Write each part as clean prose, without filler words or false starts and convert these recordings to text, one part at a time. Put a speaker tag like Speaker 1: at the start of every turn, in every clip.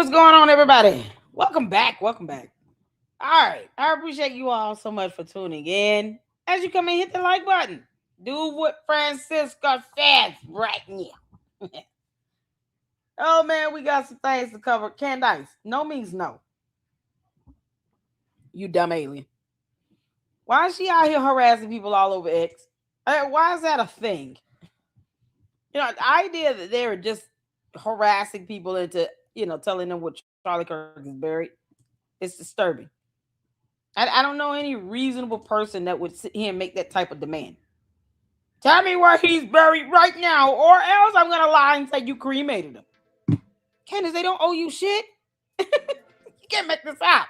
Speaker 1: what's going on, everybody? Welcome back. Welcome back. All right. I appreciate you all so much for tuning in. As you come in, hit the like button. Do what Francisco says right now. Oh, man, we got some things to cover. Candace, no means no. You dumb alien. Why is she out here harassing people all over X? Why is that a thing? You know, the idea that they were just harassing people into, telling them what Charlie Kirk is buried, it's disturbing. I don't know any reasonable person that would sit here and make that type of demand. Tell me where he's buried right now, or else I'm gonna lie and say you cremated him. Candace, they don't owe you shit. You can't make this up.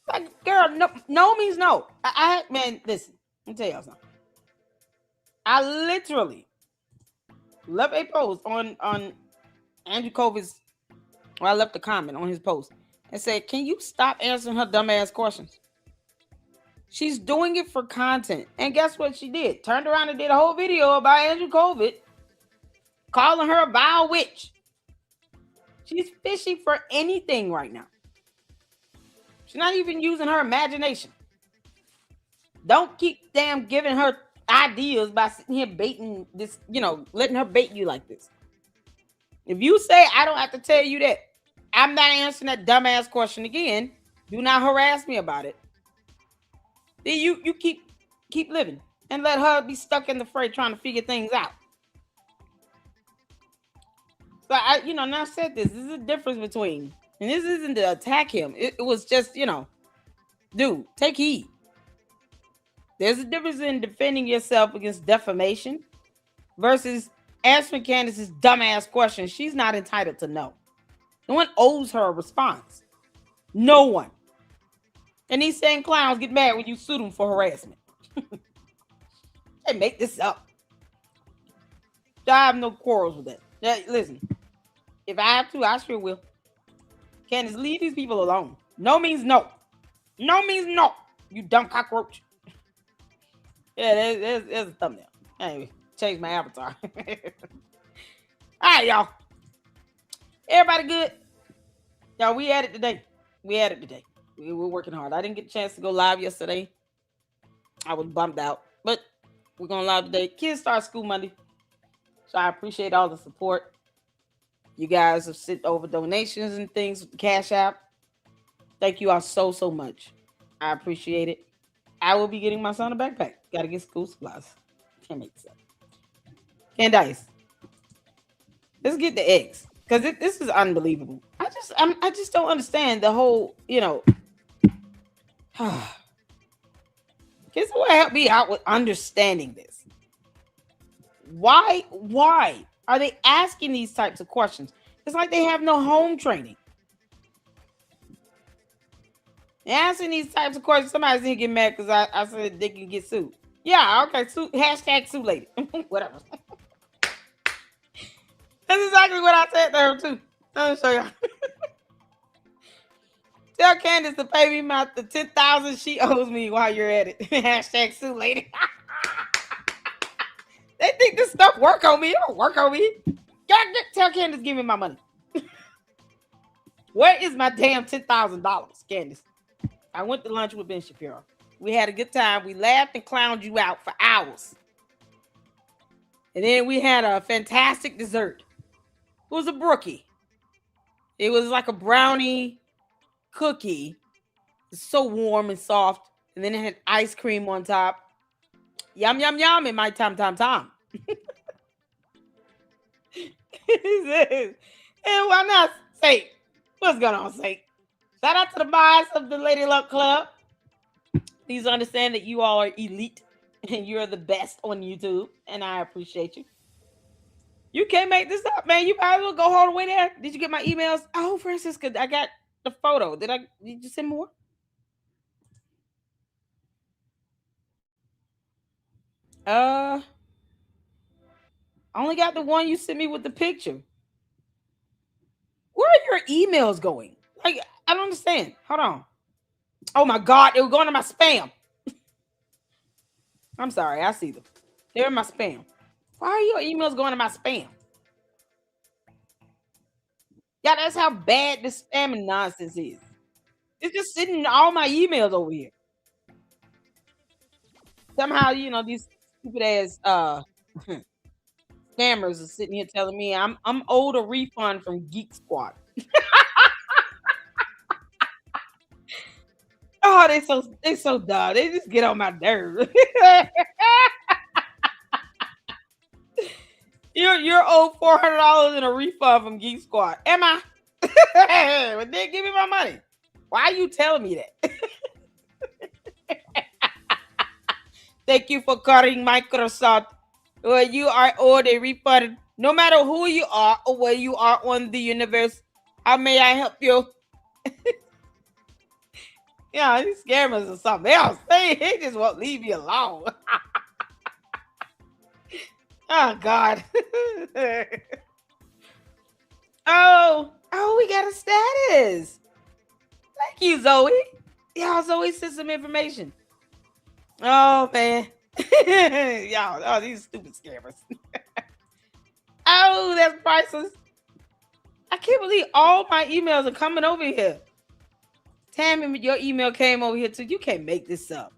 Speaker 1: Like, girl, no means no. Man, listen, let me tell y'all something. I literally left a post on Andrew Covi's, or I left a comment on his post and said, "Can you stop answering her dumbass questions? She's doing it for content." And guess what she did? Turned around and did a whole video about Andrew COVID, calling her a vile witch. She's fishing for anything right now. She's not even using her imagination. Don't keep damn giving her ideas by sitting here baiting this, letting her bait you like this. If you say I don't have to tell you that, I'm not answering that dumbass question again. Do not harass me about it. Then you keep living and let her be stuck in the fray trying to figure things out. So now I said this is a difference between, and this isn't to attack him. It was just, dude, take heed. There's a difference in defending yourself against defamation versus answering Candace's dumbass question. She's not entitled to know. No one owes her a response. No one. And these same clowns get mad when you sue them for harassment. They make this up. I have no quarrels with that. Listen, if I have to, I sure will. Candace, leave these people alone. No means no. No means no. You dumb cockroach. Yeah, there's a thumbnail. Anyway, change my avatar. All right, y'all. Everybody good? Y'all, we at it today. We were working hard. I didn't get a chance to go live yesterday. I was bummed out. But we're going live today. Kids start school Monday. So I appreciate all the support. You guys have sent over donations and things with the Cash App. Thank you all so much. I appreciate it. I will be getting my son a backpack. Got to get school supplies. Can't make this up. Candace, let's get the eggs. Because this is unbelievable. I just don't understand the whole, Can someone help me out with understanding this? Why are they asking these types of questions? It's like they have no home training. They're asking these types of questions. Somebody's gonna get mad because I said they can get sued. Yeah, okay, sue, #sue lady. Whatever. That's exactly what I said to her too. Let me show y'all. Tell Candace to pay me the $10,000 she owes me while you're at it. #sue lady. They think this stuff work on me. It don't work on me. Tell Candace give me my money. Where is my damn $10,000, Candace? I went to lunch with Ben Shapiro. We had a good time. We laughed and clowned you out for hours. And then we had a fantastic dessert. It was a brookie. It was like a brownie cookie. It's so warm and soft. And then it had ice cream on top. Yum, yum, yum in my tom. And why not say, what's going on, say? Shout out to the boss of the Lady Luck Club. Please understand that you all are elite and you're the best on YouTube. And I appreciate you. You can't make this up, man. You might as well go all the way there. Did you get my emails? Oh, Francisca, I got the photo. Did you send more? I only got the one you sent me with the picture. Where are your emails going? Like, I don't understand. Hold on. Oh my God, they were going to my spam. I'm sorry, I see them. They're in my spam. Why are your emails going to my spam? Yeah, that's how bad this spamming nonsense is. It's just sitting in all my emails over here. Somehow, these stupid ass scammers are sitting here telling me I'm owed a refund from Geek Squad. Oh, they so dumb. They just get on my nerves. You're owed $400 in a refund from Geek Squad. Am I? But then give me my money. Why are you telling me that? Thank you for calling Microsoft. Well, you are owed a refund. No matter who you are or where you are on the universe. How may I help you? Yeah, these scammers are something else. They just won't leave you alone. Oh God. Oh, we got a status. Thank you, Zoe. Y'all, Zoe sent some information. Oh man. Y'all, oh, these stupid scammers. Oh, that's priceless. I can't believe all my emails are coming over here. Tammy, your email came over here too. You can't make this up.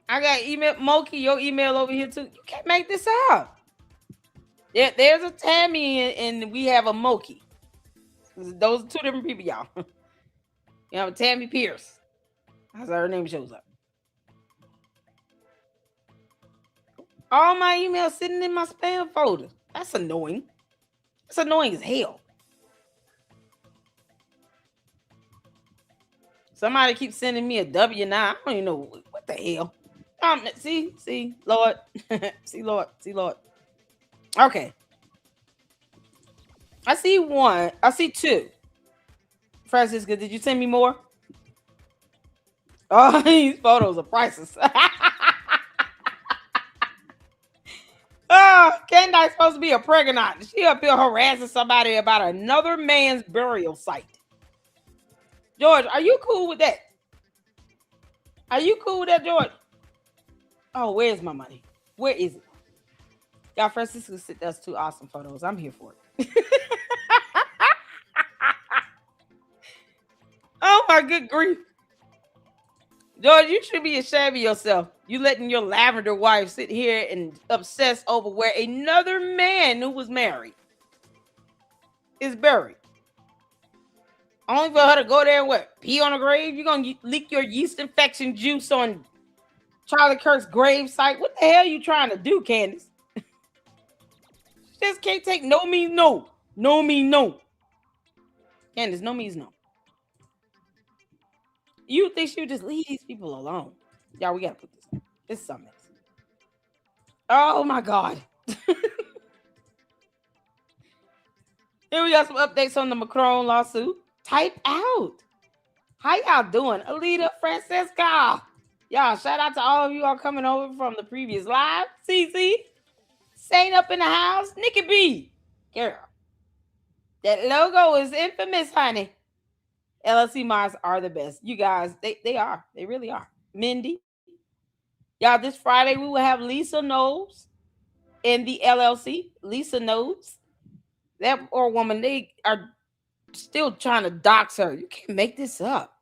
Speaker 1: I got email Moki, your email over here too. You can't make this up. There's a Tammy and we have a Moki. Those are two different people, y'all. You have a Tammy Pierce. That's how her name shows up. All my emails sitting in my spam folder. That's annoying. It's annoying as hell. Somebody keeps sending me a W9. I don't even know what the hell. See, Lord. see, Lord. Okay. I see one. I see two. Francisca, did you send me more? Oh, these photos are priceless. Oh, Candace supposed to be a pregnant. She up here harassing somebody about another man's burial site. George, are you cool with that? Are you cool with that, George? Oh, where's my money? Where is it? Y'all, Francisco sent us two awesome photos. I'm here for it. Oh my good grief. George, you should be ashamed of yourself. You letting your lavender wife sit here and obsess over where another man who was married is buried. Only for her to go there and what? Pee on a grave? You're going to leak your yeast infection juice on Charlie Kirk's grave site? What the hell are you trying to do, Candace? She just can't take no means no. No means no. Candace, no means no. You think she would just leave these people alone? Y'all, we got to put this on. This is something else. Oh, my God. Here we got some updates on the Macron lawsuit. Type out. How y'all doing? Alita, Francesca. Y'all, shout out to all of you all coming over from the previous live. CC. Saint up in the house. Nikki B. Girl. That logo is infamous, honey. LLC mods are the best. You guys, they are. They really are. Mindy. Y'all, this Friday we will have Lisa Knowles in the LLC. Lisa Knowles. That poor woman, they are still trying to dox her. You can't make this up.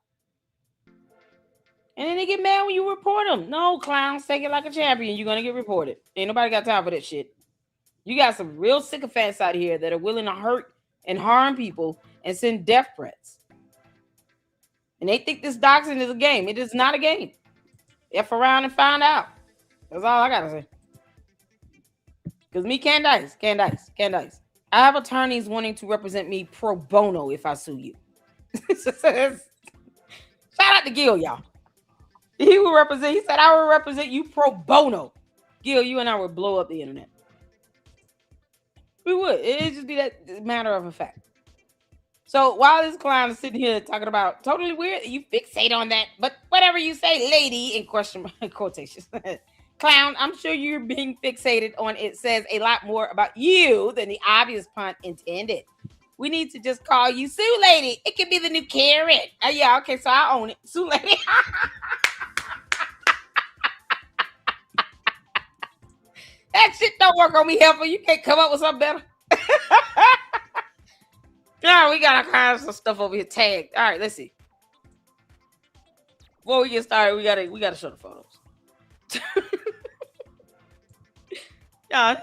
Speaker 1: And then they get mad when you report them. No, clowns, take it like a champion. You're going to get reported. Ain't nobody got time for that shit. You got some real sycophants out here that are willing to hurt and harm people and send death threats. And they think this doxing is a game. It is not a game. F around and find out. That's all I got to say. Because me, Candace. I have attorneys wanting to represent me pro bono if I sue you. Shout out to Gil, y'all. He will represent. He said, I will represent you pro bono. Gil, you and I would blow up the internet. We would. It'd just be that matter of a fact. So while this clown is sitting here talking about totally weird, you fixate on that. But whatever you say, lady, in question quotations. Clown, I'm sure you're being fixated on it says a lot more about you than the obvious pun intended. We need to just call you Sue Lady. It could be the new Karen. Oh, yeah, okay, so I own it. Sue Lady. That shit don't work on me, helper. You can't come up with something better. Yeah, we got all kinds of stuff over here tagged. All right, let's see. Before we get started, we gotta show the photos. Yeah,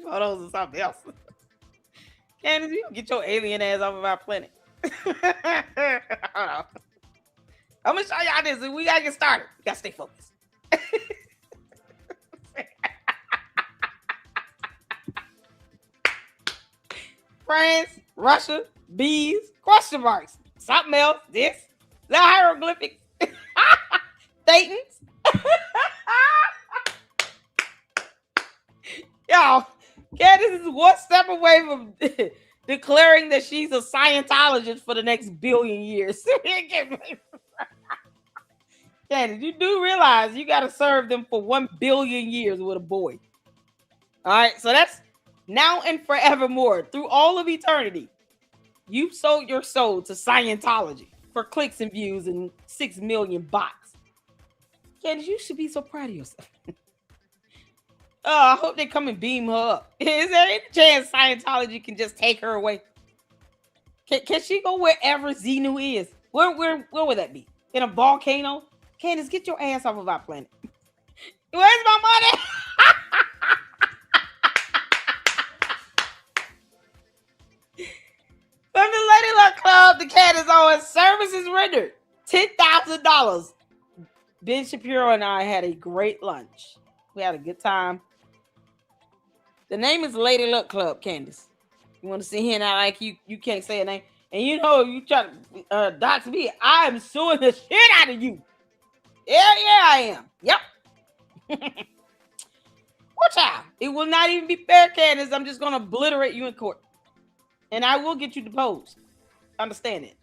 Speaker 1: photos of something else. Candace, you get your alien ass off of our planet. Hold on. I'm gonna show y'all this. We gotta get started. We gotta stay focused. France, Russia, bees, question marks, something else, this, the hieroglyphics, Thetans. Y'all, Candace is one step away from declaring that she's a Scientologist for the next billion years. Candace, you do realize you got to serve them for 1 billion years with a boy. All right, so that's now and forevermore, through all of eternity. You sold your soul to Scientology for clicks and views and 6 million bots. Candace, you should be so proud of yourself. I hope they come and beam her up. Is there any chance Scientology can just take her away? Can she go wherever Xenu is? Where would that be? In a volcano? Candace, get your ass off of our planet. Where's my money? From the Lady Luck Club, the Candace Owens services rendered $10,000. Ben Shapiro and I had a great lunch. We had a good time. The name is Lady Luck Club, Candace. You want to sit here and act like you can't say a name? And you know, you try to dox me. I am suing the shit out of you. Yeah, I am. Yep. Watch out. It will not even be fair, Candace. I'm just going to obliterate you in court. And I will get you deposed. Understand it.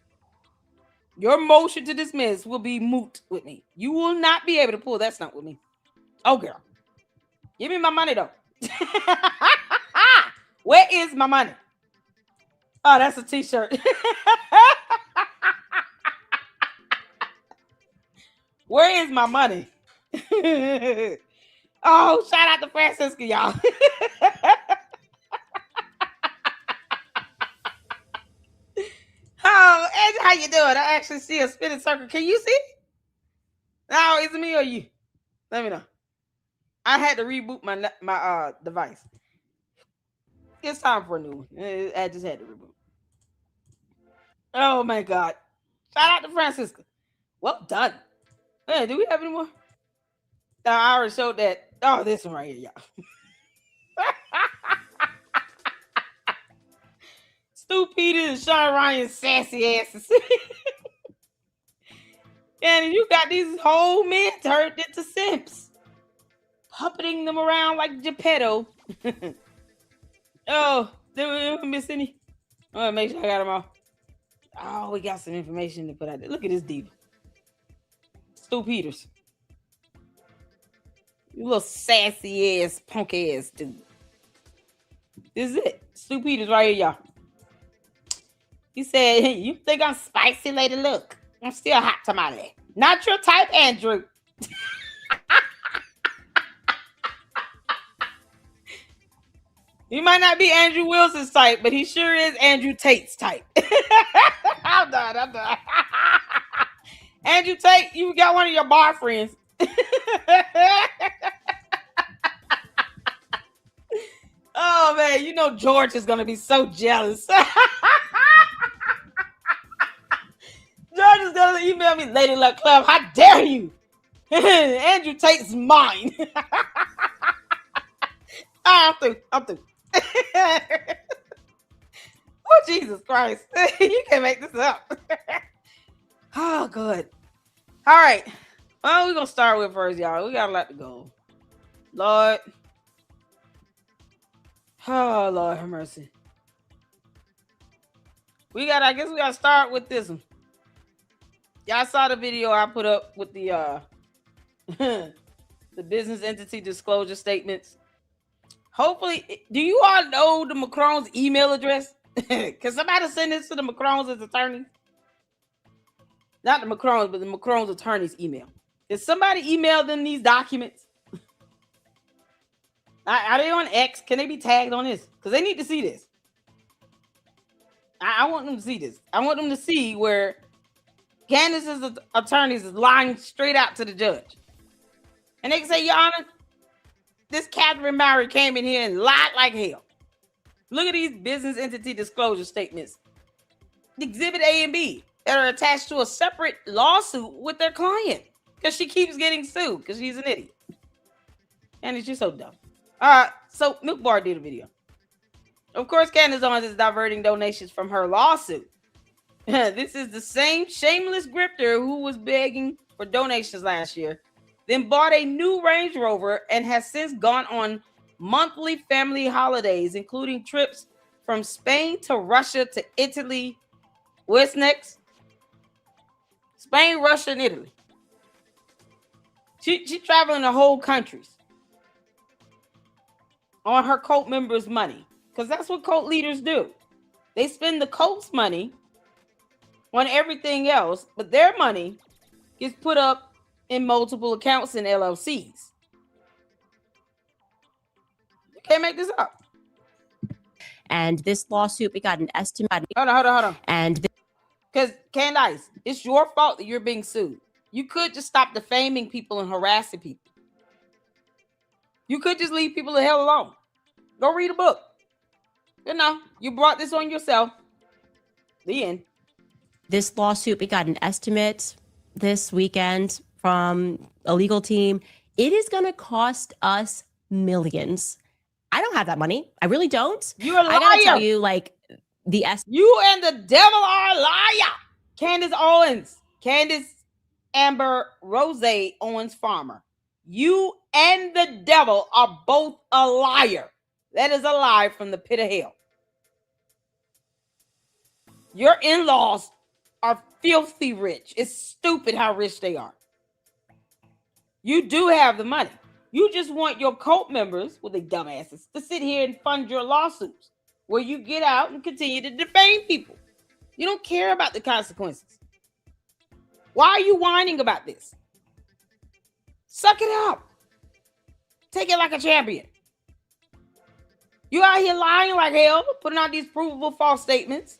Speaker 1: Your motion to dismiss will be moot with me. You will not be able to pull that stunt with me. Oh, girl. Give me my money, though. Where is my money? Oh, that's a t-shirt. Where is my money? Oh, shout out to Francisca, y'all. Oh, Andrew, how you doing? I actually see a spinning circle. Can you see? No, is it me or you? Let me know. I had to reboot my device. It's time for a new one. I just had to reboot. Oh my God! Shout out to Francisca. Well done. Hey, do we have any more? I already showed that. Oh, this one right here, y'all. Stu Peters and Sean Ryan's sassy asses. And you got these whole men turned into simps, puppeting them around like Geppetto. Oh, did we miss any? I want to make sure I got them all. Oh, we got some information to put out there. Look at this diva. Stu Peters. You little sassy ass, punk ass dude. This is it. Stu Peters right here, y'all. He said, hey, you think I'm spicy, Lady Luck? I'm still hot tamale. Not your type, Andrew. He might not be Andrew Wilson's type, but he sure is Andrew Tate's type. I'm done. Andrew Tate, you got one of your bar friends. Oh, man, you know George is going to be so jealous. George is going to email me, Lady Luck Club, how dare you? Andrew Tate's mine. I'm through. Oh, Jesus Christ. You can't make this up. Oh, good. All right. Well, we're going to start with first, y'all. We got a lot to go. Lord. Oh, Lord have mercy. I guess we got to start with this one. Y'all saw the video I put up with the the business entity disclosure statements. Hopefully, do you all know the Macron's email address? Can somebody send this to the Macron's attorneys? Not the Macron's, but the Macron's attorney's email. Did somebody email them these documents? Are they on X? Can they be tagged on this? Because they need to see this. I want them to see this. I want them to see where Candace's attorneys is lying straight out to the judge. And they can say, Your Honor, this Catherine Mowry came in here and lied like hell. Look at these business entity disclosure statements. Exhibit A and B that are attached to a separate lawsuit with their client. Because she keeps getting sued because she's an idiot. And it's just so dumb. So Milk Bar did a video. Of course, Candace Owens is diverting donations from her lawsuit. This is the same shameless grifter who was begging for donations last year, then bought a new Range Rover and has since gone on monthly family holidays, including trips from Spain to Russia to Italy. What's next? Spain, Russia, and Italy. She's traveling the whole countries on her cult members' money, because that's what cult leaders do. They spend the cult's money on everything else, but their money gets put up in multiple accounts in LLCs. You can't make this up.
Speaker 2: And this lawsuit, we got an estimate.
Speaker 1: Hold on.
Speaker 2: And
Speaker 1: because Candace, it's your fault that you're being sued. You could just stop defaming people and harassing people. You could just leave people the hell alone. Go read a book. You know, you brought this on yourself. The end.
Speaker 2: This lawsuit, we got an estimate this weekend from a legal team. It is going to cost us millions. I don't have that money. I really don't.
Speaker 1: You're a liar.
Speaker 2: I got to tell you, like,
Speaker 1: you and the devil are a liar. Candace Owens. Candace Amber Rose Owens Farmer. You and the devil are both a liar. That is a lie from the pit of hell. Your in-laws are filthy rich. It's stupid how rich they are. You do have the money. You just want your cult members, well, they dumbasses, to sit here and fund your lawsuits where you get out and continue to defame people. You don't care about the consequences. Why are you whining about this? Suck it up. Take it like a champion. You out here lying like hell, putting out these provable false statements.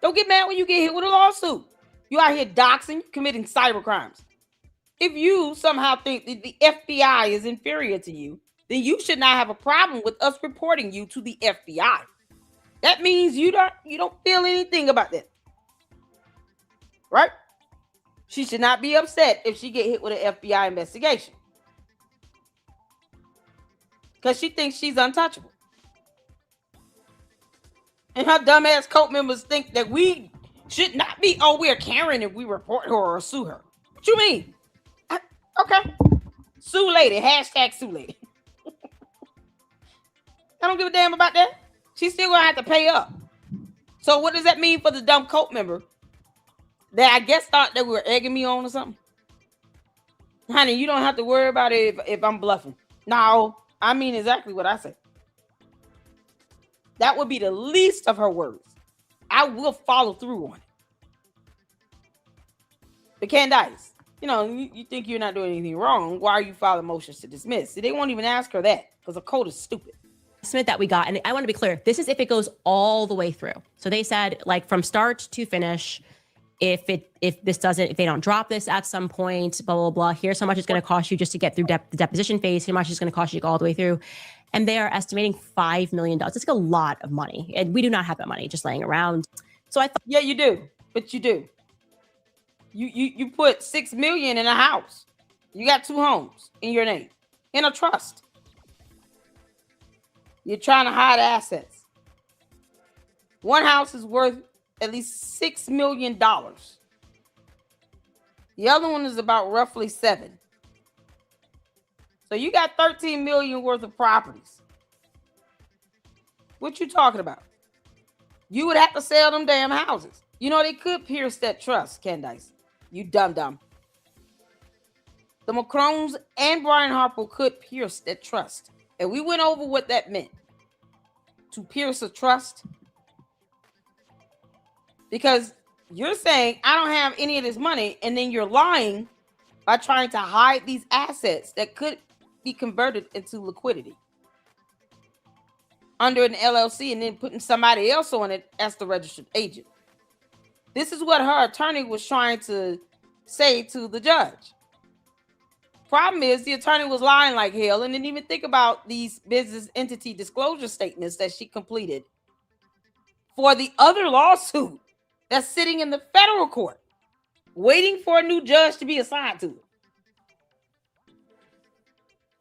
Speaker 1: Don't get mad when you get hit with a lawsuit. You out here doxing, committing cyber crimes. If you somehow think that the FBI is inferior to you, then you should not have a problem with us reporting you to the FBI. That means you don't feel anything about that. Right? She should not be upset if she get hit with an FBI investigation. Because she thinks she's untouchable. And her dumbass cult members think that we should not be, we're Karen if we report her or sue her. What you mean? Okay. Sue lady. Hashtag sue lady. I don't give a damn about that. She's still going to have to pay up. So what does that mean for the dumb cult member that I guess thought they were egging me on or something? Honey, you don't have to worry about it if I'm bluffing. No, I mean exactly what I said. That would be the least of her words. I will follow through on it. But Candace, you think you're not doing anything wrong. Why are you filing motions to dismiss? See, they won't even ask her that because the code is stupid.
Speaker 2: Estimate that we got, and I want to be clear, this is if it goes all the way through. So they said, like, from start to finish, if they don't drop this at some point, blah, blah, blah, here's how much it's going to cost you just to get through the deposition phase, how much it's going to cost you to go all the way through. And they are estimating $5 million. It's like a lot of money. And we do not have that money just laying around. So I thought,
Speaker 1: yeah, you do. But you do. You put $6 million in a house. You got 2 homes in your name in a trust. You're trying to hide assets. One house is worth at least $6 million. The other one is about roughly 7. So you got 13 million worth of properties. What you talking about? You would have to sell them damn houses. They could pierce that trust, Candace. You dumb. The Macrons and Brian Harper could pierce that trust. And we went over what that meant. To pierce a trust. Because you're saying, I don't have any of this money. And then you're lying by trying to hide these assets that could be converted into liquidity under an LLC and then putting somebody else on it as the registered agent. This is what her attorney was trying to say to the judge. Problem is, the attorney was lying like hell and didn't even think about these business entity disclosure statements that she completed for the other lawsuit that's sitting in the federal court, waiting for a new judge to be assigned to it.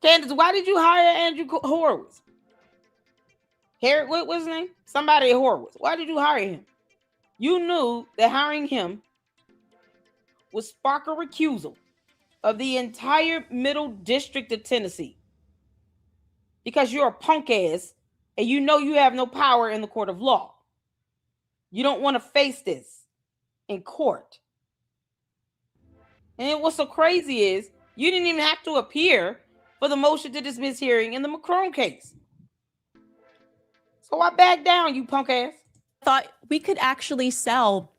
Speaker 1: Candace, why did you hire Andrew Horowitz? What was his name? Somebody at Horowitz. Why did you hire him? You knew that hiring him would spark a recusal of the entire Middle District of Tennessee because you're a punk ass and you know you have no power in the court of law. You don't want to face this in court. And what's so crazy is you didn't even have to appear for the motion to dismiss hearing in the McCrone case. So I back down, you punk ass.
Speaker 2: Thought we could actually sell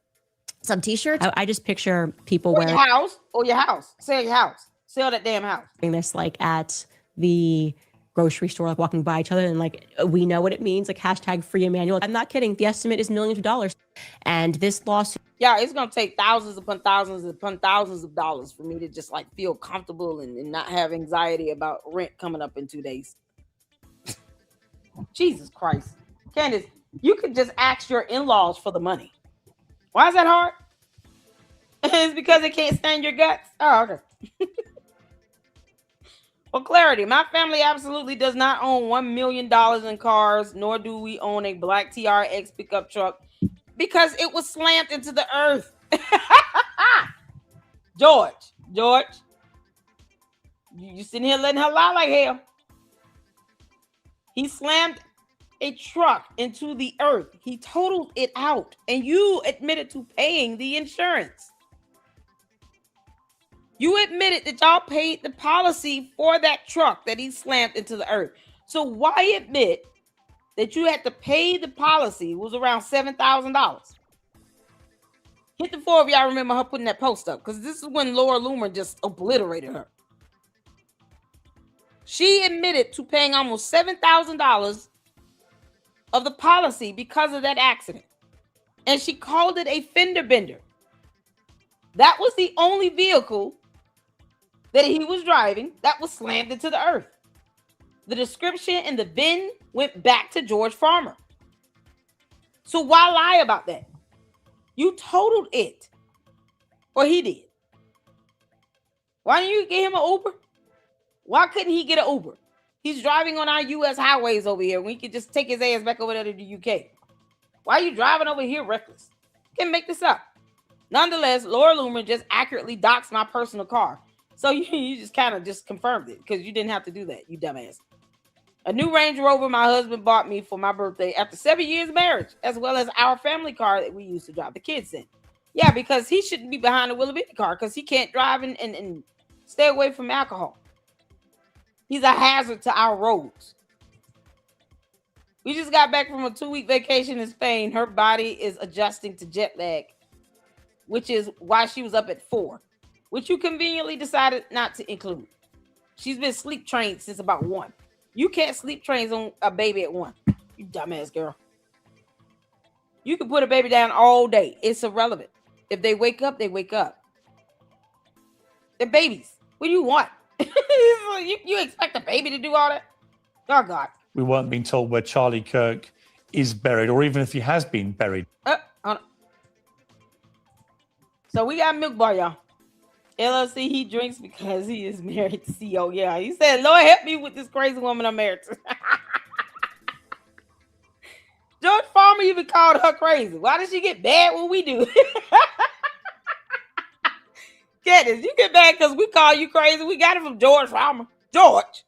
Speaker 2: some t-shirts. I just picture people
Speaker 1: or
Speaker 2: wearing
Speaker 1: your house. Sell your house. Sell that damn house.
Speaker 2: This like at the grocery store, like walking by each other, and like we know what it means, like hashtag free Emmanuel. I'm not kidding. The estimate is millions of dollars. And this lawsuit,
Speaker 1: yeah, it's gonna take thousands upon thousands upon thousands of dollars for me to just like feel comfortable and not have anxiety about rent coming up in 2 days. Jesus Christ. Candace, you could just ask your in-laws for the money. Why is that hard? It's because they can't stand your guts. Oh, okay. For clarity, my family absolutely does not own $1 million in cars, nor do we own a black TRX pickup truck because it was slammed into the earth. George, you sitting here letting her lie like hell. He slammed a truck into the earth. He totaled it out, and you admitted to paying the insurance. You admitted that y'all paid the policy for that truck that he slammed into the earth. So why admit that you had to pay the policy? It was around $7,000. Hit the floor if y'all remember her putting that post up, because this is when Laura Loomer just obliterated her. She admitted to paying almost $7,000 of the policy because of that accident. And she called it a fender bender. That was the only vehicle that he was driving that was slammed into the earth. The description and the VIN went back to George Farmer. So why lie about that? You totaled it. Or he did. Why didn't you get him an Uber? Why couldn't he get an Uber? He's driving on our U.S. highways over here. We could just take his ass back over there to the U.K. Why are you driving over here reckless? Can't make this up. Nonetheless, Laura Loomer just accurately doxed my personal car. So you just kind of just confirmed it because you didn't have to do that, you dumbass. A new Range Rover my husband bought me for my birthday after 7 years of marriage, as well as our family car that we used to drive the kids in. Yeah, because he shouldn't be behind the wheel of any car because he can't drive and stay away from alcohol. He's a hazard to our roads. We just got back from a 2-week vacation in Spain. Her body is adjusting to jet lag, which is why she was up at 4, which you conveniently decided not to include. She's been sleep trained since about 1. You can't sleep train on a baby at 1. You dumbass girl. You can put a baby down all day. It's irrelevant. If they wake up, they wake up. They're babies. What do you want? you expect a baby to do all that? Oh, God.
Speaker 3: We weren't being told where Charlie Kirk is buried, or even if he has been buried.
Speaker 1: So we got Milk Bar, y'all. LLC, he drinks because he is married to CEO. Yeah, he said, Lord, help me with this crazy woman I'm married to. George Farmer even called her crazy. Why does she get bad when we do? Candace, you get bad because we call you crazy. We got it from George Farmer. George.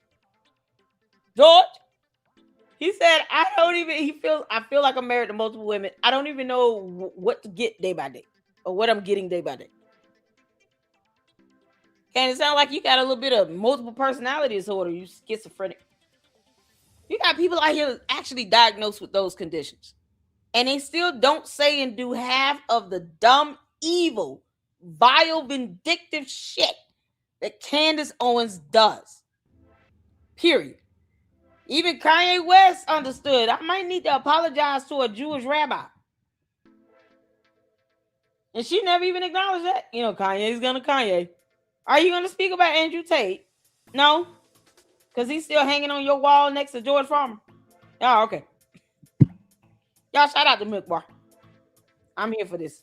Speaker 1: He said, I feel like I'm married to multiple women. I don't even know what to get day by day or what I'm getting day by day. Can it sound like you got a little bit of multiple personality disorder? You schizophrenic. You got people out here actually diagnosed with those conditions. And they still don't say and do half of the dumb, evil, vile, vindictive shit that Candace Owens does. Period. Even Kanye West understood. I might need to apologize to a Jewish rabbi. And she never even acknowledged that. You know, Kanye's gonna Kanye. Are you gonna speak about Andrew Tate? No. Because he's still hanging on your wall next to George Farmer. Oh, okay. Y'all shout out to Milk Bar. I'm here for this.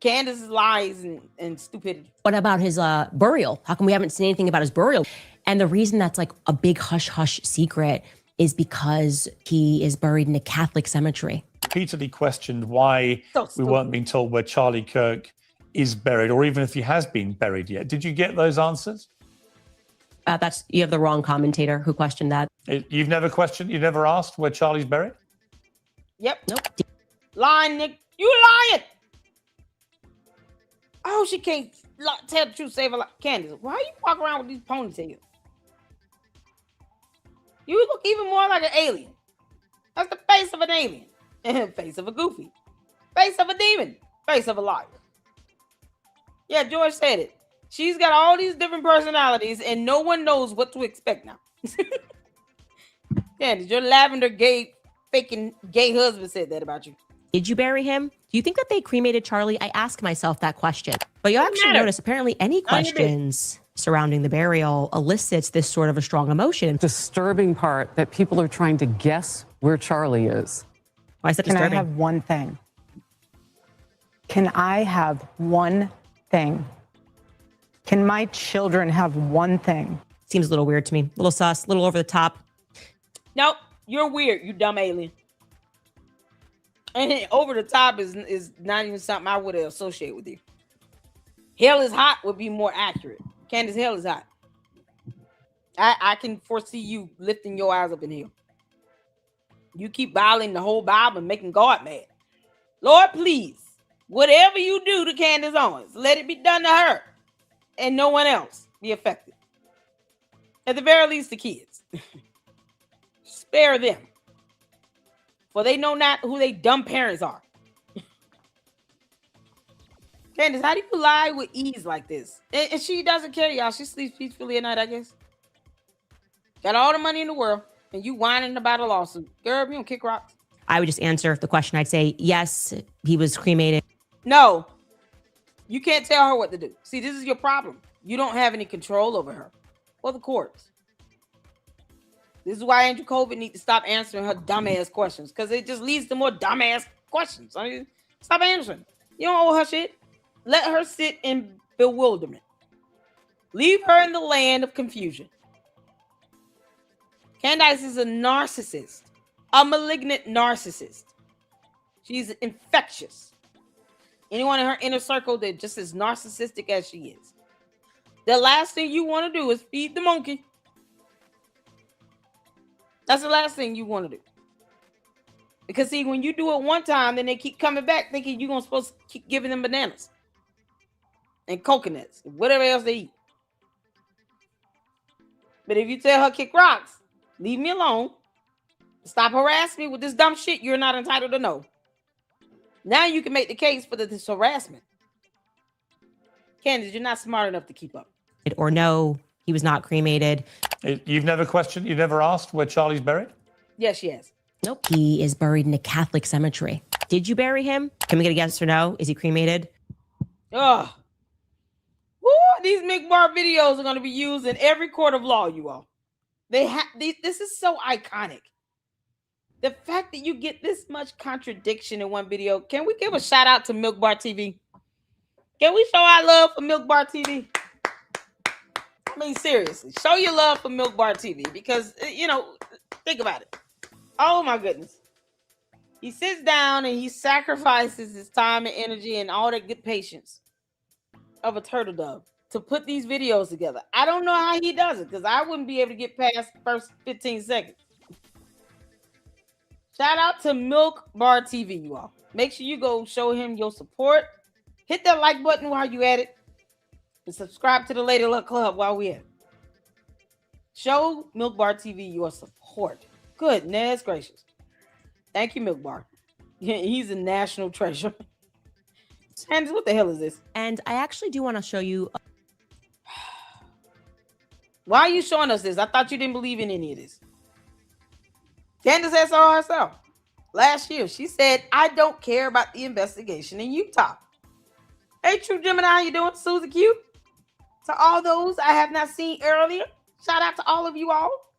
Speaker 1: Candace's lies and stupidity.
Speaker 2: What about his burial? How come we haven't seen anything about his burial? And the reason that's like a big hush-hush secret is because he is buried in a Catholic cemetery.
Speaker 3: Repeatedly questioned why we weren't being told where Charlie Kirk is buried, or even if he has been buried yet. Did you get those answers?
Speaker 2: You have the wrong commentator who questioned that.
Speaker 3: You've never questioned, you've never asked where Charlie's buried?
Speaker 1: Yep.
Speaker 2: Nope.
Speaker 1: Lying, Nick. You lying. Oh, she can't tell the truth, save a life. Candace, why you walk around with these ponytails? You look even more like an alien. That's the face of an alien. Face of a goofy. Face of a demon. Face of a liar. Yeah, George said it. She's got all these different personalities and no one knows what to expect now. Candace, your lavender gay, faking gay husband said that about you.
Speaker 2: Did you bury him? Do you think that they cremated Charlie? I ask myself that question. But you'll actually notice apparently any questions surrounding the burial elicits this sort of a strong emotion.
Speaker 4: Disturbing part that people are trying to guess where Charlie is.
Speaker 2: Why is that disturbing?
Speaker 5: Can I have one thing? Can I have one thing? Can my children have one thing?
Speaker 2: Seems a little weird to me. A little sus, a little over the top.
Speaker 1: Nope, you're weird, you dumb alien. And over the top is not even something I would associate with you. Hell is hot would be more accurate. Candace, hell is hot. I can foresee you lifting your eyes up in here. You keep violating the whole Bible and making God mad. Lord, please, whatever you do to Candace Owens, let it be done to her and no one else be affected. At the very least, the kids. Spare them. For they know not who they dumb parents are. Candace, how do you lie with ease like this? And she doesn't care, y'all. She sleeps peacefully at night, I guess. Got all the money in the world, and you whining about a lawsuit. Girl, you don't kick rocks.
Speaker 2: I would just answer the question. I'd say, yes, he was cremated.
Speaker 1: No. You can't tell her what to do. See, this is your problem. You don't have any control over her or the courts. This is why Andrew COVID needs to stop answering her dumbass questions, because it just leads to more dumbass questions. I mean, stop answering. You don't owe her shit. Let her sit in bewilderment. Leave her in the land of confusion. Candace is a narcissist, a malignant narcissist. She's infectious. Anyone in her inner circle that just as narcissistic as she is. The last thing you want to do is feed the monkey. That's the last thing you want to do. Because see, when you do it one time, then they keep coming back thinking you're supposed to keep giving them bananas and coconuts, whatever else they eat. But if you tell her kick rocks, leave me alone, stop harassing me with this dumb shit you're not entitled to know. Now you can make the case for this harassment. Candace, you're not smart enough to keep up.
Speaker 2: Or no, he was not cremated.
Speaker 3: You've never questioned, you've never asked where Charlie's buried?
Speaker 1: Yes, she has.
Speaker 2: Nope. He is buried in a Catholic cemetery. Did you bury him? Can we get a yes or no? Is he cremated?
Speaker 1: Ugh. Woo, these McBar videos are going to be used in every court of law, you all. This is so iconic. The fact that you get this much contradiction in one video. Can we give a shout out to Milk Bar TV? Can we show our love for Milk Bar TV? I mean, seriously, show your love for Milk Bar TV because, you know, think about it. Oh, my goodness. He sits down and he sacrifices his time and energy and all that good patience of a turtle dove to put these videos together. I don't know how he does it because I wouldn't be able to get past the first 15 seconds. Shout out to Milk Bar TV, you all. Make sure you go show him your support. Hit that like button while you at it. And subscribe to the Lady Luck Club while we at it. Show Milk Bar TV your support. Goodness gracious. Thank you, Milk Bar. He's a national treasure. Candace, what the hell is this?
Speaker 2: And I actually do want to show you.
Speaker 1: Why are you showing us this? I thought you didn't believe in any of this. Candace has saw herself. Last year, she said, I don't care about the investigation in Utah. Hey, True Gemini, how you doing? Susie Q. To all those I have not seen earlier, shout out to all of you all.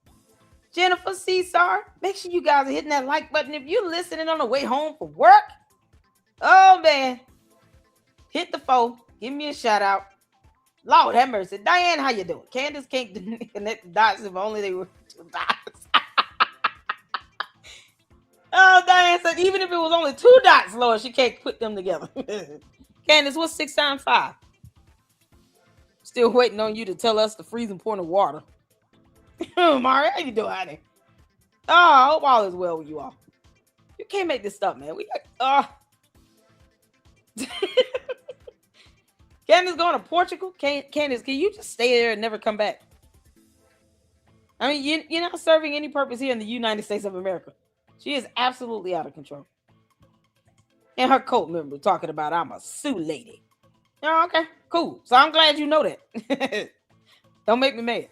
Speaker 1: Jennifer Cesar, make sure you guys are hitting that like button. If you're listening on the way home from work, oh man, hit the phone. Give me a shout out. Lord have mercy. Diane, how you doing? Candace can't connect the dots if only they were 2 dots. Oh, Diane said even if it was only 2 dots, Lord, she can't put them together. Candace, what's 6 times 5? Still waiting on you to tell us the freezing point of water. Mari, how you doing, honey? Oh, I hope all is well with you all. You can't make this stuff, man. Candace going to Portugal? Candace, can you just stay there and never come back? I mean, you're not serving any purpose here in the United States of America. She is absolutely out of control. And her cult member talking about I'm a Sioux lady. Oh, okay, cool. So I'm glad you know that. Don't make me mad.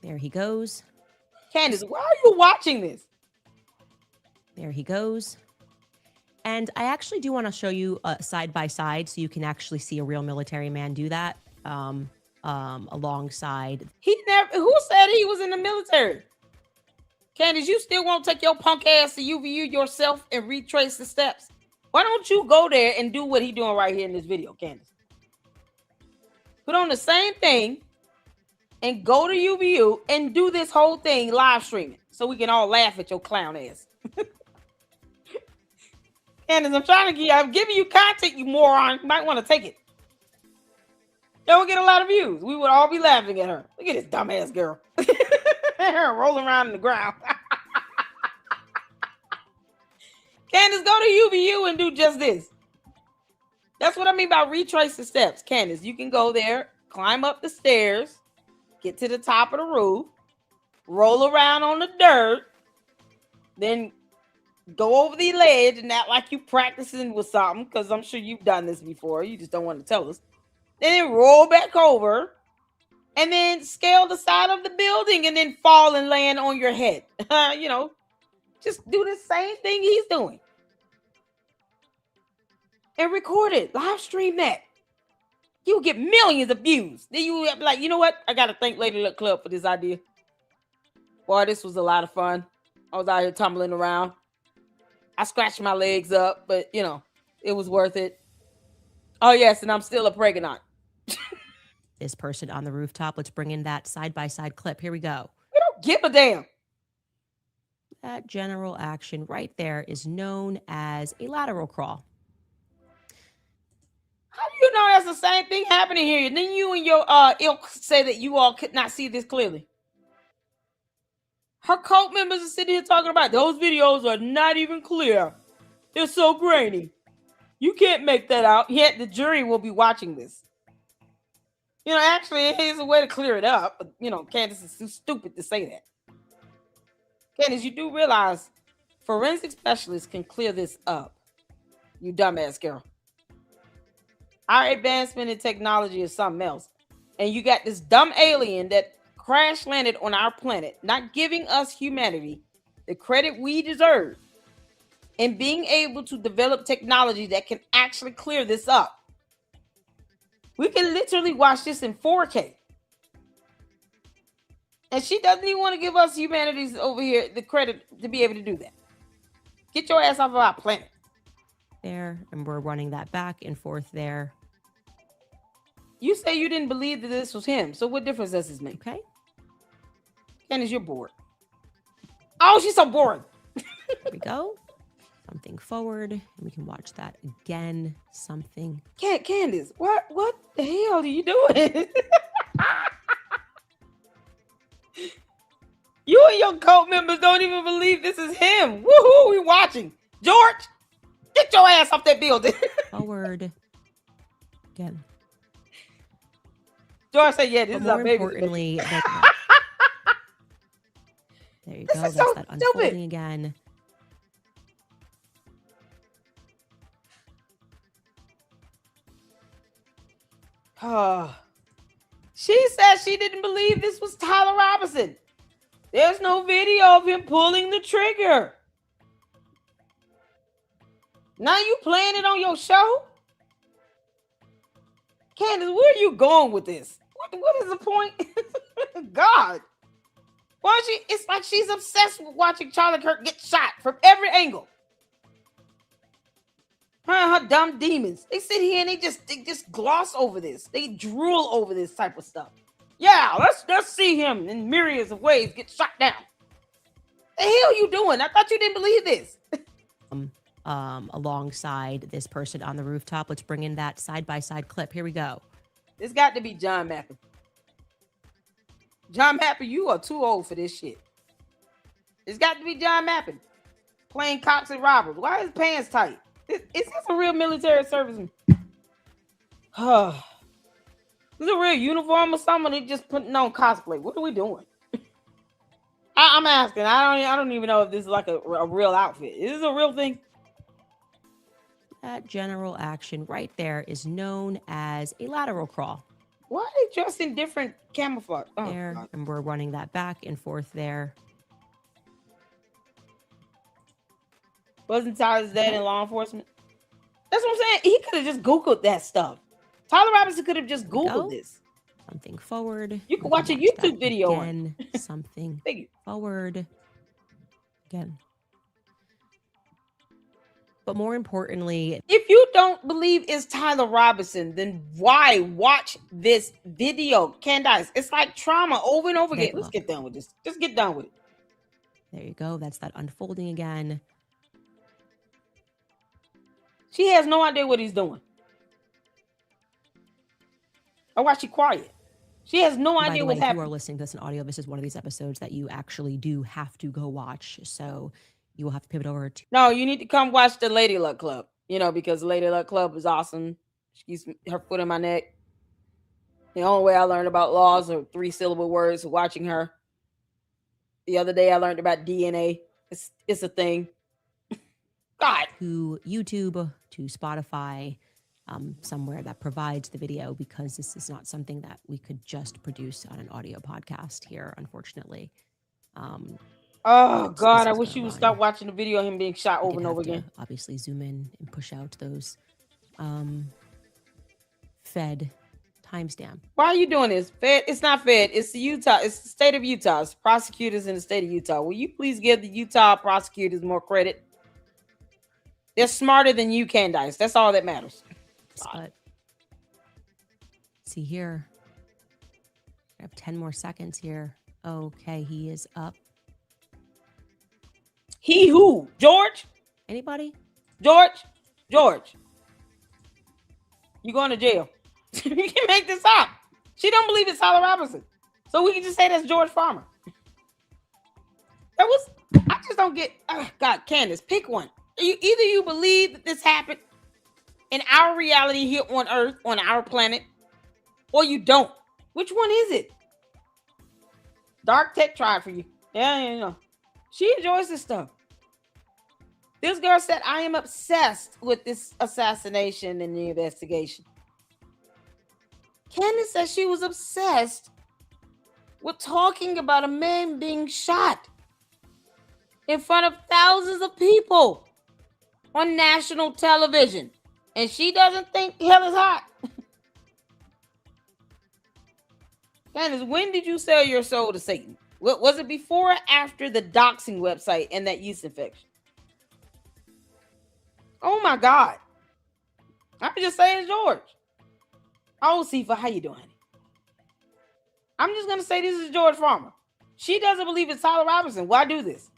Speaker 2: There he goes.
Speaker 1: Candace, why are you watching this?
Speaker 2: There he goes. And I actually do want to show you side by side so you can actually see a real military man do that alongside.
Speaker 1: Who said he was in the military? Candace, you still won't take your punk ass to UVU yourself and retrace the steps? Why don't you go there and do what he's doing right here in this video, Candace? Put on the same thing and go to UVU and do this whole thing live streaming so we can all laugh at your clown ass. Candace, I'm giving you content, you moron. You might want to take it. That would get a lot of views. We would all be laughing at her. Look at this dumbass girl. Her rolling around in the ground. Candace, go to UVU and do just this. That's what I mean by retrace the steps. Candace, you can go there, climb up the stairs, get to the top of the roof, roll around on the dirt, then go over the ledge and act like you practicing with something, because I'm sure you've done this before. You just don't want to tell us. Then roll back over and then scale the side of the building and then fall and land on your head. Just do the same thing he's doing. And record it. Live stream that. You'll get millions of views. Then you be like, you know what? I got to thank Lady Luck Club for this idea. Boy, this was a lot of fun. I was out here tumbling around. I scratched my legs up, but, it was worth it. Oh, yes, and I'm still a pregnant.
Speaker 2: This person on the rooftop. Let's bring in that side-by-side clip. Here we go.
Speaker 1: We don't give a damn.
Speaker 2: That general action right there is known as a lateral crawl.
Speaker 1: How do you know that's the same thing happening here? And then you and your ilk say that you all could not see this clearly. Her cult members are sitting here talking about those videos are not even clear. They're so grainy. You can't make that out. Yet the jury will be watching this. Actually, here's a way to clear it up. But, Candace is too stupid to say that. Candace, you do realize forensic specialists can clear this up. You dumbass girl. Our advancement in technology is something else. And you got this dumb alien that crash landed on our planet, not giving us humanity the credit we deserve, and being able to develop technology that can actually clear this up. We can literally watch this in 4K. And she doesn't even want to give us humanities over here the credit to be able to do that. Get your ass off of our planet.
Speaker 2: There, and we're running that back and forth there.
Speaker 1: You say you didn't believe that this was him. So what difference does this make?
Speaker 2: Okay.
Speaker 1: Candace, you're bored. Oh, she's so bored.
Speaker 2: There we go. Something forward. And we can watch that again. Something.
Speaker 1: Candace, what the hell are you doing? You and your cult members don't even believe this is him. Woohoo, we watching. George, get your ass off that building.
Speaker 2: Forward. Again.
Speaker 1: George said, yeah, this
Speaker 2: But
Speaker 1: is our
Speaker 2: more
Speaker 1: baby.
Speaker 2: importantly, there you go.
Speaker 1: This is
Speaker 2: That's
Speaker 1: so
Speaker 2: that
Speaker 1: stupid.
Speaker 2: unfolding again.
Speaker 1: She said she didn't believe this was Tyler Robinson. There's no video of him pulling the trigger. Now you playing it on your show? Candace, where are you going with this? What is the point? God. Why is she? It's like she's obsessed with watching Charlie Kirk get shot from every angle. Her and her dumb demons. They sit here and they just gloss over this. They drool over this type of stuff. Yeah, let's see him in myriads of ways get shot down. The hell you doing? I thought you didn't believe this.
Speaker 2: Alongside this person on the rooftop. Let's bring in that side-by-side clip. Here we go.
Speaker 1: It's got to be John Mappin. John Mappin, you are too old for this shit. It's got to be John Mappin. Playing cops and robbers. Why is his pants tight? Is this a real military serviceman? Is it a real uniform or something? They just putting on cosplay. What are we doing? I'm asking. I don't even know if this is like a real outfit. Is this a real thing?
Speaker 2: That general action right there is known as a lateral crawl.
Speaker 1: Why are they dressed in different camouflage? Oh,
Speaker 2: there,
Speaker 1: God.
Speaker 2: and we're running that back and forth there.
Speaker 1: Wasn't Tyler's dad in law enforcement? That's what I'm saying. He could have just Googled that stuff. Tyler Robinson could have just Googled this.
Speaker 2: Something forward.
Speaker 1: You can watch a YouTube video
Speaker 2: again. Something forward. Again. But more importantly,
Speaker 1: if you don't believe it's Tyler Robinson, then why watch this video? Candace, it's like trauma over and over again. Let's get done with this. Just get done with it.
Speaker 2: There you go. That's that unfolding again.
Speaker 1: She has no idea what he's doing. Or why she quiet. She has no idea what's happening.
Speaker 2: If you are listening to this in audio, this is one of these episodes that you actually do have to go watch. So you will have to pivot over to.
Speaker 1: No, you need to come watch the Lady Luck Club. You know, because Lady Luck Club is awesome. She keeps her foot in my neck. The only way I learned about laws are 3-syllable words watching her. The other day I learned about DNA. It's a thing. God.
Speaker 2: To YouTube, to Spotify, somewhere that provides the video, because this is not something that we could just produce on an audio podcast here, unfortunately.
Speaker 1: Oh God, I wish you would stop watching the video of him being shot over and over again.
Speaker 2: Obviously zoom in and push out those Fed timestamp.
Speaker 1: Why are you doing this? Fed? It's not Fed. It's the Utah. It's the state of Utah. It's prosecutors in the state of Utah. Will you please give the Utah prosecutors more credit? They're smarter than you, Candace. That's all that matters.
Speaker 2: But see here. I have 10 more seconds here. Okay, he is up.
Speaker 1: He who? George?
Speaker 2: Anybody?
Speaker 1: George? You going to jail. You can make this up. She don't believe it's Tyler Robinson. So we can just say that's George Farmer. I just don't get, God, Candace, pick one. Either you believe that this happened in our reality here on Earth, on our planet, or you don't. Which one is it? Dark Tech tried for you. Yeah. She enjoys this stuff. This girl said, I am obsessed with this assassination and the investigation. Candace said she was obsessed with talking about a man being shot in front of thousands of people on national television. And she doesn't think hell is hot. Candace, when did you sell your soul to Satan? Was it before or after the doxing website and that yeast infection? Oh my God. I'm just saying, George. Oh, Sifa, how you doing? I'm just going to say this is George Farmer. She doesn't believe it's Tyler Robinson. Why do this?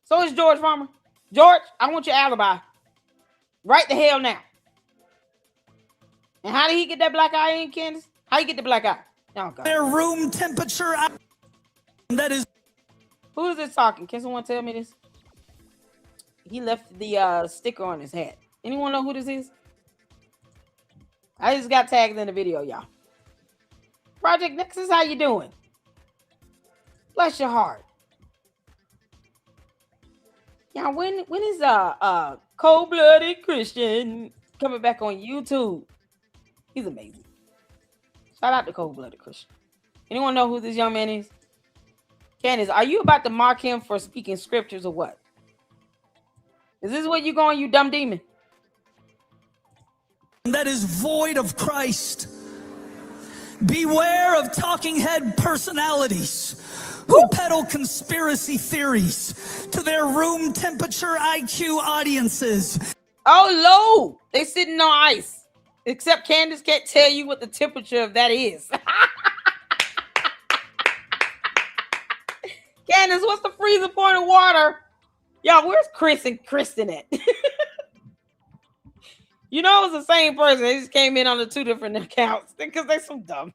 Speaker 1: So it's George Farmer. George, I want your alibi. Right the hell now. And how did he get that black eye in, Candace? How you get the black eye? Oh, God.
Speaker 6: Their room temperature. That is.
Speaker 1: Who is this talking? Can someone tell me this? He left the sticker on his hat. Anyone know who this is? I just got tagged in the video, y'all. Project Nexus, how you doing? Bless your heart. Yeah, when is Cold-Blooded Christian coming back on YouTube? He's amazing. Shout out to cold-blooded Christian. Anyone know who this young man is? Candace, are you about to mock him for speaking scriptures or what? Is this where you going, you dumb demon?
Speaker 6: That is void of Christ. Beware of talking head personalities who peddle conspiracy theories to their room temperature IQ audiences.
Speaker 1: Oh, low. They sitting on ice. Except Candace can't tell you what the temperature of that is. Candace, what's the freezing point of water? Y'all, where's Chris and Kristen at? You know it's the same person. They just came in on the two different accounts because they're so dumb.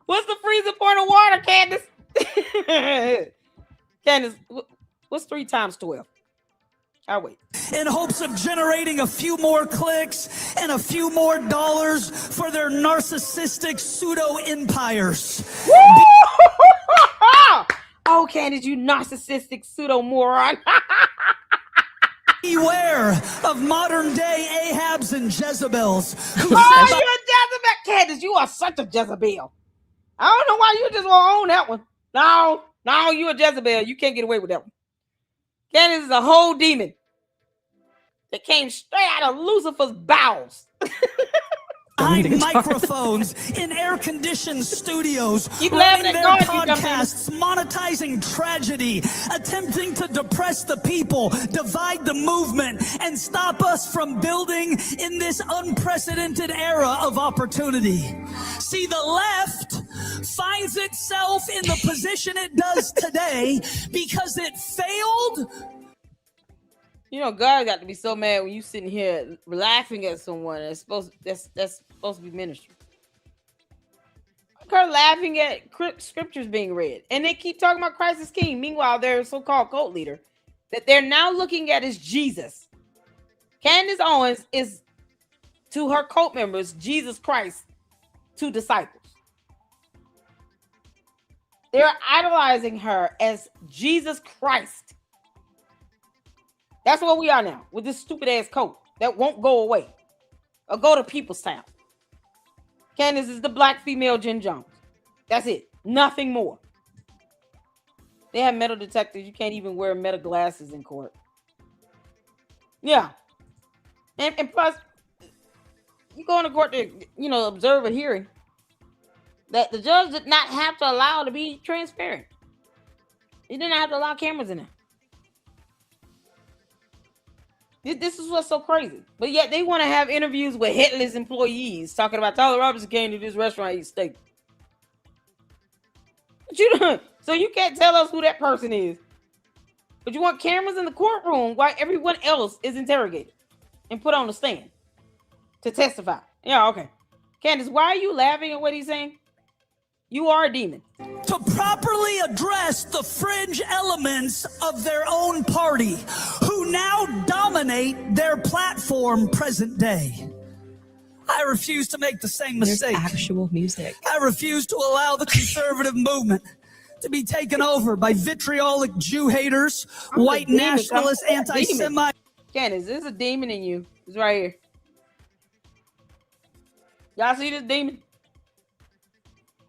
Speaker 1: What's the freezing point of water, Candace? Candace, what's 3 times 12? I'll wait.
Speaker 6: In hopes of generating a few more clicks and a few more dollars for their narcissistic pseudo empires.
Speaker 1: Oh, Candace, you narcissistic pseudo moron.
Speaker 6: Beware of modern day Ahabs and Jezebels.
Speaker 1: Oh, you're a Jezebel. Candace, you are such a Jezebel. I don't know why you just won't own that one. No, you a Jezebel. You can't get away with that one. Candace is a whole demon that came straight out of Lucifer's bowels.
Speaker 6: Behind microphones in air-conditioned studios,
Speaker 1: Keep
Speaker 6: running
Speaker 1: laughing at
Speaker 6: their
Speaker 1: God, you dumb
Speaker 6: podcasts, monetizing tragedy, attempting to depress the people, divide the movement, and stop us from building in this unprecedented era of opportunity. See, the left finds itself in the position it does today because it failed.
Speaker 1: You know, God got to be so mad when you sitting here laughing at someone that's supposed to be ministry. Her laughing at scriptures being read, and they keep talking about Christ as King. Meanwhile, their so-called cult leader that they're now looking at as Jesus. Candace Owens is to her cult members Jesus Christ to disciples. They're idolizing her as Jesus Christ. That's what we are now with this stupid ass cult that won't go away or go to people's town. Candace is the black female Jen Jones. That's it. Nothing more. They have metal detectors. You can't even wear metal glasses in court. Yeah. And plus, you go into court to, observe a hearing that the judge did not have to allow to be transparent. He didn't have to allow cameras in there. This is what's so crazy. But yet they want to have interviews with headless employees talking about Tyler Robinson came to this restaurant to eat steak. But so you can't tell us who that person is. But you want cameras in the courtroom while everyone else is interrogated and put on the stand to testify. Yeah, okay. Candace, why are you laughing at what he's saying? You are a demon.
Speaker 6: To properly address the fringe elements of their own party who now dominate their platform present day. I refuse to make the same mistake.
Speaker 2: There's actual music.
Speaker 6: I refuse to allow the conservative movement to be taken over by vitriolic Jew haters, white nationalists, anti-Semites.
Speaker 1: Candace, there's a demon in you. It's right here. Y'all see this demon?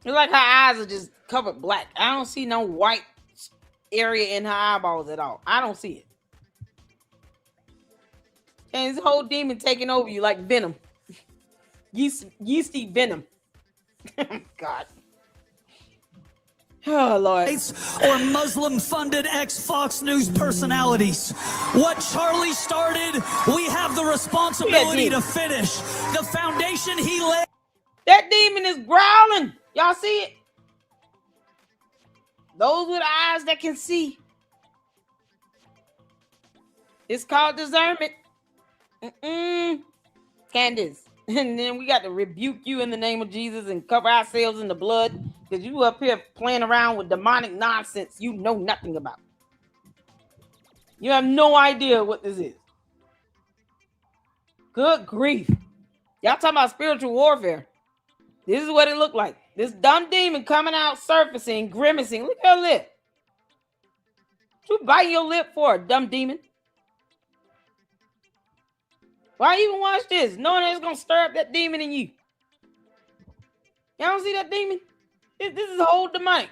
Speaker 1: It's like her eyes are just covered black. I don't see no white area in her eyeballs at all. I don't see it. And this whole demon taking over you like venom. Yeasty venom. God. Oh, Lord.
Speaker 6: Or Muslim-funded ex-Fox News personalities. What Charlie started, we have the responsibility to finish. The foundation he laid.
Speaker 1: That demon is growling. Y'all see it? Those with eyes that can see. It's called discernment. Candace. And then we got to rebuke you in the name of Jesus and cover ourselves in the blood because you up here playing around with demonic nonsense you know nothing about. You have no idea what this is. Good grief. Y'all talking about spiritual warfare. This is what it looked like. This dumb demon coming out, surfacing, grimacing. Look at her lip. What you biting your lip for, dumb demon? Why even watch this? Knowing that it's going to stir up that demon in you. Y'all don't see that demon? This is whole demonic.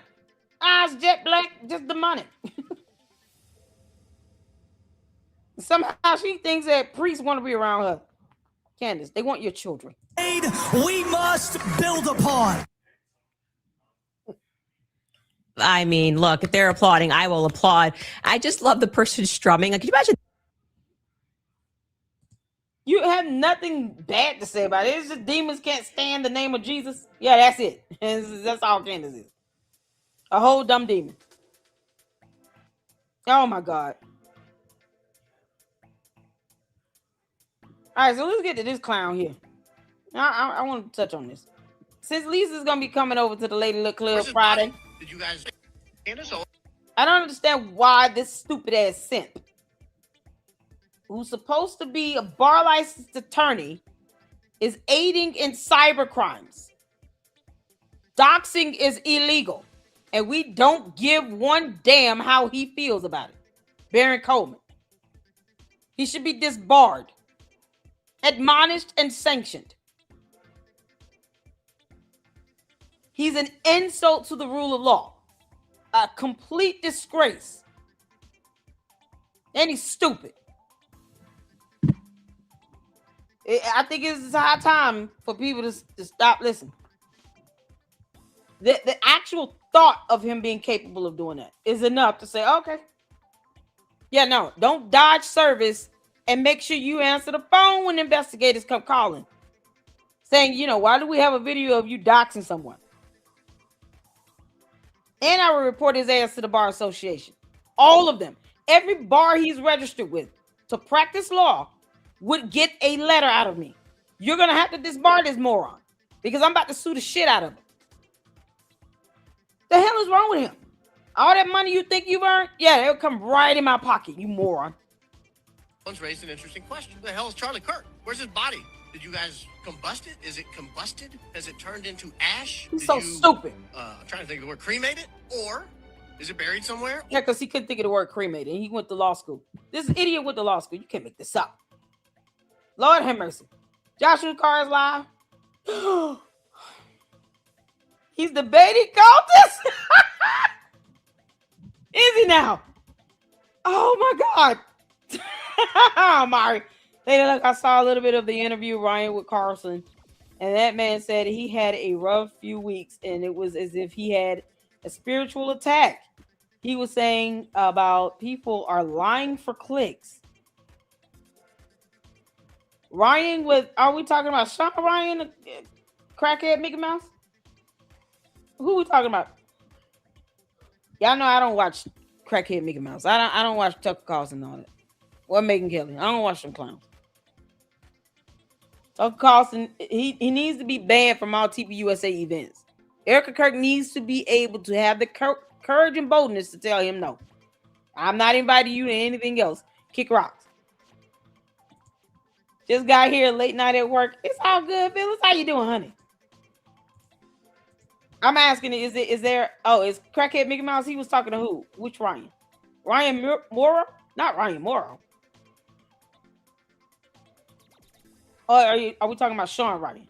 Speaker 1: Eyes jet black, just demonic. Somehow she thinks that priests want to be around her. Candace, they want your children.
Speaker 6: We must build upon.
Speaker 2: I mean, look, if they're applauding, I will applaud. I just love the person strumming. Like, can you imagine?
Speaker 1: You have nothing bad to say about it. It's just demons can't stand the name of Jesus. Yeah, that's it. That's all Candace is. A whole dumb demon. Oh my God. All right, so let's get to this clown here. I want to touch on this. Since Lisa's gonna be coming over to the Lady Look Club Friday,
Speaker 7: did you guys?
Speaker 1: I don't understand why this stupid ass simp, who's supposed to be a bar licensed attorney, is aiding in cyber crimes. Doxing is illegal, and we don't give one damn how he feels about it. Baron Coleman. He should be disbarred, admonished, and sanctioned. He's an insult to the rule of law. A complete disgrace. And he's stupid. I think it's high time for people to stop listening. The actual thought of him being capable of doing that is enough to say, okay. Yeah, no, don't dodge service and make sure you answer the phone when investigators come calling. Saying, you know, why do we have a video of you doxing someone? And I will report his ass to the Bar Association. All of them. Every bar he's registered with to practice law would get a letter out of me. You're going to have to disbar this moron because I'm about to sue the shit out of him. The hell is wrong with him? All that money you think you've earned? Yeah, it'll come right in my pocket, you moron.
Speaker 7: One's raised an interesting question. Who the hell is Charlie Kirk? Where's his body? Did you guys combust it? Is it combusted? Has it turned into ash?
Speaker 1: He's so stupid.
Speaker 7: I'm trying to think of the word cremated, or is it buried somewhere?
Speaker 1: Yeah, because he couldn't think of the word cremated. He went to law school. This idiot went to law school. You can't make this up. Lord have mercy. Joshua Carr is live. He's debating cultists. Is he now? Oh my God. Mari. Hey, look, I saw a little bit of the interview, Ryan, with Carlson, and that man said he had a rough few weeks, and it was as if he had a spiritual attack. He was saying about people are lying for clicks. Ryan are we talking about Sean Ryan, crackhead Mickey Mouse? Who we talking about? Y'all know I don't watch crackhead Mickey Mouse. I don't watch Tucker Carlson and all that. Or Megyn Kelly. I don't watch them clowns. Tucker Carlson, he needs to be banned from all TV USA events. Erica Kirk needs to be able to have the courage and boldness to tell him no. I'm not inviting you to anything else. Kick rocks. Just got here late night at work. It's all good, Phyllis. How you doing, honey? I'm asking, is Crackhead Mickey Mouse? He was talking to who? Which Ryan? Ryan Morrow? Not Ryan Morrow. Or are we talking about Sean Ryan?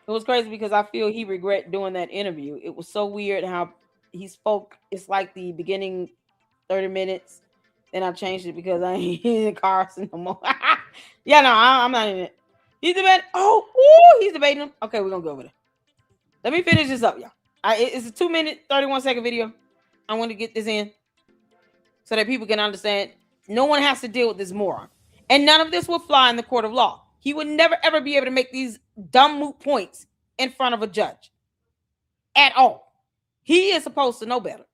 Speaker 1: It was crazy because I feel he regret doing that interview. It was so weird how he spoke. It's like the beginning 30 minutes. Then I changed it because I ain't in Carson no more. Yeah, no, I'm not in it. He's debating. He's debating him. Okay, we're going to go with it. Let me finish this up, y'all. It's a 2-minute, 31-second video. I want to get this in so that people can understand. No one has to deal with this moron. And none of this will fly in the court of law. He would never, ever be able to make these dumb moot points in front of a judge. At all. He is supposed to know better.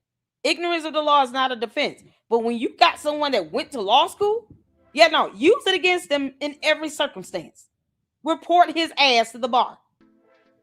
Speaker 1: Ignorance of the law is not a defense. But when you got someone that went to law school, use it against them in every circumstance. Report his ass to the bar.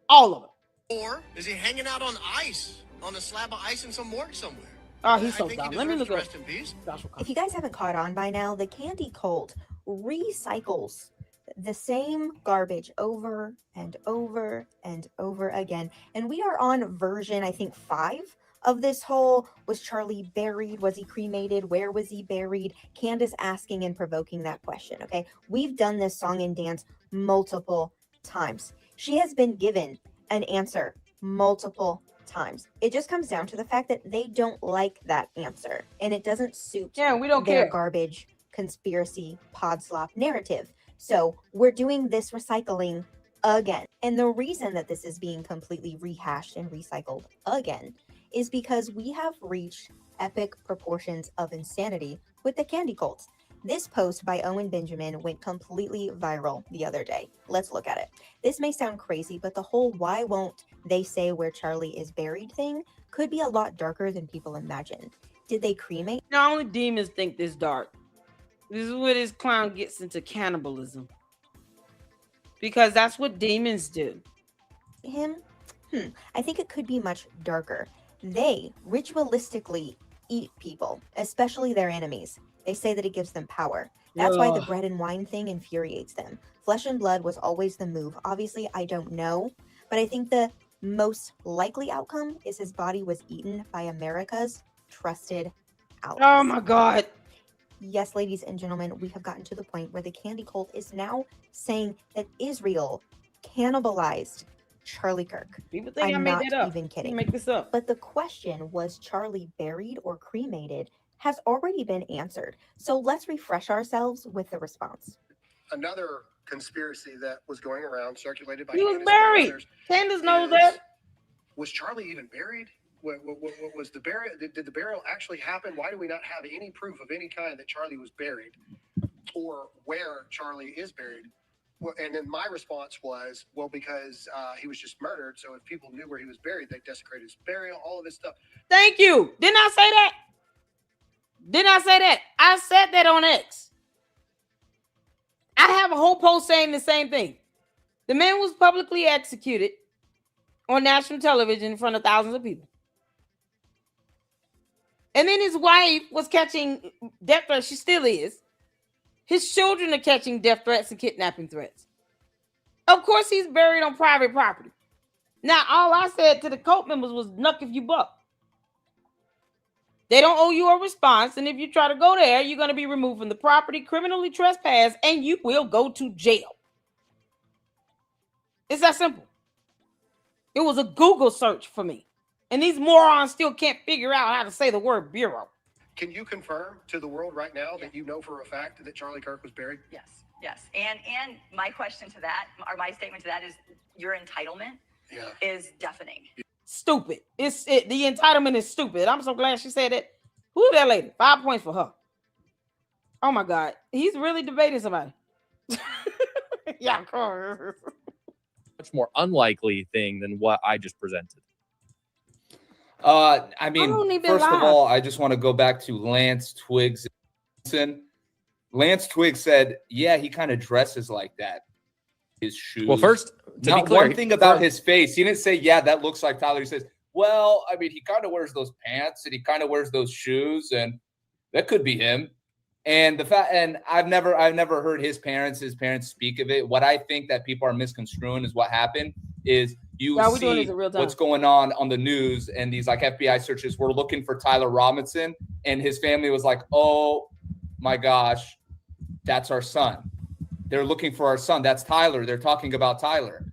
Speaker 1: All of it.
Speaker 7: Or is he hanging out on ice, on a slab of ice in some morgue somewhere?
Speaker 1: Oh, he's so dumb. Let me look at
Speaker 7: rest in peace.
Speaker 8: If you guys haven't caught on by now, the candy cult recycles the same garbage over and over and over again. And we are on version, I think, 5 of this whole, was Charlie buried? Was he cremated? Where was he buried? Candace asking and provoking that question, okay? We've done this song and dance multiple times. She has been given an answer multiple times. It just comes down to the fact that they don't like that answer, and it doesn't suit
Speaker 1: we don't
Speaker 8: their
Speaker 1: care.
Speaker 8: garbage conspiracy podslop narrative. So we're doing this recycling again. And the reason that this is being completely rehashed and recycled again is because we have reached epic proportions of insanity with the candy cults. This post by Owen Benjamin went completely viral the other day. Let's look at it. This may sound crazy, but the whole "why won't they say where Charlie is buried" thing could be a lot darker than people imagine. Did they cremate?
Speaker 1: Not only demons think this dark. This is where this clown gets into cannibalism. Because that's what demons do.
Speaker 8: Him? I think it could be much darker. They ritualistically eat people, especially their enemies. They say that it gives them power. That's why the bread and wine thing infuriates them. Flesh and blood was always the move. Obviously, I don't know, but I think the most likely outcome is his body was eaten by America's trusted allies.
Speaker 1: Oh my God.
Speaker 8: Yes, ladies and gentlemen, we have gotten to the point where the candy cult is now saying that Israel cannibalized Charlie Kirk.
Speaker 1: People think I
Speaker 8: I'm
Speaker 1: made
Speaker 8: not
Speaker 1: that up.
Speaker 8: even kidding.
Speaker 1: You make this up.
Speaker 8: But the question, was Charlie buried or cremated, has already been answered. So let's refresh ourselves with the response.
Speaker 7: Another conspiracy that was going around, circulated by
Speaker 1: He was
Speaker 7: Candace and
Speaker 1: buried.
Speaker 7: others,
Speaker 1: Candace knows
Speaker 7: is,
Speaker 1: that.
Speaker 7: Was Charlie even buried? What was the burial? Did the burial actually happen? Why do we not have any proof of any kind that Charlie was buried, or where Charlie is buried? Well, and then my response was, well, because he was just murdered. So if people knew where he was buried, they'd desecrate his burial, all of this stuff.
Speaker 1: Thank you. Didn't I say that? Didn't I say that? I said that on X. I have a whole post saying the same thing. The man was publicly executed on national television in front of thousands of people. And then his wife was catching death threats. She still is. His children are catching death threats and kidnapping threats. Of course, he's buried on private property. Now, all I said to the cult members was, "Nuck if you buck." They don't owe you a response. And if you try to go there, you're going to be removed from the property, criminally trespass, and you will go to jail. It's that simple. It was a Google search for me. And these morons still can't figure out how to say the word bureau.
Speaker 7: Can you confirm to the world right now that you know for a fact that Charlie Kirk was buried?
Speaker 9: Yes. And my question to that, or my statement to that, is your entitlement is deafening.
Speaker 1: Stupid. The entitlement is stupid. I'm so glad she said that. Who that lady? 5 points for her. Oh my God. He's really debating somebody. Yeah, of course.
Speaker 10: Much more unlikely thing than what I just presented.
Speaker 11: I mean, first of all, I just want to go back to Lance Twiggs. Lance Twiggs said, yeah, he kind of dresses like that. His shoes.
Speaker 10: Well, first, to
Speaker 11: not
Speaker 10: be clear,
Speaker 11: one thing about his face. He didn't say, yeah, that looks like Tyler. He says, well, I mean, he kind of wears those pants and he kind of wears those shoes, and that could be him. And the fact, and I've never heard his parents speak of it. What I think that people are misconstruing is what happened is you see what's going on the news, and these like FBI searches were looking for Tyler Robinson, and his family was like, oh my gosh, that's our son. They're looking for our son. That's Tyler. They're talking about Tyler.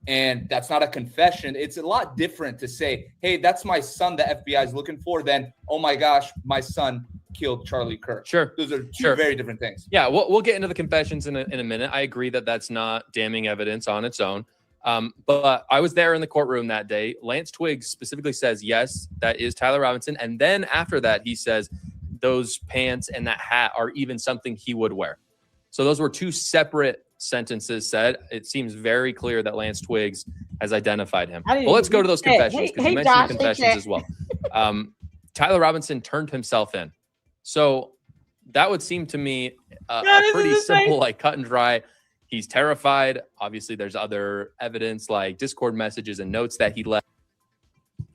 Speaker 11: And that's not a confession. It's a lot different to say, hey, that's my son the FBI is looking for, than, oh my gosh, my son killed Charlie Kirk.
Speaker 10: Sure.
Speaker 11: Those are two very different things.
Speaker 10: Yeah, we'll get into the confessions in a minute. I agree that that's not damning evidence on its own. But I was there in the courtroom that day. Lance Twiggs specifically says, yes, that is Tyler Robinson. And then after that, he says those pants and that hat are even something he would wear. So those were two separate sentences said. It seems very clear that Lance Twiggs has identified him. Well, let's go to those confessions, because you mentioned the confessions as well. Tyler Robinson turned himself in. So that would seem to me a pretty simple, like cut and dry. He's terrified. Obviously, there's other evidence like Discord messages and notes that he left.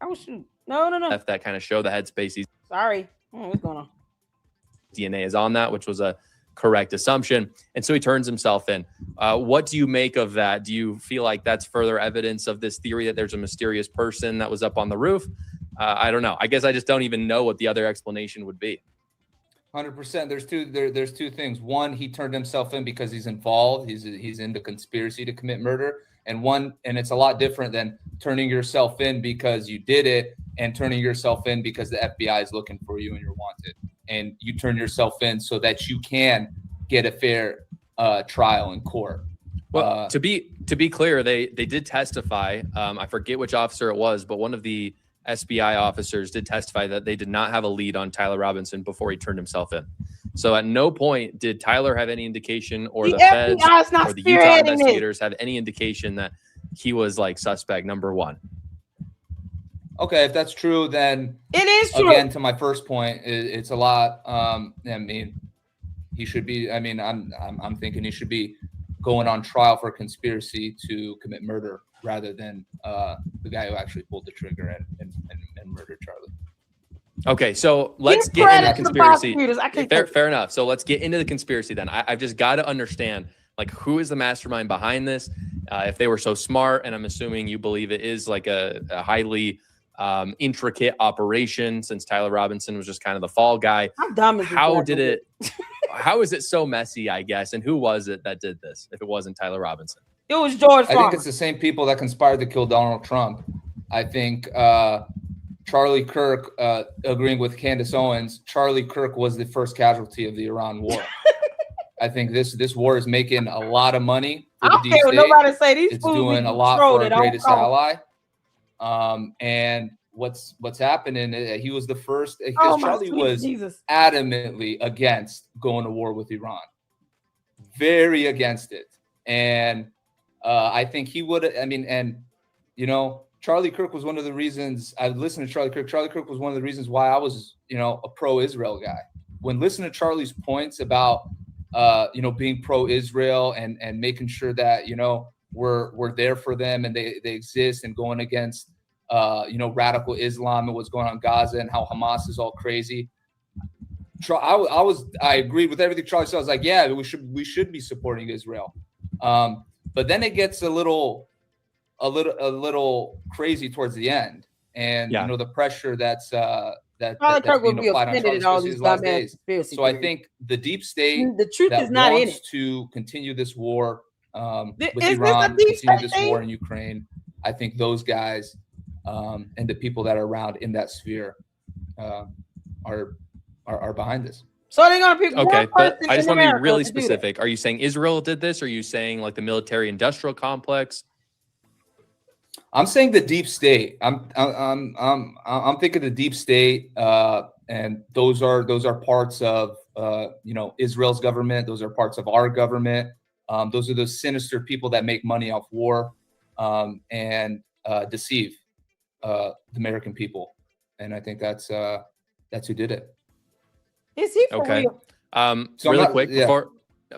Speaker 1: Oh, shoot. No.
Speaker 10: Left that kind of show the headspace he's.
Speaker 1: Sorry. What's going on?
Speaker 10: DNA is on that, which was a correct assumption. And so he turns himself in. What do you make of that? Do you feel like that's further evidence of this theory that there's a mysterious person that was up on the roof? I don't know. I guess I just don't even know what the other explanation would be.
Speaker 11: 100%. There's two things. One, he turned himself in because he's involved. He's into conspiracy to commit murder. And it's a lot different than turning yourself in because you did it and turning yourself in because the FBI is looking for you and you're wanted. And you turn yourself in so that you can get a fair trial in court.
Speaker 10: Well, to be clear, they did testify. I forget which officer it was, but one of the SBI officers did testify that they did not have a lead on Tyler Robinson before he turned himself in. So at no point did Tyler have any indication, or the feds or the Utah investigators have any indication that he was like suspect number one.
Speaker 11: Okay, if that's true, then
Speaker 1: it is true.
Speaker 11: Again, to my first point, it's a lot. I mean, he should be. I mean, I'm thinking he should be going on trial for conspiracy to commit murder rather than the guy who actually pulled the trigger and murdered Charlie.
Speaker 10: Okay, so let's get into the conspiracy. Fair enough. So let's get into the conspiracy then. I've just got to understand, like, who is the mastermind behind this? If they were so smart, and I'm assuming you believe it is like a highly intricate operation, since Tyler Robinson was just kind of the fall guy.
Speaker 1: How dumb is
Speaker 10: How did it? How is it so messy, I guess? And who was it that did this? If it wasn't Tyler Robinson,
Speaker 1: it was George.
Speaker 11: I think it's the same people that conspired to kill Donald Trump. I think Charlie Kirk, agreeing with Candace Owens, Charlie Kirk was the first casualty of the Iran war. I think this war is making a lot of money.
Speaker 1: I don't care what nobody say. These
Speaker 11: it's doing a lot for our greatest ally. And what's happening? He was the first. Because Charlie was adamantly against going to war with Iran, very against it. And I think he would. I mean, and you know, Charlie Kirk was one of the reasons I listened to Charlie Kirk. Charlie Kirk was one of the reasons why I was, you know, a pro-Israel guy. When listening to Charlie's points about, you know, being pro-Israel and making sure that, you know, we're there for them and they exist, and going against, you know, radical Islam and what's going on in Gaza and how Hamas is all crazy. I agreed with everything Charlie said. I was like, yeah, we should be supporting Israel. But then it gets a little crazy towards the end, and you know, the pressure that's being applied on Charlie these last days. So I think the deep state,
Speaker 1: the truth is not in it,
Speaker 11: to continue this war with Iran, continue this war in Ukraine. I think those guys and the people that are around in that sphere are behind this.
Speaker 1: So they're gonna pick
Speaker 10: okay, but I just want to be really
Speaker 1: to
Speaker 10: specific. Are you saying Israel did this? Or are you saying like the military-industrial complex?
Speaker 11: I'm saying the deep state. I'm thinking the deep state, and those are parts of you know, Israel's government. Those are parts of our government. Those are those sinister people that make money off war and deceive the American people. And I think that's who did it.
Speaker 1: Is he for
Speaker 10: okay?
Speaker 1: real?
Speaker 10: So really quick,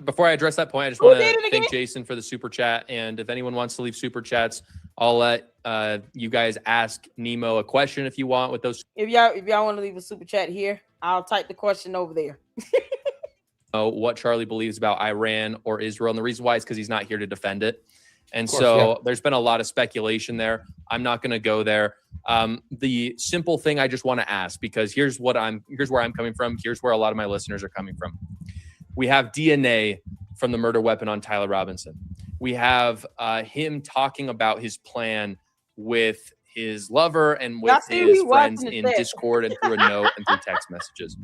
Speaker 10: before I address that point, I just want to thank Jason for the super chat. And if anyone wants to leave super chats, I'll let you guys ask Nemo a question if you want with those.
Speaker 1: If y'all want to leave a super chat here, I'll type the question over there.
Speaker 10: What Charlie believes about Iran or Israel, and the reason why is because he's not here to defend it. And so there's been a lot of speculation there. I'm not going to go there. The simple thing I just want to ask, because here's where I'm coming from. Here's where a lot of my listeners are coming from. We have DNA from the murder weapon on Tyler Robinson. We have him talking about his plan with his lover and with his friends in Discord and through a note and through text messages.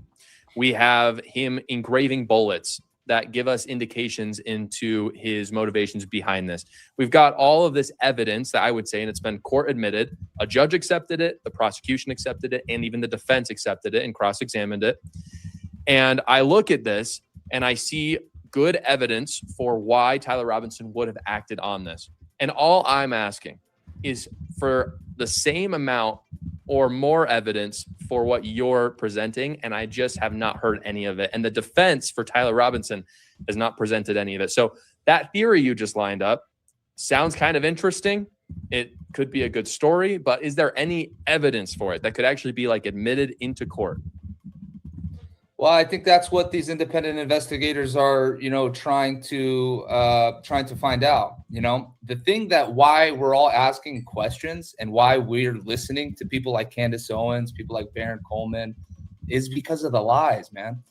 Speaker 10: We have him engraving bullets that give us indications into his motivations behind this. We've got all of this evidence that I would say, and it's been court admitted, a judge accepted it, the prosecution accepted it, and even the defense accepted it and cross-examined it. And I look at this and I see good evidence for why Tyler Robinson would have acted on this. And all I'm asking is for the same amount or more evidence for what you're presenting, and I just have not heard any of it. And the defense for Tyler Robinson has not presented any of it. So that theory you just lined up sounds kind of interesting. It could be a good story, but is there any evidence for it that could actually be like admitted into court?
Speaker 11: Well, I think that's what these independent investigators are, you know, trying to find out. You know, the thing that why we're all asking questions and why we're listening to people like Candace Owens, people like Baron Coleman, is because of the lies, man.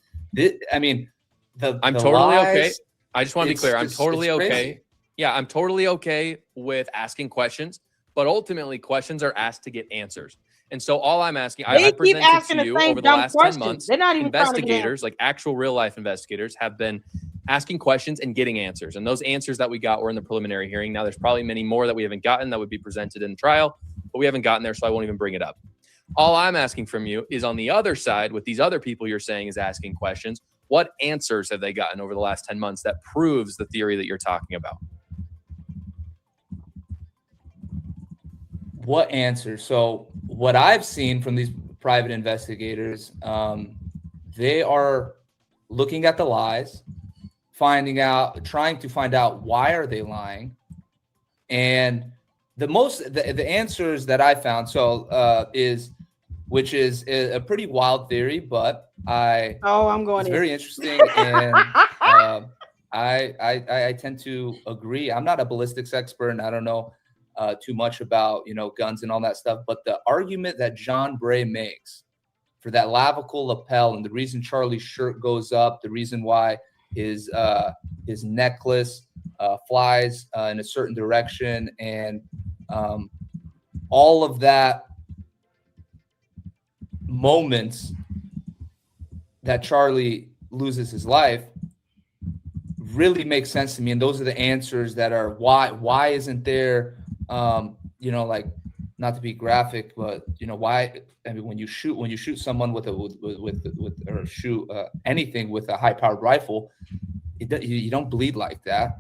Speaker 11: I'm totally
Speaker 10: okay. I just want to be clear. I'm totally okay Yeah, I'm totally okay with asking questions, but ultimately questions are asked to get answers. And so all I'm asking, I
Speaker 1: They keep
Speaker 10: presented
Speaker 1: asking
Speaker 10: to
Speaker 1: the
Speaker 10: you
Speaker 1: same
Speaker 10: over the
Speaker 1: dumb
Speaker 10: last 10
Speaker 1: questions.
Speaker 10: months,
Speaker 1: They're not even trying to get
Speaker 10: investigators, like actual real life investigators, have been asking questions and getting answers. And those answers that we got were in the preliminary hearing. Now there's probably many more that we haven't gotten that would be presented in the trial, but we haven't gotten there, so I won't even bring it up. All I'm asking from you is on the other side, with these other people you're saying is asking questions, what answers have they gotten over the last 10 months that proves the theory that you're talking about?
Speaker 11: What answer? So what I've seen from these private investigators, they are looking at the lies, trying to find out why are they lying, and the answers that I found which is a pretty wild theory, but it's very interesting, and I tend to agree. I'm not a ballistics expert, and I don't know too much about guns and all that stuff, but the argument that John Bray makes for that clavicle lapel and the reason Charlie's shirt goes up, the reason why his necklace flies in a certain direction, and all of that moments that Charlie loses his life really makes sense to me. And those are the answers that are why isn't there like, not to be graphic, but why, I mean, when you shoot someone with anything with a high powered rifle, you don't bleed like that,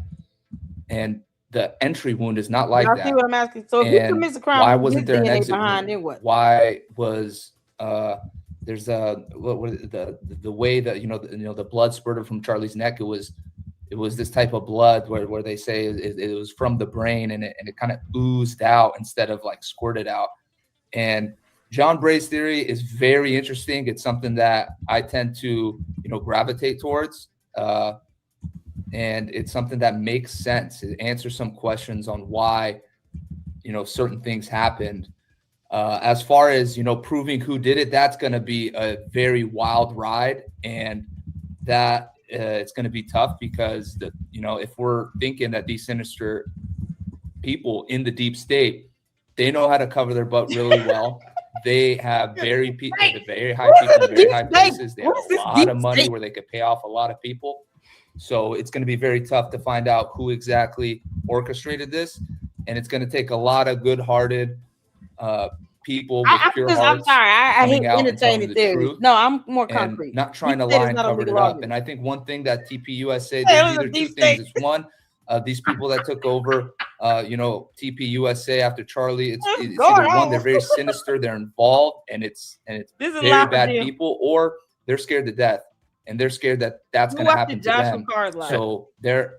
Speaker 11: and the entry wound is not like that.
Speaker 1: See what I'm asking? So if he commits a crime,
Speaker 11: why wasn't there an exit
Speaker 1: behind?
Speaker 11: wound?
Speaker 1: Then what?
Speaker 11: Why was there's the way that the blood spurted from Charlie's neck? It was this type of blood where they say it was from the brain, and it kind of oozed out instead of like squirted out. And John Bray's theory is very interesting. It's something that I tend to gravitate towards, and it's something that makes sense. It answers some questions on why certain things happened. As far as proving who did it, that's going to be a very wild ride, and that it's going to be tough because if we're thinking that these sinister people in the deep state, they know how to cover their butt really well. They have very high people in very high places. They have a lot of money where they could pay off a lot of people. So it's going to be very tough to find out who exactly orchestrated this, and it's going to take a lot of good-hearted people with pure hearts.
Speaker 1: I'm sorry, I hate entertaining theories. No, I'm more concrete.
Speaker 11: Not trying to lie and cover it up. And I think one thing that TPUSA, there's either two things. It's one, these people that took over, TPUSA after Charlie. It's either one, they're very sinister, they're involved, and it's very bad people, or they're scared to death, and they're scared that that's going to happen to them. So they're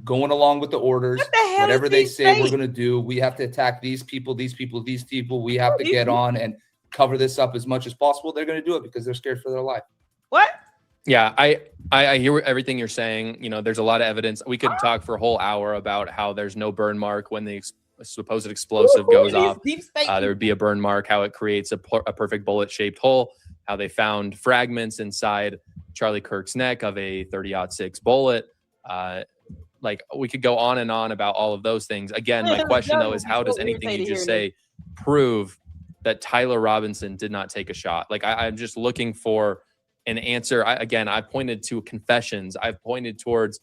Speaker 11: going along with the orders. Whatever they say we're going to do, we have to attack these people. We have to get on and cover this up as much as possible. They're going to do it because they're scared for their life.
Speaker 1: What?
Speaker 10: Yeah, I hear everything you're saying. There's a lot of evidence. We could talk for a whole hour about how there's no burn mark when the supposed explosive goes off. There would be a burn mark, how it creates a perfect bullet-shaped hole, how they found fragments inside Charlie Kirk's neck of a 30-06 bullet. Like, we could go on and on about all of those things. Again, my question, though, is how does anything you just say prove that Tyler Robinson did not take a shot? Like, I'm just looking for an answer. I pointed to confessions. I've pointed towards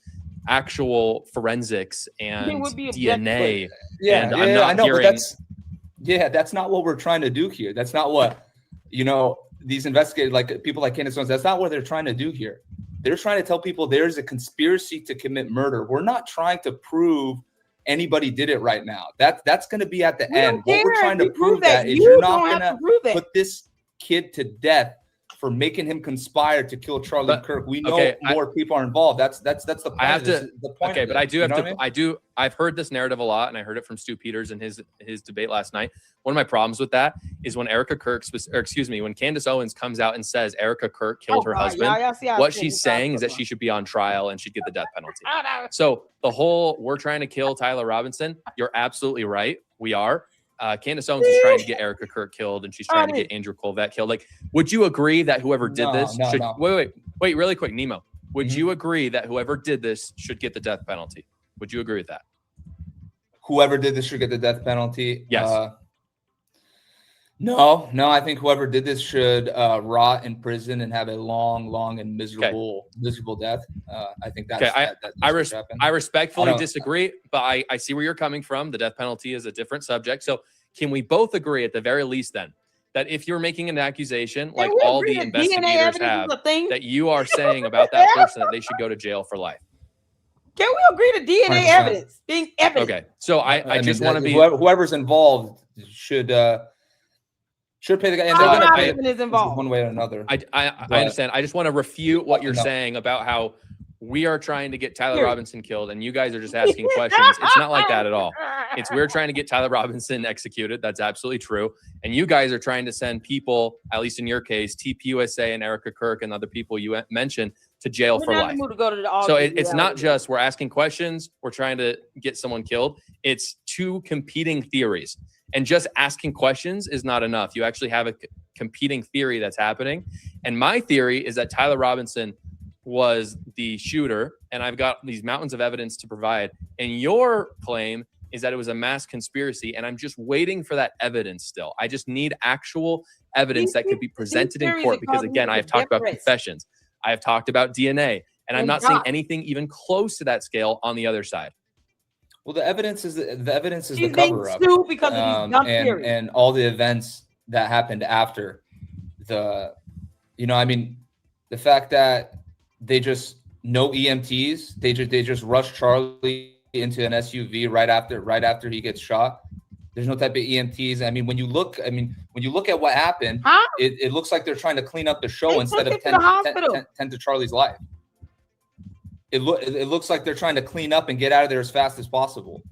Speaker 10: actual forensics and DNA.
Speaker 11: Yeah, I know, but that's not what we're trying to do here. That's not what, these investigators, like people like Candace Owens, that's not what they're trying to do here. They're trying to tell people there's a conspiracy to commit murder. We're not trying to prove anybody did it right now. That's going to be at the end. What we're trying to prove that is you're not going to put this kid to death for making him conspire to kill Charlie Kirk. We know more people are involved. That's the point.
Speaker 10: I have to.
Speaker 11: The point
Speaker 10: okay, but I do have to. I've heard this narrative a lot, and I heard it from Stu Peters in his debate last night. One of my problems with that is when when Candace Owens comes out and says Erica Kirk killed her husband. What she's saying is that she should be on trial and she'd get the death penalty. So the whole we're trying to kill Tyler Robinson. You're absolutely right. We are. Candace Owens is trying to get Erica Kirk killed, and she's trying to get Andrew Colvett killed. Like, would you agree that whoever did this should wait, really quick, Nemo? Would you agree that whoever did this should get the death penalty? Would you agree with that?
Speaker 11: Whoever did this should get the death penalty.
Speaker 10: Yes.
Speaker 11: No, I think whoever did this should rot in prison and have a long and miserable death. I think that's
Speaker 10: okay. I respectfully
Speaker 11: I
Speaker 10: disagree, but I see where you're coming from. The death penalty is a different subject. So can we both agree at the very least then that if you're making an accusation like all the investigators have, that you are saying about that person that they should go to jail for life?
Speaker 1: Can we agree to DNA 100%. Evidence being evidence?
Speaker 10: Okay, so I just want to be
Speaker 11: whoever's involved should pay the guy, and they're going to pay it one way or another.
Speaker 10: I understand. I just want to refute what you're saying about how we are trying to get Tyler Robinson killed, and you guys are just asking questions. It's not like that at all. It's we're trying to get Tyler Robinson executed. That's absolutely true. And you guys are trying to send people, at least in your case, TPUSA and Erica Kirk and other people you mentioned, to jail for life. So it's not just we're asking questions, we're trying to get someone killed. It's two competing theories. And just asking questions is not enough. You actually have a competing theory that's happening. And my theory is that Tyler Robinson was the shooter, and I've got these mountains of evidence to provide. And your claim is that it was a mass conspiracy, and I'm just waiting for that evidence still. I just need actual evidence that could be presented in court because, again, I have talked about confessions. I have talked about DNA, and I'm not seeing anything even close to that scale on the other side.
Speaker 11: Well, the evidence is the cover up
Speaker 1: because of these dumb theories.
Speaker 11: And all the events that happened after the fact that they just no EMTs, they just rushed Charlie into an SUV right after he gets shot. There's no type of EMTs. I mean, when you look at what happened, it looks like they're trying to clean up the show instead of tend to Charlie's life. It looks like they're trying to clean up and get out of there as fast as possible.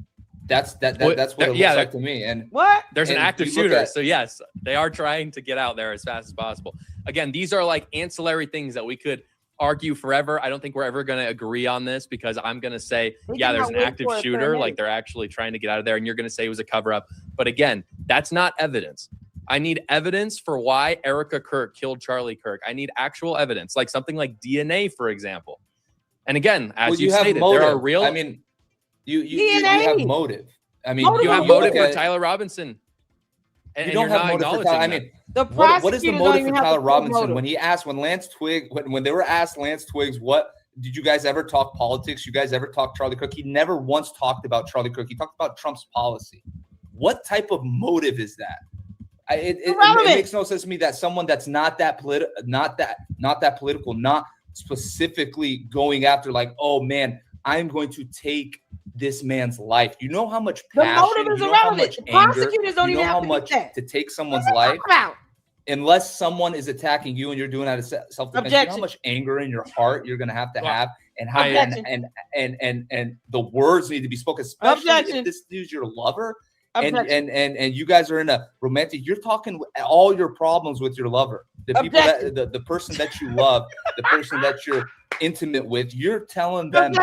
Speaker 11: That's what it looks like to me. And
Speaker 10: there's an active shooter, so yes, they are trying to get out there as fast as possible. Again, these are like ancillary things that we could argue forever. I don't think we're ever going to agree on this because I'm going to say, there's an active shooter, like they're actually trying to get out of there, and you're going to say it was a cover-up. But again, that's not evidence. I need evidence for why Erica Kirk killed Charlie Kirk. I need actual evidence, like something like DNA, for example. And again, as you stated, there are real.
Speaker 11: I mean, you have motive. I mean,
Speaker 10: you have motive for Tyler Robinson. And
Speaker 11: you don't have motive for Tyler. I mean, what is the motive for Tyler Robinson when they were asked Lance Twiggs, what did you guys ever talk politics? You guys ever talk Charlie Kirk? He never once talked about Charlie Kirk. He talked about Trump's policy. What type of motive is that? It makes no sense to me that someone that's not that political, not specifically going after like, oh man, I'm going to take this man's life. You know how much passion,
Speaker 1: the motive is irrelevant. The prosecutors don't even have to
Speaker 11: much to take someone's life. Unless someone is attacking you and you're doing that as self-defense, you know how much anger in your heart you're going to have, and how and the words need to be spoken, especially if this dude's your lover. And you guys are in a romantic, you're talking all your problems with your lover, the people that the person that you love, the person that you're intimate with, you're telling them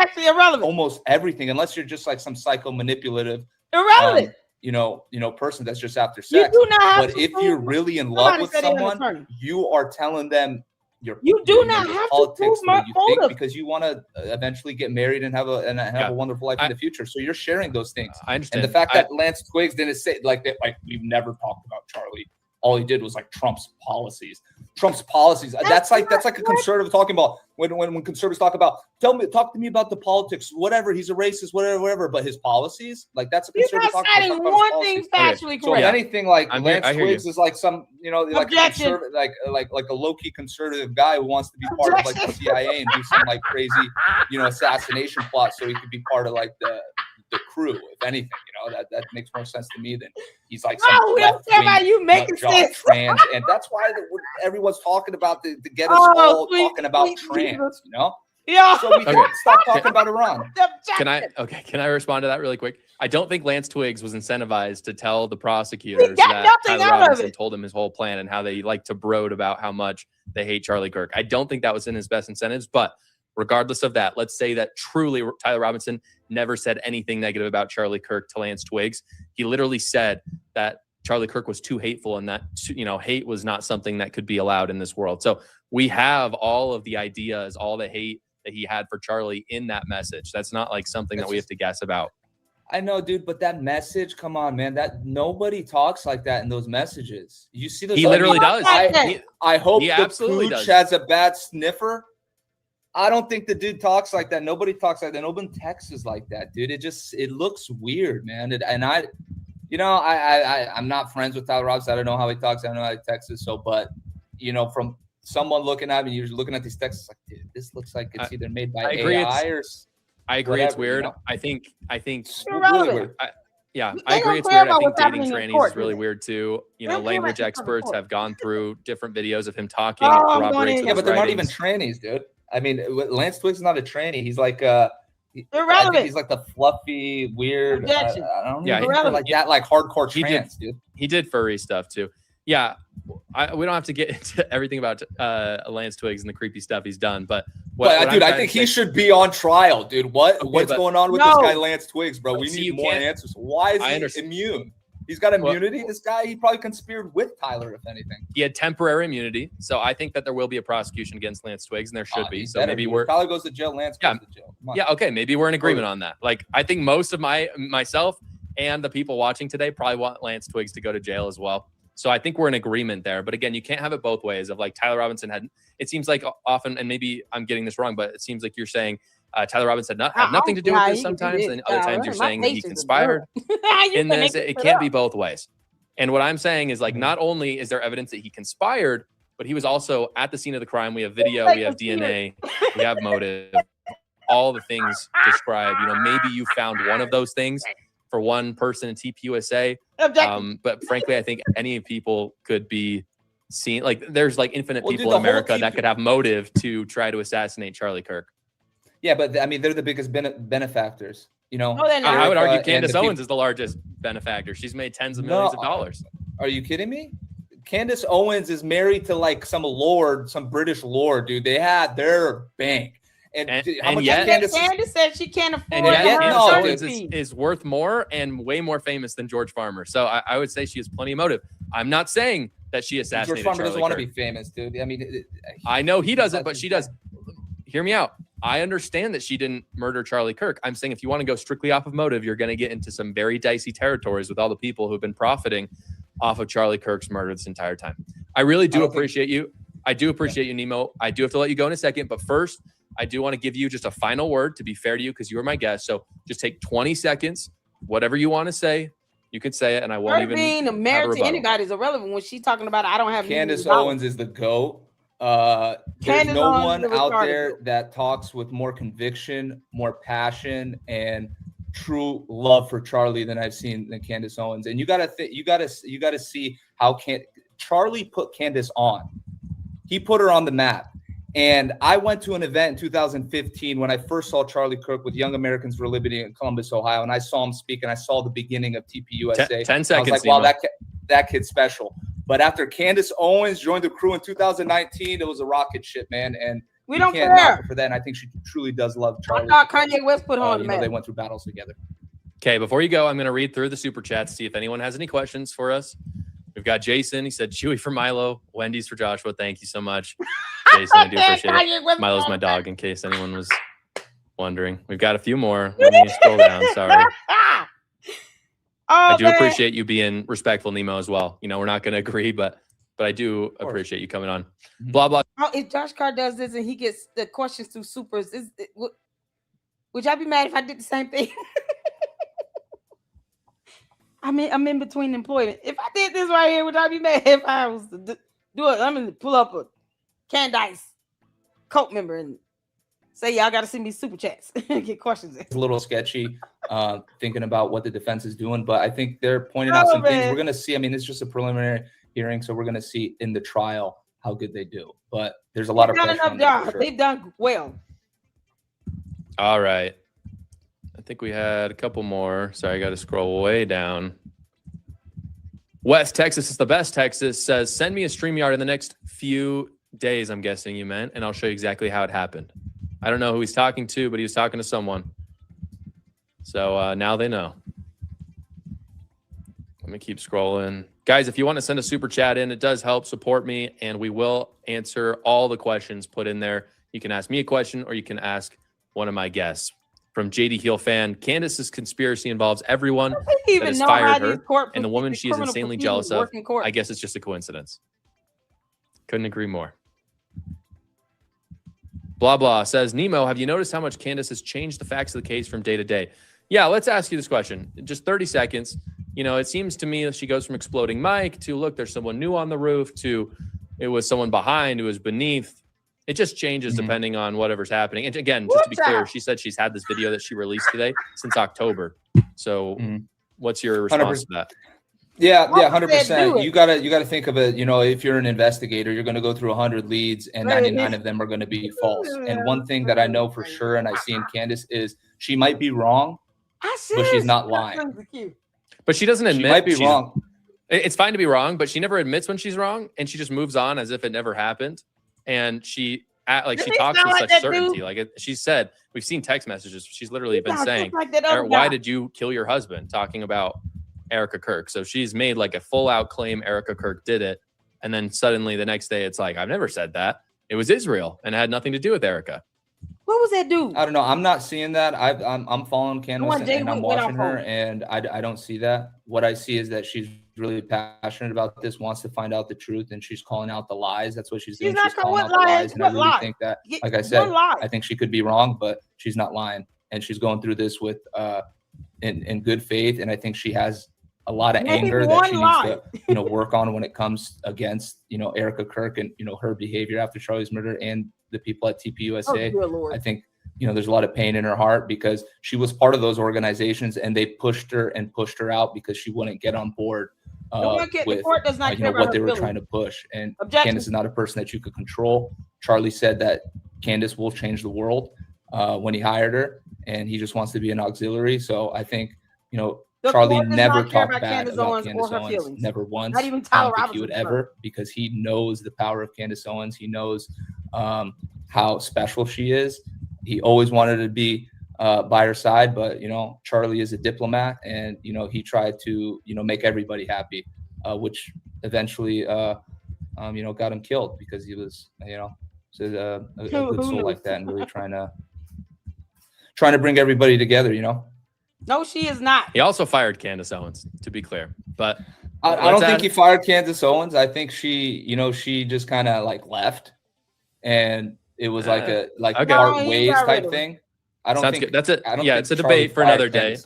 Speaker 11: almost everything, unless you're just like some psycho manipulative
Speaker 1: irrelevant
Speaker 11: person that's just after sex.
Speaker 1: You do not have
Speaker 11: but if you're really in love with someone, you are telling them
Speaker 1: you do not have to prove my motive
Speaker 11: because you want to eventually get married and have a wonderful life in the future. So you're sharing those things.
Speaker 10: I understand.
Speaker 11: And the fact that Lance Twiggs didn't say like we've never talked about Charlie. All he did was like Trump's policies. That's like a conservative talking about when conservatives talk about talk to me about the politics, whatever. He's a racist, whatever. But his policies, like that's a conservative talking about.
Speaker 1: One thing factually correct.
Speaker 11: So if anything, like Lance Twiggs is like some like a low key conservative guy who wants to be part of like the CIA and do some like crazy assassination plot so he could be part of like the crew. If anything, that makes more sense to me than he's like
Speaker 1: you making sense.
Speaker 11: Trans, and that's why everyone's talking about to get us all talking about trans.
Speaker 1: Yeah.
Speaker 11: So we can stop talking about Iran.
Speaker 10: Can I respond to that really quick? I don't think Lance Twiggs was incentivized to tell the prosecutors that Tyler Robinson told him his whole plan and how they like to brood about how much they hate Charlie Kirk. I don't think that was in his best incentives, but regardless of that, let's say that truly Tyler Robinson never said anything negative about Charlie Kirk to Lance Twiggs. He literally said that Charlie Kirk was too hateful and that, hate was not something that could be allowed in this world. So we have all of the ideas, all the hate that he had for Charlie in that message. That's not like something that we have to guess about.
Speaker 11: I know, dude, but that message, come on, man. That nobody talks like that in those messages. You see those?
Speaker 10: He literally does.
Speaker 11: I hope
Speaker 10: he
Speaker 11: the
Speaker 10: absolutely
Speaker 11: pooch
Speaker 10: does.
Speaker 11: has a bad sniffer. I don't think the dude talks like that. Nobody talks like that. Nobody texts like that, dude. It looks weird, man. I'm not friends with Tyler Robinson. I don't know how he talks. I don't know how he texts. So, but from someone looking at me, you're looking at these texts, it's like, dude, this looks like it's either made by AI or.
Speaker 10: I agree,
Speaker 11: whatever,
Speaker 10: it's weird. I think
Speaker 11: really weird.
Speaker 10: I agree, it's weird. I think dating trannies is really weird too. Language experts have gone through different videos of him talking.
Speaker 11: Yeah, but they're not even trannies, dude. I mean, Lance Twiggs is not a tranny. He's like
Speaker 1: irrelevant.
Speaker 11: He's like the fluffy, weird. I don't know, like that, like hardcore trans, dude.
Speaker 10: He did furry stuff too. Yeah, we don't have to get into everything about Lance Twiggs and the creepy stuff he's done, but
Speaker 11: dude, I think he should be on trial, dude. What's going on with this guy, Lance Twiggs, bro? We need more answers. Why is he immune? He's got immunity. This guy, he probably conspired with Tyler, if anything.
Speaker 10: He had temporary immunity, so I think that there will be a prosecution against Lance Twiggs, and there should be. So maybe
Speaker 11: Tyler goes to jail, Lance goes to jail.
Speaker 10: Yeah, okay, maybe we're in agreement on that. Like, I think most of myself and the people watching today probably want Lance Twiggs to go to jail as well. So I think we're in agreement there. But again, you can't have it both ways. Of like Tyler Robinson had, it seems like often, and maybe I'm getting this wrong, but it seems like you're saying Tyler Robinson had nothing to do with this sometimes, and other times you're saying that he conspired in this. It can't be both ways. And what I'm saying is, like, not only is there evidence that he conspired, but he was also at the scene of the crime. We have video, we have DNA, we have motive, all the things described. Maybe you found one of those things for one person in TPUSA. But frankly, I think any people could be seen. Like, there's like infinite people in America that could have motive to try to assassinate Charlie Kirk.
Speaker 11: Yeah, but I mean, they're the biggest benefactors.
Speaker 10: I would argue Candace Owens is the largest benefactor. She's made tens of millions of dollars.
Speaker 11: Are you kidding me? Candace Owens is married to like some British lord, dude. They had their bank. And
Speaker 1: yet Candace said she can't afford.
Speaker 10: And yet Candace Owens is worth more and way more famous than George Farmer. So I would say she has plenty of motive. I'm not saying that she assassinated
Speaker 11: George Farmer
Speaker 10: Charlie
Speaker 11: doesn't want to
Speaker 10: Kirk.
Speaker 11: be famous, dude. I mean,
Speaker 10: I know he doesn't, but she does. Hear me out. I understand that she didn't murder Charlie Kirk. I'm saying if you want to go strictly off of motive, you're going to get into some very dicey territories with all the people who've been profiting off of Charlie Kirk's murder this entire time. I really do appreciate you. I do appreciate you, Nemo. I do have to let you go in a second, but first, I do want to give you just a final word to be fair to you because you were my guest. So just take 20 seconds, whatever you want to say, you can say it, and I won't even.
Speaker 1: Being married to anybody is irrelevant when she's talking about I don't have.
Speaker 11: Candace Owens is the GOAT. There's no one out there that talks with more conviction, more passion, and true love for Charlie than I've seen than Candace Owens. And you gotta see how Charlie put Candace on. He put her on the map. And I went to an event in 2015 when I first saw Charlie Kirk with Young Americans for Liberty in Columbus, Ohio, and I saw him speak, and I saw the beginning of TPUSA.
Speaker 10: 10 seconds.
Speaker 11: I was like, wow, that kid's special. But after Candace Owens joined the crew in 2019, it was a rocket ship, man. And
Speaker 1: we don't care
Speaker 11: for that. And I think she truly does love Charlie.
Speaker 1: I thought Kanye West put on
Speaker 11: they went through battles together.
Speaker 10: Okay, before you go, I'm going to read through the super chats, see if anyone has any questions for us. We've got Jason. He said, Chewy for Milo, Wendy's for Joshua. Thank you so much. Jason, I do appreciate it. Milo's my dog, in case anyone was wondering. We've got a few more. Let me scroll down. Sorry. I do appreciate you being respectful, Nemo, as well. We're not going to agree, but I do appreciate you coming on. Blah, blah.
Speaker 1: If Josh Carr does this and he gets the questions through supers, would y'all be mad if I did the same thing? I'm in between employment. If I did this right here, would I be mad if I was to do it? I'm going to pull up a Candace cult member and say, y'all got to send me super chats and get questions in.
Speaker 11: It's a little sketchy thinking about what the defense is doing, but I think they're pointing out some things. We're going to see. I mean, it's just a preliminary hearing, so we're going to see in the trial how good they do. But there's a lot of pressure on them, for sure.
Speaker 1: They've done well.
Speaker 10: All right. I think we had a couple more. Sorry, I got to scroll way down. West Texas is the best. Texas says, send me a StreamYard in the next few days, I'm guessing you meant, and I'll show you exactly how it happened. I don't know who he's talking to, but he was talking to someone. So now they know. Let me keep scrolling. Guys, if you want to send a super chat in, it does help support me, and we will answer all the questions put in there. You can ask me a question, or you can ask one of my guests. From JD Heel fan, Candace's conspiracy involves everyone that has fired her, and the woman she is insanely jealous of. I guess it's just a coincidence. Couldn't agree more. Blah, blah says, Nemo, have you noticed how much Candace has changed the facts of the case from day to day? Yeah, let's ask you this question. Just 30 seconds. You know, it seems to me that she goes from exploding mic to, look, there's someone new on the roof, to it was someone behind, it was beneath. It just changes depending on whatever's happening. And again, just to be clear, she said she's had this video that she released today since October. So what's your response to that?
Speaker 11: Yeah, 100%. You gotta think of it. You know, if you're an investigator, you're going to go through 100 leads, and 99 of them are going to be false. And one thing that I know for sure, and I see in Candace, is she might be wrong, but she's not lying.
Speaker 10: But she doesn't admit
Speaker 11: she might be wrong.
Speaker 10: It's fine to be wrong, but she never admits when she's wrong, and she just moves on as if it never happened. And she talks with such certainty. She said, we've seen text messages. She's literally been saying, why did you kill your husband? Talking about Erica Kirk. So she's made like a full out claim Erica Kirk did it. And then suddenly the next day it's like, I've never said that. It was Israel and it had nothing to do with Erica.
Speaker 1: What was that dude?
Speaker 11: I don't know. I'm not seeing that. I'm following Candace and I'm watching her, and I don't see that. What I see is that she's really passionate about this, wants to find out the truth, and she's calling out the lies. That's what she's doing. She's calling out the lies, and I really think that, like I said, I think she could be wrong, but she's not lying, and she's going through this with in good faith, and I think she has a lot of anger that she needs to work on when it comes against Erica Kirk and her behavior after Charlie's murder and the people at TPUSA. I think there's a lot of pain in her heart because she was part of those organizations and they pushed her out because she wouldn't get on board with what they were trying to push. And Candace is not a person that you could control. Charlie said that Candace will change the world when he hired her, and he just wants to be an auxiliary. So I think Charlie never talked bad about Candace Owens, never once. Not even Tyler Robinson he would ever, because he knows the power of Candace Owens. He knows how special she is. He always wanted to be by her side, but Charlie is a diplomat, and he tried to make everybody happy, which eventually got him killed because he was a good soul like that, and really trying to bring everybody together.
Speaker 1: No, she is not.
Speaker 10: He also fired Candace Owens, to be clear. But
Speaker 11: I don't think he fired Candace Owens. I think she just kind of left, and it was part ways type thing. I don't think
Speaker 10: good. That's it. Yeah, it's a debate for another day.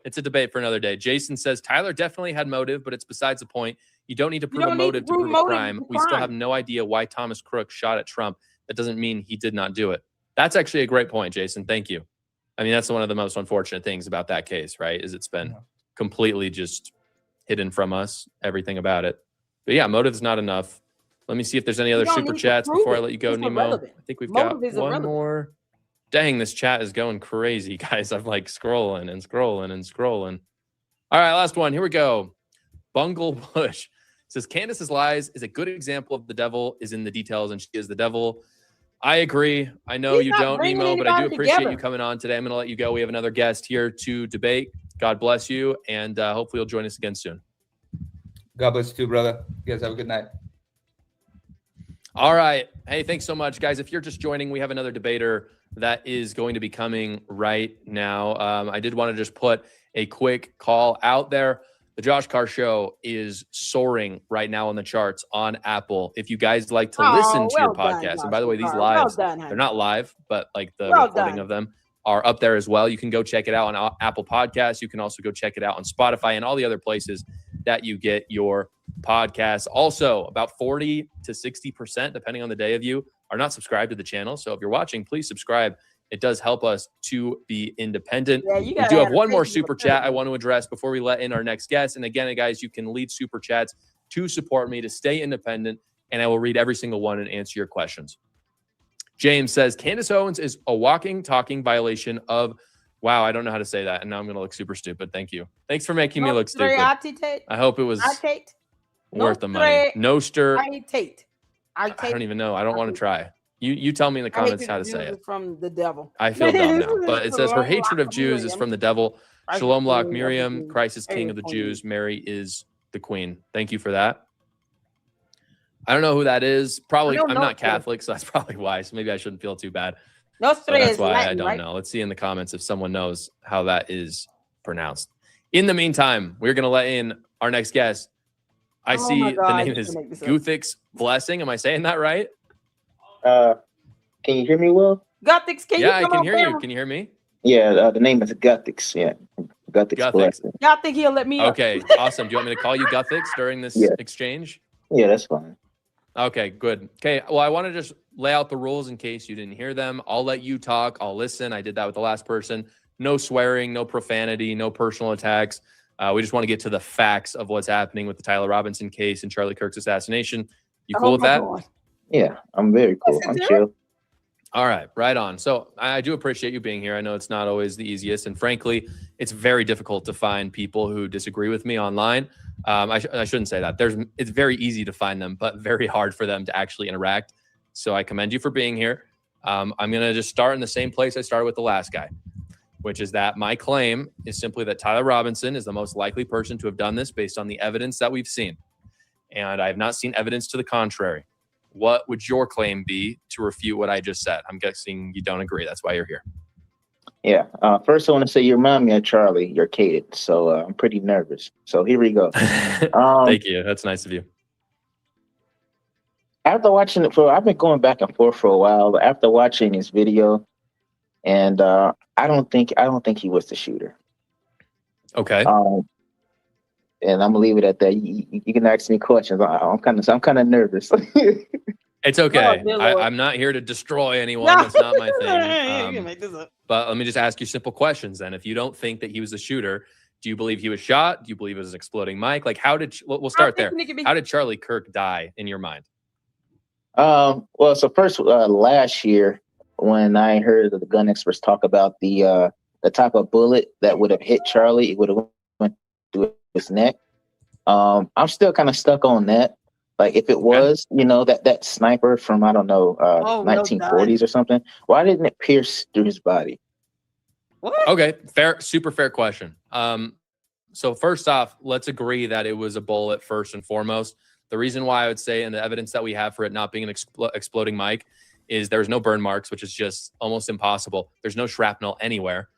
Speaker 10: It's a debate for another day. Jason says Tyler definitely had motive, but it's besides the point. You don't need to prove a motive to prove a crime. We still have no idea why Thomas Crook shot at Trump. That doesn't mean he did not do it. That's actually a great point, Jason. Thank you. I mean, that's one of the most unfortunate things about that case, right? Is it's been completely just hidden from us, everything about it. But yeah, motive's not enough. Let me see if there's any other super chats before I let you go, Nemo. I think we've got one more. Dang, this chat is going crazy, guys. I'm scrolling and scrolling and scrolling. All right, last one. Here we go. Bungle Bush says Candace's lies is a good example of the devil is in the details, and she is the devil. I agree. I know you don't, Nemo, but I do appreciate you coming on today. I'm going to let you go. We have another guest here to debate. God bless you, and hopefully you'll join us again soon.
Speaker 11: God bless you too, brother. You guys have a good night.
Speaker 10: All right. Hey, thanks so much, guys. If you're just joining, we have another debater that is going to be coming right now. I did want to just put a quick call out there. The Josh Carr Show is soaring right now on the charts on Apple. If you guys like to listen to your podcast, and by the way, these lives, they're not live, but the recording of them are up there as well. You can go check it out on Apple Podcasts. You can also go check it out on Spotify and all the other places that you get your podcasts. Also, about 40 to 60%, depending on the day of you, are not subscribed to the channel. So if you're watching, please subscribe. It does help us to be independent. Yeah, we do have one more super chat I want to address before we let in our next guest. And again, guys, you can lead super chats to support me, to stay independent, and I will read every single one and answer your questions. James says, Candace Owens is a walking, talking violation of, wow, I don't know how to say that. And now I'm going to look super stupid. Thank you. Thanks for making me look stupid. I hope it was worth the money. Noster. I don't even know. I don't want to try. You tell me in the comments how to say it.
Speaker 1: From the devil.
Speaker 10: I feel dumb now. But it says her hatred of Jews is from the devil. Shalom Lach, Miriam, Christ is king of the Jews. Mary is the queen. Thank you for that. I don't know who that is. Probably,
Speaker 1: don't
Speaker 10: I'm
Speaker 1: know
Speaker 10: not
Speaker 1: who.
Speaker 10: Catholic, so that's probably why. So maybe I shouldn't feel too bad.
Speaker 1: Nostre
Speaker 10: But that's
Speaker 1: is
Speaker 10: why I
Speaker 1: Latin,
Speaker 10: don't
Speaker 1: right?
Speaker 10: know. Let's see in the comments if someone knows how that is pronounced. In the meantime, we're going to let in our next guest. I
Speaker 1: Oh my
Speaker 10: see the
Speaker 1: God,
Speaker 10: name
Speaker 1: you
Speaker 10: is
Speaker 1: can make this up.
Speaker 10: Guthix Blessing. Am I saying that right?
Speaker 12: Can you hear me well?
Speaker 1: Guthix, can
Speaker 10: Yeah, I
Speaker 1: you come
Speaker 10: can
Speaker 1: on
Speaker 10: hear you.
Speaker 1: camera?
Speaker 10: Can you hear me?
Speaker 12: Yeah, the name is Guthix. Yeah, Guthix Blessing.
Speaker 1: Y'all think he'll let me up?
Speaker 10: Okay, awesome. Do you want me to call you Guthix during this
Speaker 12: Yeah.
Speaker 10: exchange?
Speaker 12: Yeah, that's fine.
Speaker 10: Okay, good. Okay, well, I want to just lay out the rules in case you didn't hear them. I'll let you talk. I'll listen. I did that with the last person. No swearing, no profanity, no personal attacks. We just want to get to the facts of what's happening with the Tyler Robinson case and Charlie Kirk's assassination. You cool with that?
Speaker 1: God.
Speaker 12: Yeah, I'm very cool. I'm chill.
Speaker 10: All right, right on. So I do appreciate you being here. I know it's not always the easiest, and frankly, it's very difficult to find people who disagree with me online. I shouldn't say that. It's very easy to find them, but very hard for them to actually interact. So I commend you for being here. I'm going to just start in the same place I started with the last guy, which is that my claim is simply that Tyler Robinson is the most likely person to have done this based on the evidence that we've seen. And I have not seen evidence to the contrary. What would your claim be to refute what I just said? I'm guessing you don't agree. That's why you're here.
Speaker 12: Yeah. First, I want to say you remind me of Charlie, your cadence. So I'm pretty nervous. So here we go.
Speaker 10: Thank you. That's nice of you.
Speaker 12: After watching it I've been going back and forth for a while. But after watching his video, and I don't think he was the shooter.
Speaker 10: Okay.
Speaker 12: And I'm gonna leave it at that. You can ask me questions. I'm kind of nervous.
Speaker 10: It's okay.
Speaker 1: Oh,
Speaker 10: I'm not here to destroy anyone. That's not my thing.
Speaker 1: You can make this up.
Speaker 10: But let me just ask you simple questions then. If you don't think that he was the shooter, do you believe he was shot? Do you believe it was an exploding mic? Like, we'll start there. How did Charlie Kirk die in your mind?
Speaker 12: Well, so first, last year when I heard the gun experts talk about the type of bullet that would have hit Charlie, it would have went through his neck. I'm still kind of stuck on that. Like if it was, that sniper from, I don't know, 1940s or something, why didn't it pierce through his body?
Speaker 1: What?
Speaker 10: Okay, super fair question. So first off, let's agree that it was a bullet first and foremost. The reason why I would say, and the evidence that we have for it not being an exploding mic, is there's no burn marks, which is just almost impossible. There's no shrapnel anywhere.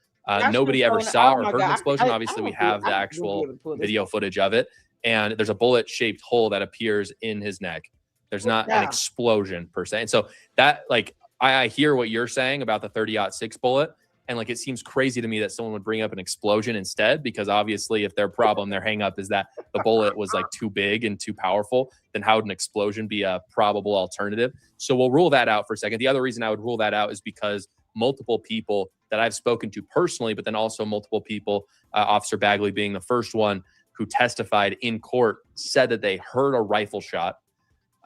Speaker 10: Nobody ever saw or heard an explosion. Obviously, we have the actual video footage of it. And there's a bullet-shaped hole that appears in his neck. There's not an explosion per se. And so that, like, I hear what you're saying about the 30-06 bullet. And like, it seems crazy to me that someone would bring up an explosion instead, because obviously if their hang up is that the bullet was like too big and too powerful, then how would an explosion be a probable alternative? So we'll rule that out for a second. The other reason I would rule that out is because multiple people that I've spoken to personally, but then also multiple people, Officer Bagley being the first one, who testified in court, said that they heard a rifle shot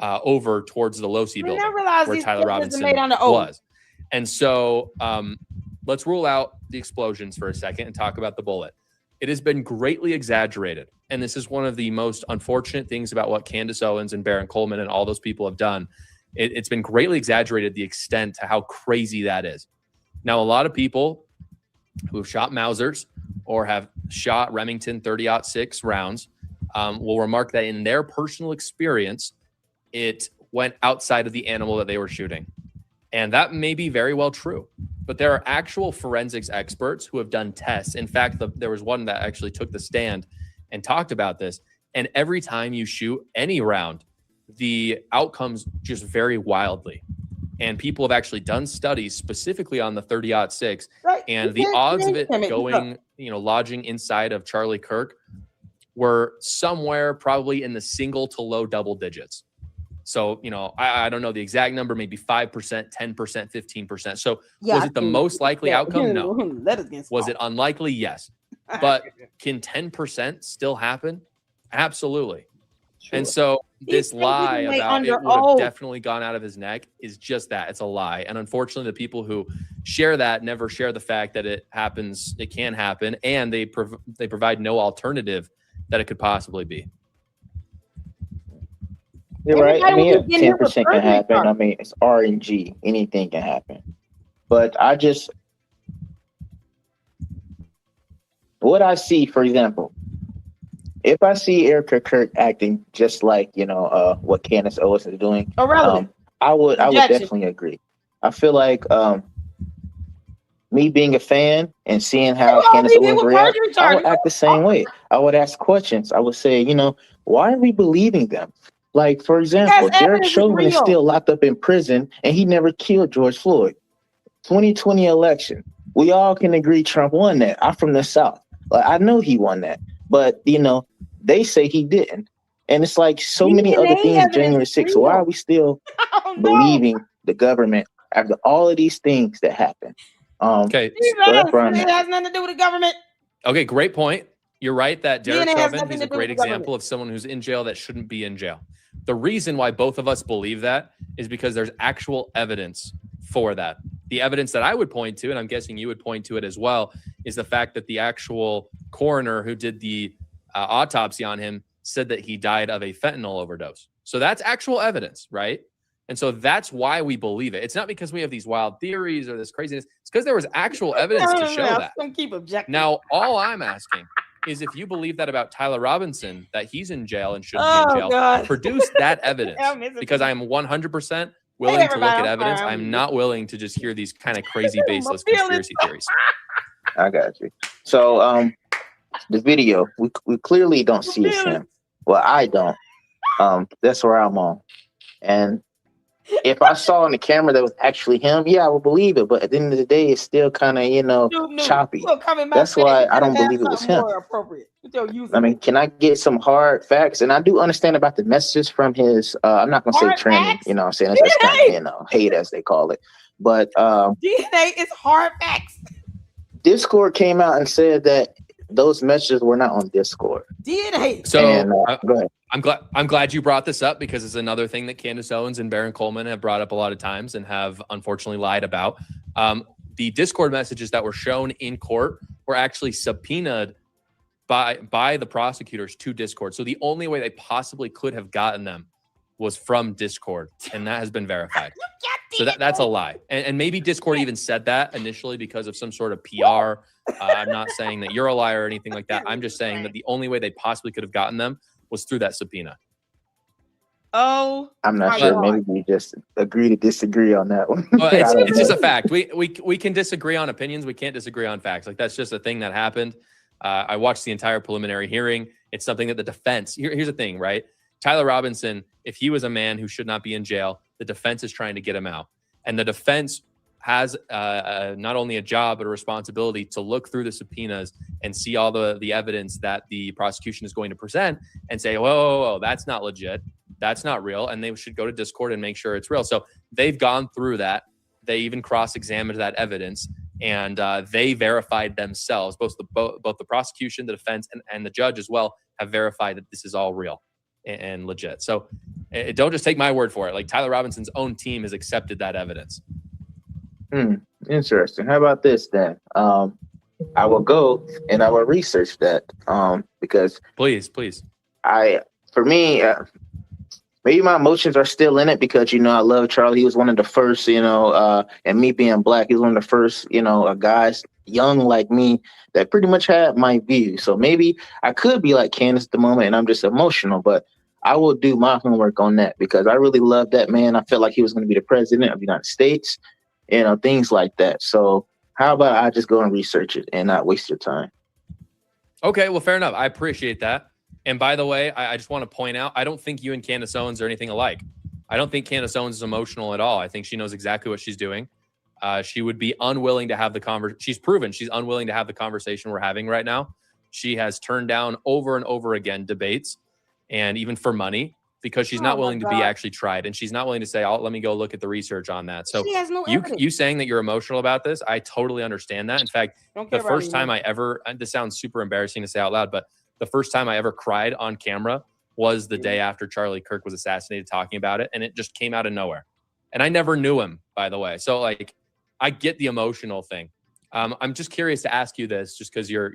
Speaker 10: over towards the Losi building where Tyler Robinson was. And so let's rule out the explosions for a second and talk about the bullet. It has been greatly exaggerated. And this is one of the most unfortunate things about what Candace Owens and Baron Coleman and all those people have done. It's been greatly exaggerated, the extent to how crazy that is. Now, a lot of people who have shot Mausers or have shot Remington 30-06 rounds will remark that in their personal experience, it went outside of the animal that they were shooting. And that may be very well true. But there are actual forensics experts who have done tests. In fact, there was one that actually took the stand and talked about this. And every time you shoot any round, the outcomes just vary wildly. And people have actually done studies specifically on the 30-06, and the odds of it going, lodging inside of Charlie Kirk were somewhere probably in the single to low double digits. So, I don't know the exact number, maybe 5%, 10%, 15%. So was it the most likely outcome? No. Was it unlikely? Yes. But can 10% still happen? Absolutely. Sure. And so this lie about it would have definitely gone out of his neck is just that. It's a lie. And unfortunately, the people who share that never share the fact that it happens, it can happen, and they provide no alternative that it could possibly be.
Speaker 12: You're right. I mean, 10% can happen. I mean, it's RNG. Anything can happen. But what I see, for example, if I see Erica Kirk acting just like what Candace Owens is doing,
Speaker 1: irrelevant.
Speaker 12: I would
Speaker 1: Rejection.
Speaker 12: definitely agree. I feel like me being a fan and seeing how Candace Owens reacts, I would act the same way. I would ask questions. I would say, why are we believing them? Like, for example, Derek Chauvin is still locked up in prison and he never killed George Floyd. 2020 election. We all can agree Trump won that. I'm from the South. Like, I know he won that. But, they say he didn't. And it's like so many other things, January 6th. Why are we still believing the government after all of these things that happen?
Speaker 1: It has nothing to do with the government.
Speaker 10: Okay, great point. You're right that Derek
Speaker 1: DNA has
Speaker 10: Chauvin,
Speaker 1: nothing
Speaker 10: he's
Speaker 1: to
Speaker 10: a
Speaker 1: do
Speaker 10: great
Speaker 1: with the
Speaker 10: example of someone who's in jail that shouldn't be in jail. The reason why both of us believe that is because there's actual evidence for that. The evidence that I would point to, and I'm guessing you would point to it as well, is the fact that the actual coroner who did the autopsy on him said that he died of a fentanyl overdose. So that's actual evidence, right? And so that's why we believe it. It's not because we have these wild theories or this craziness. It's because there was actual evidence to show that.
Speaker 1: Don't keep objecting.
Speaker 10: Now, all I'm asking is if you believe that about Tyler Robinson, that he's in jail and shouldn't be in jail,
Speaker 1: God.
Speaker 10: Produce that evidence. Because I'm 100% willing to look at evidence. I'm not willing to just hear these kind of crazy, baseless conspiracy theories.
Speaker 12: I got you. So, the video, we clearly don't see it's him. Well, I don't. That's where I'm on. And if I saw on the camera that was actually him, yeah, I would believe it. But at the end of the day, it's still kind of, choppy. That's why I don't believe it was him. I mean, can I get some hard facts? And I do understand about the messages from his, I'm not going to say training, what I'm saying? That's kind of, hate as they call it. But
Speaker 1: DNA is hard facts.
Speaker 12: Discord came out and said that those messages were not on Discord.
Speaker 1: DNA.
Speaker 10: So
Speaker 12: go ahead.
Speaker 10: I'm glad you brought this up because it's another thing that Candace Owens and Baron Coleman have brought up a lot of times and have unfortunately lied about. The Discord messages that were shown in court were actually subpoenaed by the prosecutors to Discord. So the only way they possibly could have gotten them was from Discord, and that has been verified. So that's a lie. And maybe Discord even said that initially because of some sort of PR. I'm not saying that you're a liar or anything like that. I'm just saying that the only way they possibly could have gotten them was through that subpoena.
Speaker 1: Oh,
Speaker 12: I'm not sure. Maybe we just agree to disagree on that one.
Speaker 10: Well, it's just a fact. We can disagree on opinions. We can't disagree on facts. Like, that's just a thing that happened. I watched the entire preliminary hearing. It's something that the defense, here's the thing, right? Tyler Robinson, if he was a man who should not be in jail, the defense is trying to get him out. And the defense has not only a job, but a responsibility to look through the subpoenas and see all the evidence that the prosecution is going to present and say, whoa, that's not legit. That's not real. And they should go to Discord and make sure it's real. So they've gone through that. They even cross-examined that evidence, and they verified themselves. Both the prosecution, the defense, and the judge as well have verified that this is all real and legit. So don't just take my word for it. Like, Tyler Robinson's own team has accepted that evidence.
Speaker 12: Interesting. How about this then? I will go and I will research that because
Speaker 10: please.
Speaker 12: For me, maybe my emotions are still in it because I love Charlie. He was one of the first, and me being black, he was one of the first, guys young like me that pretty much had my view. So maybe I could be like Candace at the moment, and I'm just emotional, but I will do my homework on that because I really love that man. I felt like he was going to be the president of the United States. Things like that. So how about I just go and research it and not waste your time?
Speaker 10: Okay, well, fair enough. I appreciate that. And by the way, I just want to point out, I don't think you and Candace Owens are anything alike. I don't think Candace Owens is emotional at all. I think she knows exactly what she's doing. She would be unwilling to have the conversation. She's proven she's unwilling to have the conversation we're having right now. She has turned down over and over again debates, and even for money, because she's not willing to be actually tried, and she's not willing to say, let me go look at the research on that. So you saying that you're emotional about this, I totally understand that. In fact, the first time I ever, and this sounds super embarrassing to say out loud, but the first time I ever cried on camera was the day after Charlie Kirk was assassinated, talking about it, and it just came out of nowhere. And I never knew him, by the way. So like, I get the emotional thing. I'm just curious to ask you this, just because you're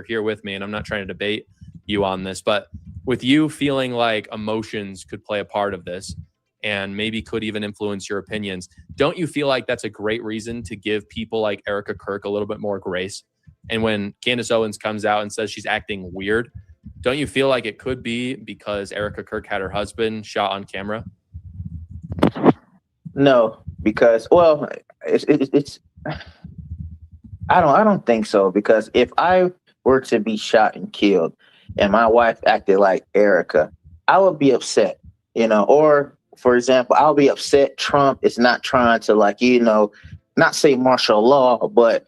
Speaker 10: here with me, and I'm not trying to debate you on this, but with you feeling like emotions could play a part of this and maybe could even influence your opinions, don't you feel like that's a great reason to give people like Erica Kirk a little bit more grace? And when Candace Owens comes out and says she's acting weird, Don't you feel like it could be because Erica Kirk had her husband shot on camera?
Speaker 12: No, because it's I don't think so, because if I were to be shot and killed and my wife acted like Erica, I would be upset, or for example, I'll be upset Trump is not trying to not say martial law, but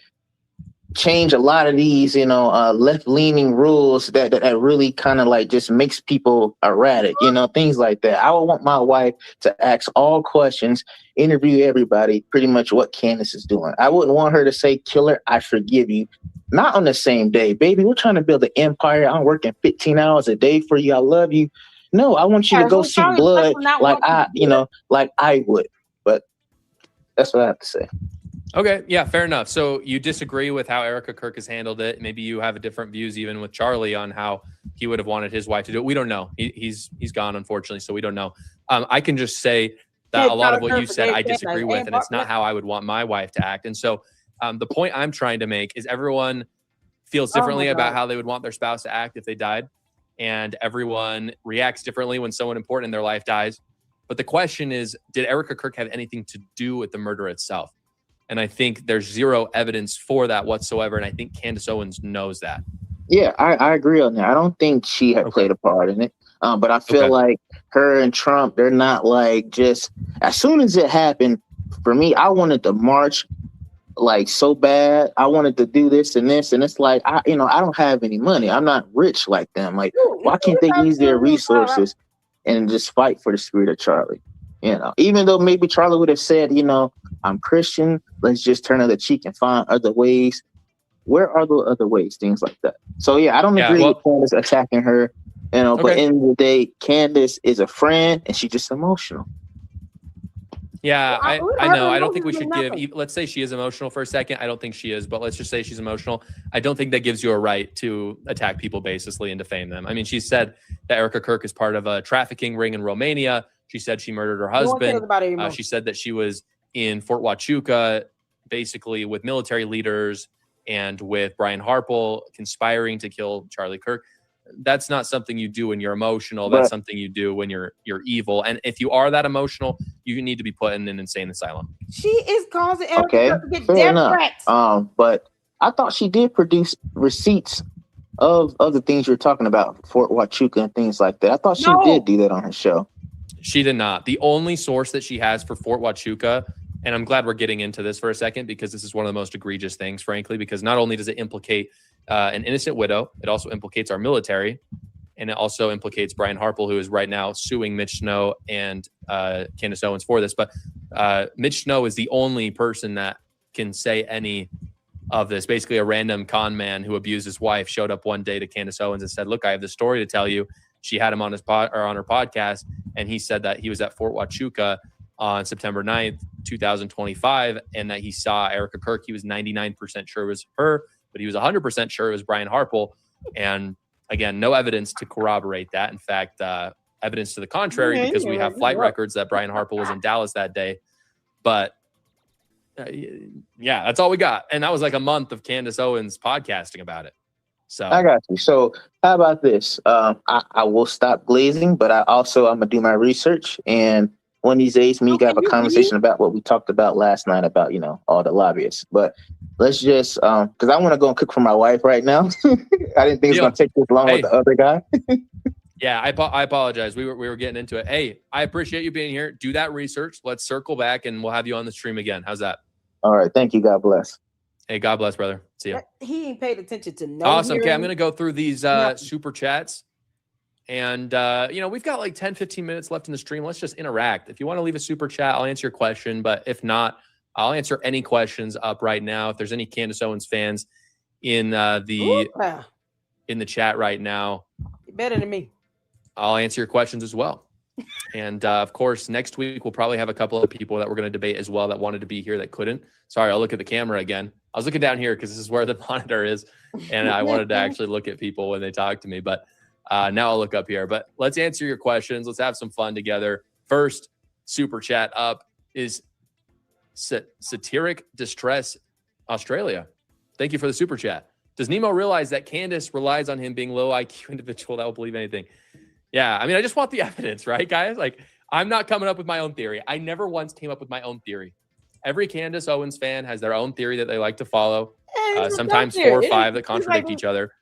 Speaker 12: change a lot of these, left-leaning rules that really kind of just makes people erratic, things like that. I would want my wife to ask all questions, interview everybody, pretty much what Candace is doing. I wouldn't want her to say, killer, I forgive you. Not on the same day. Baby, we're trying to build an empire. I'm working 15 hours a day for you. I love you. No, I want you to go see blood like I would. But that's what I have to say.
Speaker 10: Okay, yeah, fair enough. So you disagree with how Erica Kirk has handled it. Maybe you have different views even with Charlie on how he would have wanted his wife to do it. We don't know. He's gone, unfortunately, so we don't know. I can just say that a lot of what you said I disagree with, and it's not how I would want my wife to act. And so the point I'm trying to make is everyone feels differently about how they would want their spouse to act if they died, and everyone reacts differently when someone important in their life dies. But the question is, did Erica Kirk have anything to do with the murder itself? And I think there's zero evidence for that whatsoever. And I think Candace Owens knows that.
Speaker 12: Yeah, I agree on that. I don't think she had played a part in it. But I feel like her and Trump, they're not just as soon as it happened, for me, I wanted to march so bad. I wanted to do this and this. And it's I don't have any money. I'm not rich like them. Why can't they use their resources and just fight for the spirit of Charlie? Even though maybe Charlie would have said, I'm Christian, let's just turn the cheek and find other ways. Where are the other ways? Things like that. So, yeah, I don't agree with Candace attacking her, but at the end of the day, Candace is a friend and she's just emotional.
Speaker 10: Yeah, I know. I don't think we should let's say she is emotional for a second. I don't think she is, but let's just say she's emotional. I don't think that gives you a right to attack people baselessly and defame them. I mean, she said that Erica Kirk is part of a trafficking ring in Romania. She said she murdered her husband. She said that she was in Fort Huachuca, basically with military leaders and with Brian Harpel conspiring to kill Charlie Kirk. That's not something you do when you're emotional. That's something you do when you're evil. And if you are that emotional, you need to be put in an insane asylum.
Speaker 1: She is causing Erica to get death threats.
Speaker 12: But I thought she did produce receipts of the things you're talking about, Fort Huachuca and things like that. I thought she did do that on her show.
Speaker 10: She did not. The only source that she has for Fort Huachuca, and I'm glad we're getting into this for a second because this is one of the most egregious things, frankly, because not only does it implicate an innocent widow, it also implicates our military, and it also implicates Brian Harpel, who is right now suing Mitch Snow and Candace Owens for this. But Mitch Snow is the only person that can say any of this. Basically, a random con man who abused his wife showed up one day to Candace Owens and said, "Look, I have this story to tell you." She had him on his on her podcast, and he said that he was at Fort Huachuca on September 9th, 2025, and that he saw Erica Kirk. He was 99% sure it was her, but he was 100% sure it was Brian Harpel. And again, no evidence to corroborate that. In fact, evidence to the contrary, because we have flight records that Brian Harpel was in Dallas that day. But yeah, that's all we got. And that was a month of Candace Owens podcasting about it. So
Speaker 12: I got you. So how about this? I will stop glazing, but I'm gonna do my research, and one of these days we can have a conversation about what we talked about last night about all the lobbyists. But let's just because I want to go and cook for my wife right now. I didn't think it was gonna take this long with the other guy.
Speaker 10: Yeah, I apologize. We were getting into it. Hey, I appreciate you being here. Do that research. Let's circle back and we'll have you on the stream again. How's that?
Speaker 12: All right. Thank you. God bless.
Speaker 10: Hey, God bless, brother. See ya.
Speaker 1: He ain't paid attention to no.
Speaker 10: Awesome. Okay, I'm going to go through these super chats. And, we've got 10, 15 minutes left in the stream. Let's just interact. If you want to leave a super chat, I'll answer your question. But if not, I'll answer any questions up right now. If there's any Candace Owens fans in the chat right now,
Speaker 1: you're better than me.
Speaker 10: I'll answer your questions as well. And of course, next week, we'll probably have a couple of people that we're going to debate as well that wanted to be here that couldn't. Sorry, I'll look at the camera again. I was looking down here because this is where the monitor is. And I wanted to actually look at people when they talk to me. But now I'll look up here. But let's answer your questions. Let's have some fun together. First super chat up is Satiric Distress Australia. Thank you for the super chat. Does Nemo realize that Candace relies on him being low IQ individual that will believe anything? Yeah, I mean, I just want the evidence, right, guys? Like, I'm not coming up with my own theory. I never once came up with my own theory. Every Candace Owens fan has their own theory that they like to follow. Sometimes 4 or 5 that contradict each other.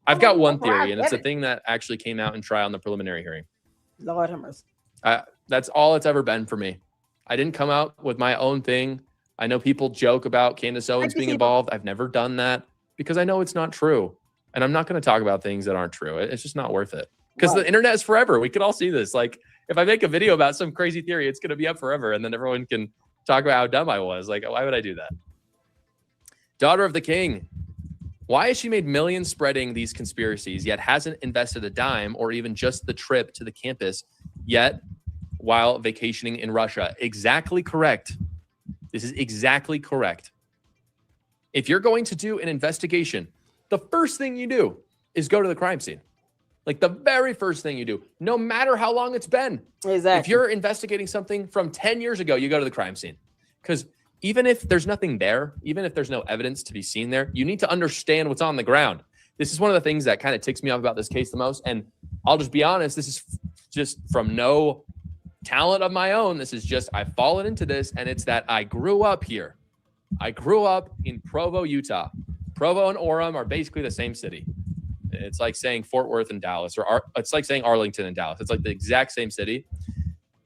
Speaker 10: I've got one theory, and it's a thing that actually came out in trial in the preliminary hearing.
Speaker 1: Lord have mercy.
Speaker 10: That's all it's ever been for me. I didn't come out with my own thing. I know people joke about Candace Owens being involved. I've never done that because I know it's not true. And I'm not going to talk about things that aren't true. It's just not worth it. Because the internet is forever. We could all see this. Like, if I make a video about some crazy theory, it's going to be up forever. And then everyone can talk about how dumb I was. Like, why would I do that? Daughter of the King. Why has she made millions spreading these conspiracies, yet hasn't invested a dime or even just the trip to the campus yet while vacationing in Russia? Exactly correct. This is exactly correct. If you're going to do an investigation, the first thing you do is go to the crime scene. Like the very first thing you do, no matter how long it's been.
Speaker 1: Exactly.
Speaker 10: If you're investigating something from 10 years ago, you go to the crime scene. Because even if there's nothing there, even if there's no evidence to be seen there, you need to understand what's on the ground. This is one of the things that kind of ticks me off about this case the most. And I'll just be honest, this is just from no talent of my own. This is just, I've fallen into this, and it's that I grew up here. I grew up in Provo, Utah. Provo and Orem are basically the same city. It's like saying Fort Worth and Dallas, or it's like saying Arlington and Dallas. It's like the exact same city.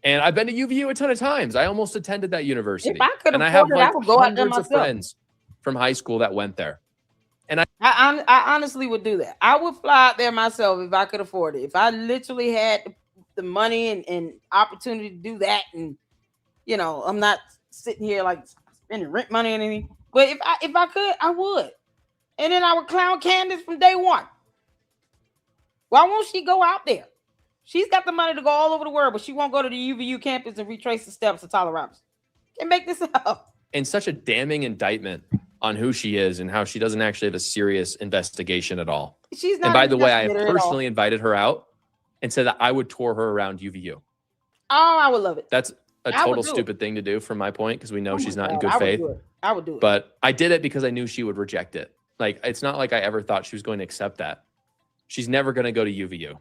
Speaker 10: And I've been to UVU a ton of times. I almost attended that university.
Speaker 1: If I could
Speaker 10: and I
Speaker 1: afford
Speaker 10: have
Speaker 1: it, I would go out there
Speaker 10: hundreds of
Speaker 1: myself.
Speaker 10: friends from high school that went there. And
Speaker 1: I honestly would do that. I would fly out there myself if I could afford it. If I literally had the money and opportunity to do that, and I'm not sitting here like spending rent money or anything. But if I could, I would. And then I would clown Candace from day one. Why won't she go out there? She's got the money to go all over the world, but she won't go to the UVU campus and retrace the steps of Tyler Robinson. Can't make this up.
Speaker 10: And such a damning indictment on who she is and how she doesn't actually have a serious investigation at all.
Speaker 1: She's not.
Speaker 10: And by the way, I have
Speaker 1: investigated at all.
Speaker 10: personally invited her out and said that I would tour her around UVU.
Speaker 1: Oh, I would love it.
Speaker 10: That's a
Speaker 1: I would
Speaker 10: total
Speaker 1: do
Speaker 10: stupid thing to do from my point, because we know
Speaker 1: Oh
Speaker 10: she's
Speaker 1: my
Speaker 10: not in
Speaker 1: God,
Speaker 10: good
Speaker 1: I would
Speaker 10: faith.
Speaker 1: do it. I would do it.
Speaker 10: But I did it because I knew she would reject it. Like, it's not like I ever thought she was going to accept that. She's never going to go to UVU.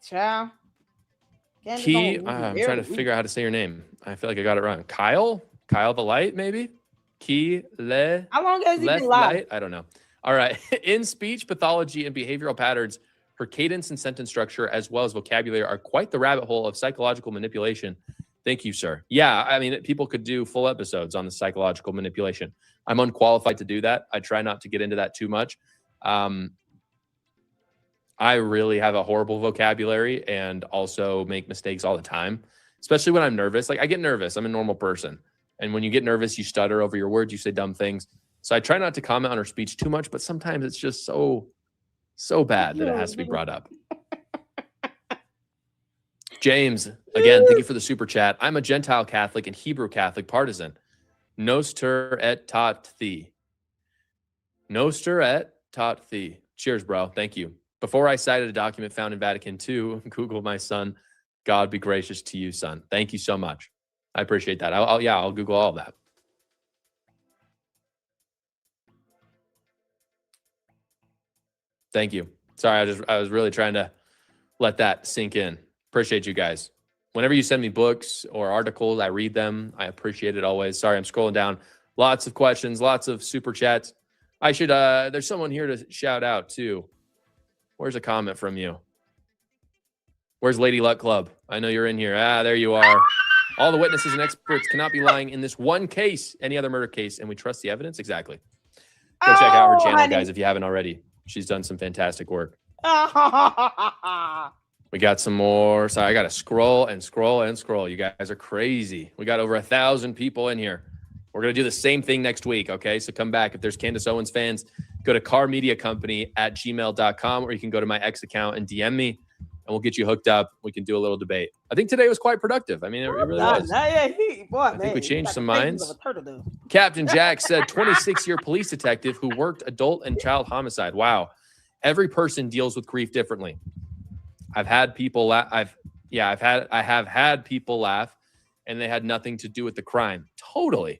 Speaker 1: Child.
Speaker 10: Key, I'm trying to figure out how to say your name. I feel like I got it wrong. Kyle the Light, maybe? Key Le.
Speaker 1: How long has he
Speaker 10: Left
Speaker 1: been live?
Speaker 10: Light? I don't know. All right. In speech, pathology, and behavioral patterns, her cadence and sentence structure, as well as vocabulary, are quite the rabbit hole of psychological manipulation. Thank you, sir. Yeah, I mean, people could do full episodes on the psychological manipulation. I'm unqualified to do that. I try not to get into that too much. I really have a horrible vocabulary and also make mistakes all the time, especially when I'm nervous. Like, I get nervous. I'm a normal person. And when you get nervous, you stutter over your words. You say dumb things. So I try not to comment on her speech too much, but sometimes it's just so bad that it has to be brought up. James, again, thank you for the super chat. I'm a Gentile Catholic and Hebrew Catholic partisan. Noster et tot thee. Noster et tot thee. Cheers, bro. Thank you. Before I cited a document found in Vatican II, Google my son. God be gracious to you, son. Thank you so much. I appreciate that. I'll Google all of that. Thank you. Sorry, I was really trying to let that sink in. Appreciate you guys. Whenever you send me books or articles, I read them. I appreciate it always. Sorry, I'm scrolling down. Lots of questions, lots of super chats. I should, there's someone here to shout out too. Where's a comment from you? Where's Lady Luck Club? I know you're in here. There you are. All the witnesses and experts cannot be lying in this one case, any other murder case, and we trust the evidence? Exactly. Go check out her channel, guys, if you haven't already. She's done some fantastic work. We got some more. Sorry, I got to scroll and scroll and scroll. You guys are crazy. We got over 1,000 people in here. We're going to do the same thing next week, okay? So come back. If there's Candace Owens fans, go to carmediacompany@gmail.com, or you can go to my X account and DM me, and we'll get you hooked up. We can do a little debate. I think today was quite productive. I mean, it really was. I think we changed some minds. Captain Jack said 26-year police detective who worked adult and child homicide. Wow. Every person deals with grief differently. I have had people laugh, and they had nothing to do with the crime. Totally.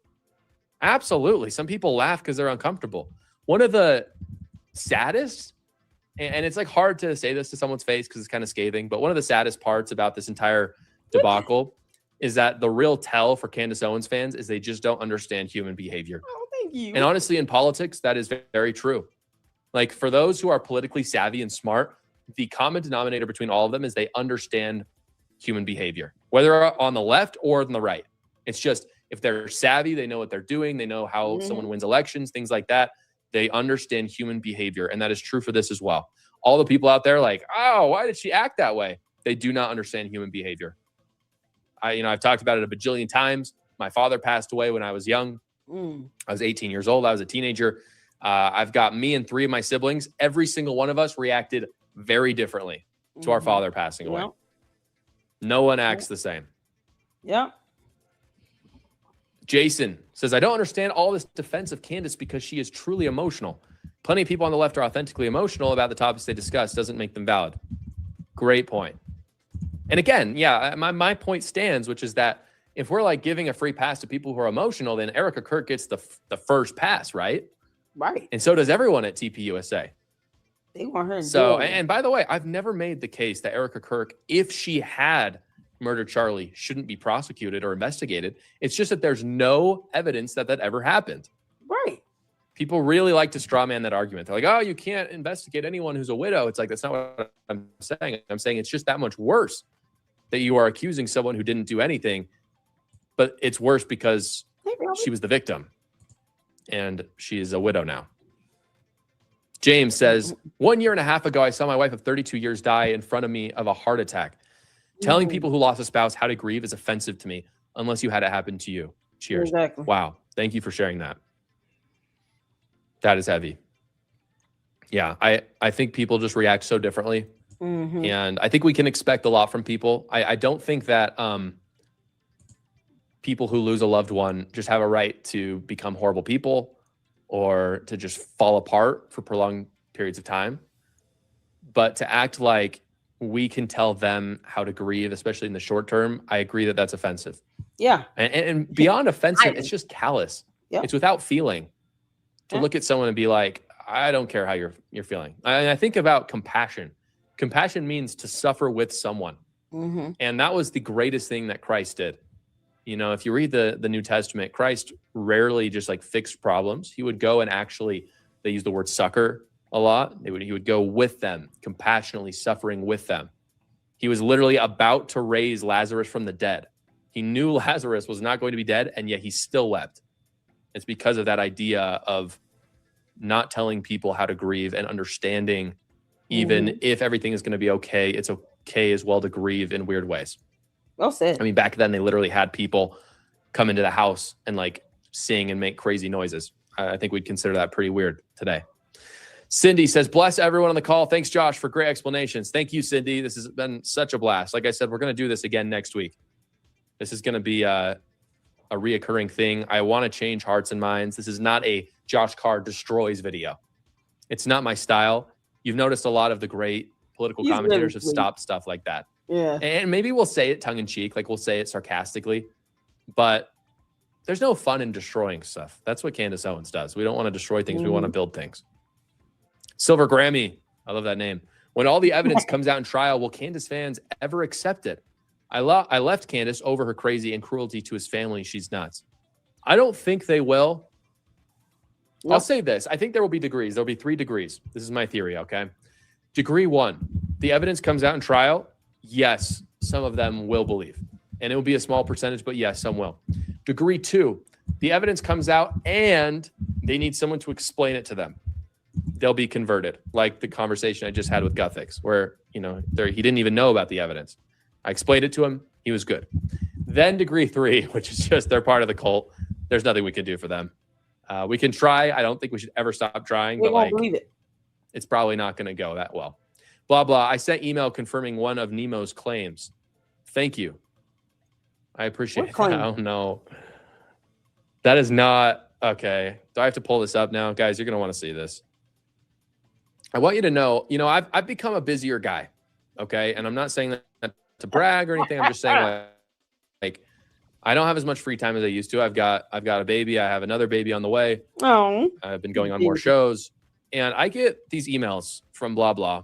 Speaker 10: Absolutely. Some people laugh because they're uncomfortable. one of the saddest, and it's like hard to say this to someone's face because it's kind of scathing, but one of the saddest parts about this entire debacle is that the real tell for Candace Owens fans is they just don't understand human behavior.
Speaker 1: Oh, thank you.
Speaker 10: And honestly, in politics, that is very true. Like for those who are politically savvy and smart, the common denominator between all of them is they understand human behavior, whether on the left or on the right. It's just, if they're savvy, they know what they're doing. They know how someone wins elections, things like that. They understand human behavior. And that is true for this as well. All the people out there like, oh, why did she act that way? They do not understand human behavior. I've talked about it a bajillion times. My father passed away when I was young. I was 18 years old. I was a teenager. I've got me and 3 of my siblings. Every single one of us reacted very differently to our father passing away. No one acts the same.
Speaker 1: Yep.
Speaker 10: Jason says, I don't understand all this defense of Candace because she is truly emotional. Plenty of people on the left are authentically emotional about the topics they discuss. Doesn't make them valid. Great point. And again, yeah, my point stands, which is that if we're like giving a free pass to people who are emotional, then Erica Kirk gets the first pass, right?
Speaker 1: Right.
Speaker 10: And so does everyone at TPUSA.
Speaker 1: They want her.
Speaker 10: So, and by the way, I've never made the case that Erica Kirk, if she had murdered Charlie, shouldn't be prosecuted or investigated. It's just that there's no evidence that ever happened.
Speaker 1: Right.
Speaker 10: People really like to straw man that argument. They're like, oh, you can't investigate anyone who's a widow. It's like, that's not what I'm saying. I'm saying it's just that much worse that you are accusing someone who didn't do anything, but it's worse because she was the victim and she is a widow now. James says, 1.5 years ago, I saw my wife of 32 years die in front of me of a heart attack. Telling people who lost a spouse how to grieve is offensive to me, unless you had it happen to you. Cheers.
Speaker 1: Exactly.
Speaker 10: Wow. Thank you for sharing that. That is heavy. Yeah, I think people just react so differently. And I think we can expect a lot from people. I don't think that people who lose a loved one just have a right to become horrible people or to just fall apart for prolonged periods of time. But to act like we can tell them how to grieve, especially in the short term, I agree that that's offensive.
Speaker 1: Yeah.
Speaker 10: And beyond offensive, it's just callous.
Speaker 1: Yeah.
Speaker 10: It's without feeling to look at someone and be like, I don't care how you're feeling. I think about compassion. Compassion means to suffer with someone. And that was the greatest thing that Christ did. You know, if you read the New Testament, Christ rarely just like fixed problems. He would go and actually, they use the word succor a lot. He would go with them, compassionately suffering with them. He was literally about to raise Lazarus from the dead. He knew Lazarus was not going to be dead, and yet he still wept. It's because of that idea of not telling people how to grieve and understanding, even if everything is going to be okay, it's okay as well to grieve in weird ways.
Speaker 1: Well said.
Speaker 10: I mean, back then they literally had people come into the house and like sing and make crazy noises. I think we'd consider that pretty weird today. Cindy says, bless everyone on the call. Thanks, Josh, for great explanations. Thank you, Cindy. This has been such a blast. Like I said, we're going to do this again next week. This is going to be a reoccurring thing. I want to change hearts and minds. This is not a Josh Carr destroys video. It's not my style. You've noticed a lot of the great political commentators have stopped stuff like that.
Speaker 1: Yeah.
Speaker 10: And maybe we'll say it tongue in cheek, like we'll say it sarcastically, but there's no fun in destroying stuff. That's what Candace Owens does. We don't want to destroy things. We want to build things. Silver Grammy. I love that name. When all the evidence comes out in trial, will Candace fans ever accept it? I left Candace over her crazy and cruelty to his family. She's nuts. I don't think they will. Nope. I'll say this. I think there will be degrees. There'll be 3 degrees. This is my theory, okay? Degree 1, the evidence comes out in trial. Yes, some of them will believe. And it will be a small percentage, but yes, some will. Degree 2, the evidence comes out and they need someone to explain it to them. They'll be converted, like the conversation I just had with Guthix, where, you know, he didn't even know about the evidence. I explained it to him. He was good. Then degree 3, which is just they're part of the cult. There's nothing we can do for them. We can try. I don't think we should ever stop trying, but like,
Speaker 1: believe it.
Speaker 10: It's probably not going to go that well. Blah, blah. I sent email confirming one of Nemo's claims. Thank you. I appreciate it. I don't know. That is not okay. Do I have to pull this up now? Guys, you're going to want to see this. I want you to know, you know, I've become a busier guy. Okay. And I'm not saying that to brag or anything. I'm just saying like I don't have as much free time as I used to. I've got a baby. I have another baby on the way.
Speaker 1: Oh.
Speaker 10: I've been going on more shows, and I get these emails from blah blah.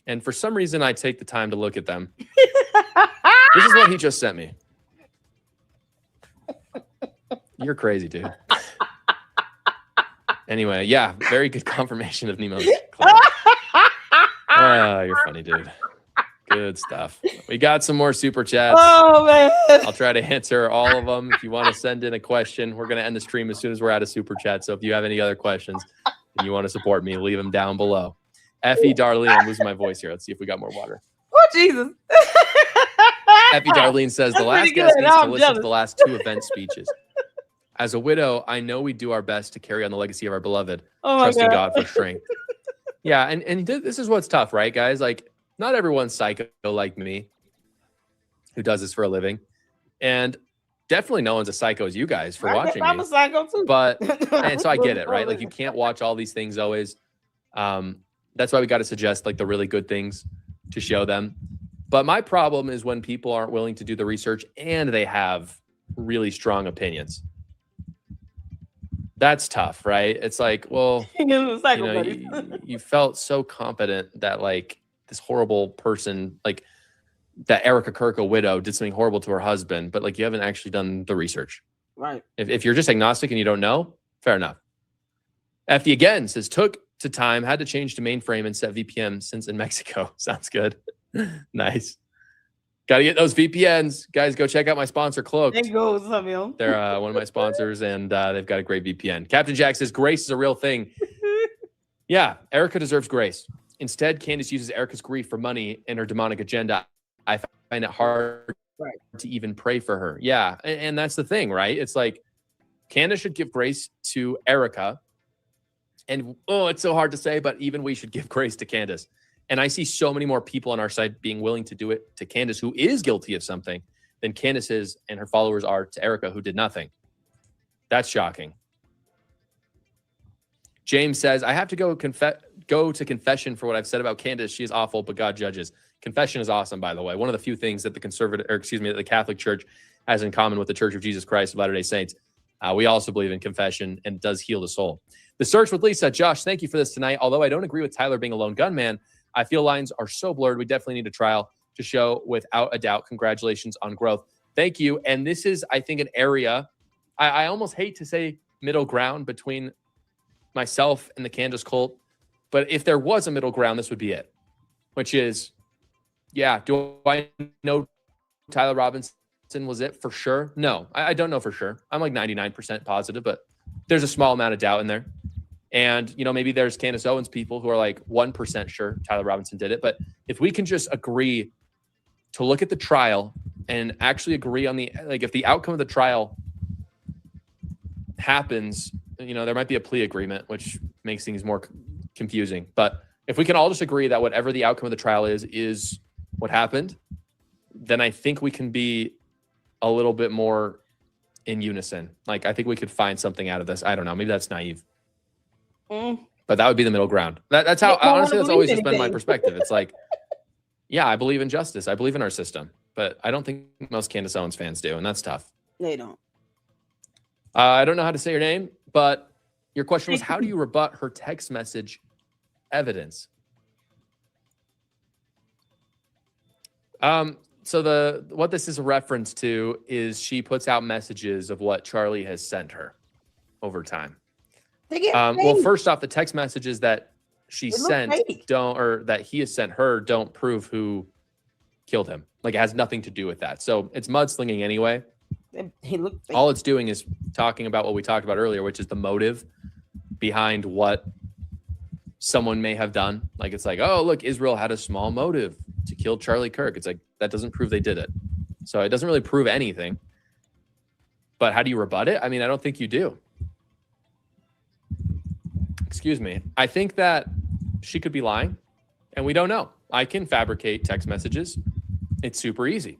Speaker 10: And for some reason, I take the time to look at them. This is what he just sent me. You're crazy, dude. Anyway, yeah, very good confirmation of Nemo's. You're funny, dude. Good stuff. We got some more super chats.
Speaker 1: Oh, man.
Speaker 10: I'll try to answer all of them. If you want to send in a question, we're going to end the stream as soon as we're out of super chat. So if you have any other questions and you want to support me, leave them down below. Effie Darlene, I'm losing my voice here. Let's see if we got more water.
Speaker 1: Oh, Jesus.
Speaker 10: Effie Darlene says, the last guest needs to listen to the last 2 event speeches. As a widow, I know we do our best to carry on the legacy of our beloved, trusting God for strength. Yeah, and this is what's tough, right, guys? Like, not everyone's psycho like me who does this for a living. And definitely no one's as psycho as you guys for watching
Speaker 1: I'm
Speaker 10: me.
Speaker 1: a psycho too.
Speaker 10: But, and so I get it, right? Like, you can't watch all these things always. That's why we got to suggest, like, the really good things to show them. But my problem is when people aren't willing to do the research and they have really strong opinions. That's tough, right? It's like, well, you felt so confident that, like, this horrible person, like that Erica Kirk, a widow, did something horrible to her husband, but like you haven't actually done the research.
Speaker 1: Right.
Speaker 10: If you're just agnostic and you don't know, fair enough. FD again says, took to time, had to change to mainframe and set VPN since in Mexico. Sounds good. Nice. Got to get those VPNs. Guys, go check out my sponsor, Cloaked.
Speaker 1: There goes Samuel.
Speaker 10: They're one of my sponsors, and they've got a great VPN. Captain Jack says, grace is a real thing. Yeah, Erica deserves grace. Instead, Candace uses Erica's grief for money and her demonic agenda. I find it hard to even pray for her. Yeah, and that's the thing, right? It's like Candace should give grace to Erica. And, it's so hard to say, but even we should give grace to Candace. And I see so many more people on our side being willing to do it to Candace, who is guilty of something, than Candace is and her followers are to Erica, who did nothing. That's shocking. James says, I have to go to confession for what I've said about Candace. She is awful, but God judges. Confession is awesome, by the way. One of the few things that that the Catholic Church has in common with the Church of Jesus Christ of Latter-day Saints. We also believe in confession, and it does heal the soul. The Search with Lisa. Josh, thank you for this tonight. Although I don't agree with Tyler being a lone gunman, I feel lines are so blurred. We definitely need a trial to show without a doubt. Congratulations on growth. Thank you. And this is, I think, an area, I almost hate to say middle ground between myself and the Candace cult, but if there was a middle ground, this would be it, which is, yeah, do I know Tyler Robinson was it for sure? No, I don't know for sure. I'm like 99% positive, but there's a small amount of doubt in there. And, maybe there's Candace Owens people who are like 1% sure Tyler Robinson did it. But if we can just agree to look at the trial and actually agree on if the outcome of the trial happens, there might be a plea agreement, which makes things more confusing. But if we can all just agree that whatever the outcome of the trial is what happened, then I think we can be a little bit more in unison. Like, I think we could find something out of this. I don't know. Maybe that's naive. But that would be the middle ground. That's how, honestly, that's always just been my perspective. It's like, yeah, I believe in justice. I believe in our system. But I don't think most Candace Owens fans do, and that's tough.
Speaker 1: They don't.
Speaker 10: I don't know how to say your name, but your question was, how do you rebut her text message evidence? So what this is a reference to is she puts out messages of what Charlie has sent her over time. Well, first off, the text messages that she sent that he has sent her don't prove who killed him. Like, it has nothing to do with that. So it's mudslinging anyway. All it's doing is talking about what we talked about earlier, which is the motive behind what someone may have done. Like, it's like, oh, look, Israel had a small motive to kill Charlie Kirk. It's like, that doesn't prove they did it. So it doesn't really prove anything. But how do you rebut it? I mean, I don't think you do. Excuse me. I think that she could be lying, and we don't know. I can fabricate text messages. It's super easy.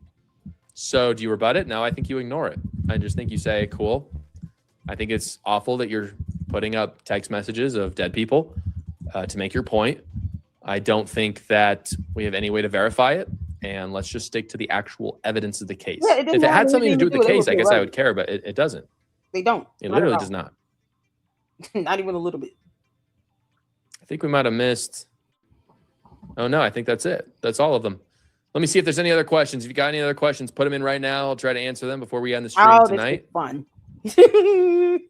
Speaker 10: So do you rebut it? No, I think you ignore it. I just think you say, cool. I think it's awful that you're putting up text messages of dead people to make your point. I don't think that we have any way to verify it. and let's just stick to the actual evidence of the case.
Speaker 1: Yeah,
Speaker 10: if it had something to do with the case, I guess I would care, but it doesn't.
Speaker 1: They don't.
Speaker 10: It literally does not.
Speaker 1: Not even a little bit.
Speaker 10: I think we might have missed. Oh, no, I think that's it. That's all of them. Let me see if there's any other questions. If you got any other questions, put them in right now. I'll try to answer them before we end the stream tonight.
Speaker 1: This is fun.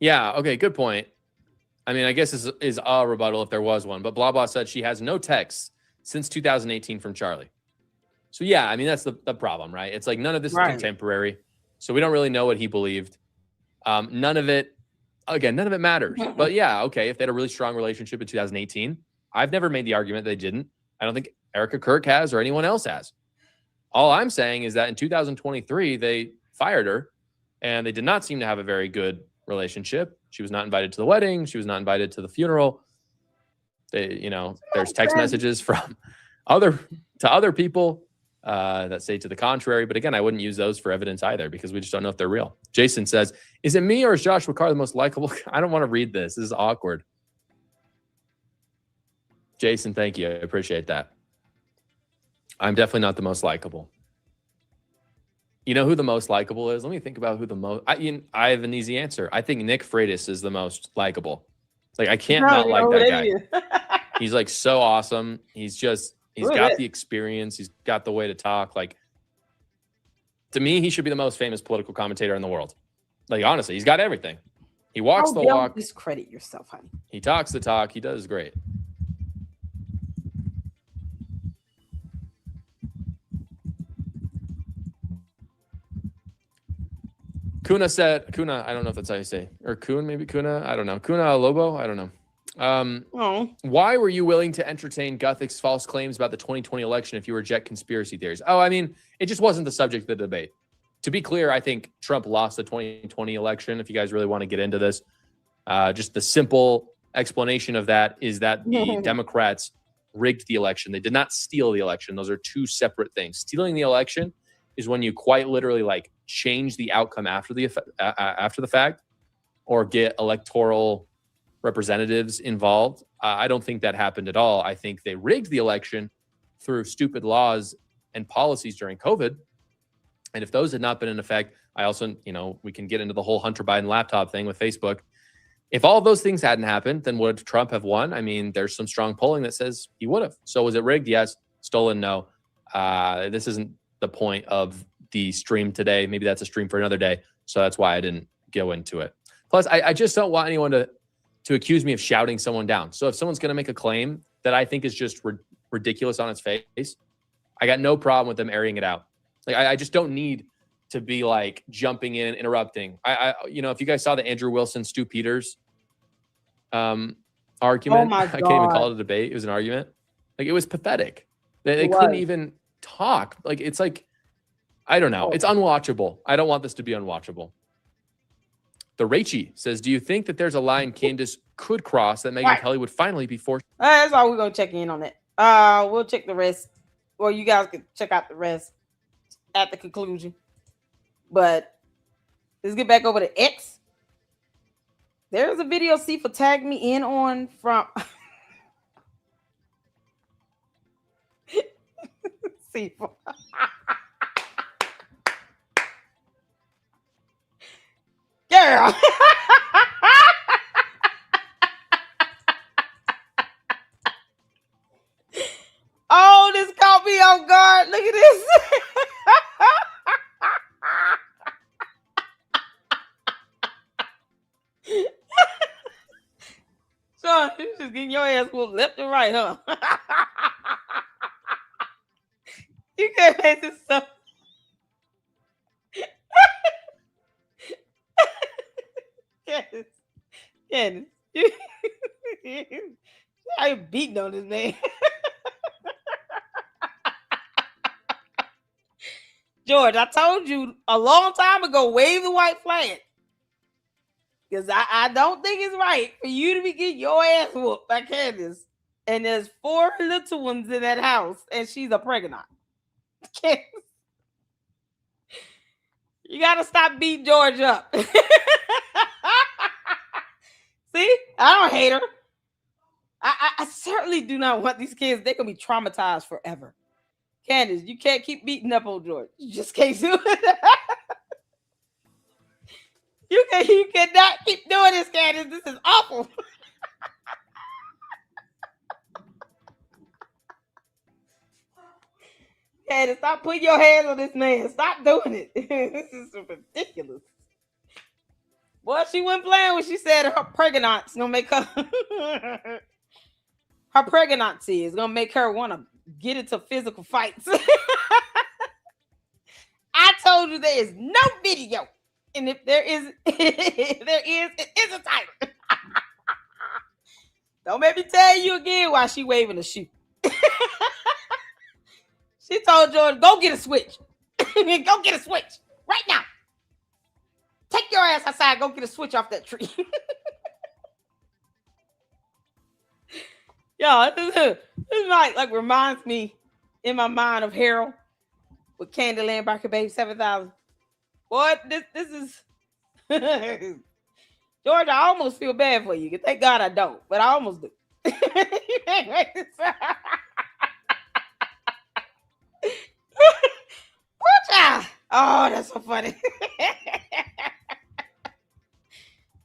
Speaker 10: Yeah, okay, good point. I mean, I guess this is a rebuttal if there was one, but Blah Blah said she has no texts since 2018 from Charlie. So, yeah, I mean, that's the problem, right? It's like none of this is contemporary, so we don't really know what he believed. None of it matters. But, yeah, okay, if they had a really strong relationship in 2018, I've never made the argument they didn't. I don't think Erica Kirk has or anyone else has. All I'm saying is that in 2023, they fired her, and they did not seem to have a very good relationship. She was not invited to the wedding. She was not invited to the funeral. There's text messages from other people that say to the contrary. But again, I wouldn't use those for evidence either because we just don't know if they're real. Jason says, is it me or is Joshua Carr the most likable? I don't want to read this. This is awkward. Jason, thank you. I appreciate that. I'm definitely not the most likable. You know who the most likable is? Let me think about who the most... I have an easy answer. I think Nick Freitas is the most likable. Like, I can't not like that guy. He's, like, so awesome. He's got the experience. He's got the way to talk. Like, to me, he should be the most famous political commentator in the world. Like, honestly, he's got everything. He walks the walk.
Speaker 1: Don't discredit yourself, honey.
Speaker 10: He talks the talk. He does great. Kuna, I don't know if that's how you say, or Kun, maybe Kuna, I don't know. Kuna Lobo, I don't know. Why were you willing to entertain Guthick's false claims about the 2020 election if you reject conspiracy theories? Oh, I mean, it just wasn't the subject of the debate. To be clear, I think Trump lost the 2020 election. If you guys really want to get into this, just the simple explanation of that is that the Democrats rigged the election. They did not steal the election. Those are two separate things. Stealing the election is when you quite literally like change the outcome after the fact or get electoral representatives involved. I don't think that happened at all. I think they rigged the election through stupid laws and policies during COVID. And if those had not been in effect, I also, we can get into the whole Hunter Biden laptop thing with Facebook. If all of those things hadn't happened, then would Trump have won? I mean, there's some strong polling that says he would have. So was it rigged? Yes. Stolen? No. This isn't the point of the stream today. Maybe that's a stream for another day. So that's why I didn't go into it. Plus, I just don't want anyone to accuse me of shouting someone down. So if someone's going to make a claim that I think is just ridiculous on its face, I got no problem with them airing it out. Like, I just don't need to be like jumping in and interrupting. If you guys saw the Andrew Wilson, Stu Peters argument,
Speaker 1: oh my God.
Speaker 10: I can't even call it a debate. It was an argument. Like, it was pathetic. They couldn't even talk. Like, it's like, I don't know. It's unwatchable. I don't want this to be unwatchable. The Rachie says, do you think that there's a line Candace could cross that Megyn Kelly would finally be forced?
Speaker 1: That's all we're going to check in on it. We'll check the rest. Or you guys can check out the rest at the conclusion. But let's get back over to X. There's a video Sifa tagged me in on from Sifa. Girl. Oh, this caught me off guard. Look at this. Son, you just getting your ass whooped left and right, huh? You can't make this stuff. Candace, I ain't beating on this man. George, I told you a long time ago, wave the white flag. Because I don't think it's right for you to be getting your ass whooped by Candace. And there's 4 little ones in that house, and she's a pregnant. Candace, you got to stop beating George up. See, I don't hate her. I certainly do not want these kids. They're going to be traumatized forever. Candace, you can't keep beating up on George. You just can't do it. You cannot keep doing this, Candace. This is awful. Candace, stop putting your hands on this man. Stop doing it. This is ridiculous. Boy, she wasn't playing when she said her pregnancy gonna make her her pregnancy is gonna make her want to get into physical fights. I told you there is no video. And if there is, it is a title. Don't make me tell you again why she waving a shoe. She told George, go get a switch. Go get a switch right now. Take your ass outside. Go get a switch off that tree. Yo, this like reminds me in my mind of Harold with Candyland Barker Baby 7000. Boy, this is George. I almost feel bad for you. Thank God I don't, but I almost do. Oh, that's so funny.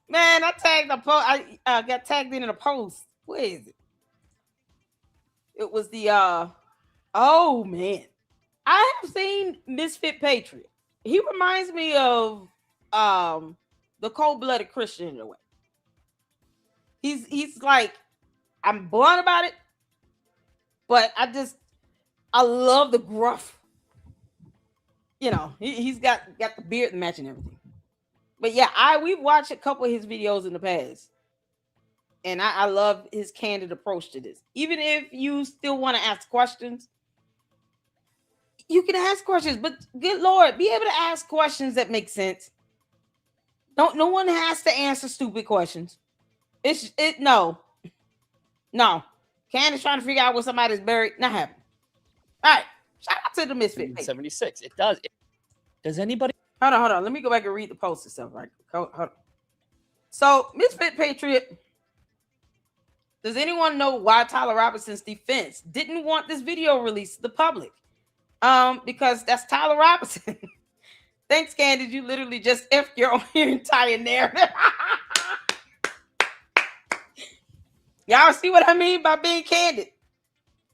Speaker 1: Man, I tagged a post. I got tagged in a post. Where is it? It was the oh man. I have seen Misfit Patriot. He reminds me of the cold-blooded Christian in a way. He's like, I'm blunt about it, but I love the gruff. You know, he's got the beard and matching everything. But yeah, we've watched a couple of his videos in the past. And I love his candid approach to this. Even if you still want to ask questions, you can ask questions, but good Lord, be able to ask questions that make sense. No one has to answer stupid questions. No. Candace trying to figure out where somebody's buried. Not happening. All right. Shout out to the Misfit.
Speaker 13: 76. It does. Does anybody?
Speaker 1: Hold on. Let me go back and read the post itself. Right. Hold on. So, Misfit Patriot. Does anyone know why Tyler Robinson's defense didn't want this video released to the public? Because that's Tyler Robinson. Thanks, Candace. You literally just effed your entire narrative. Y'all see what I mean by being candid?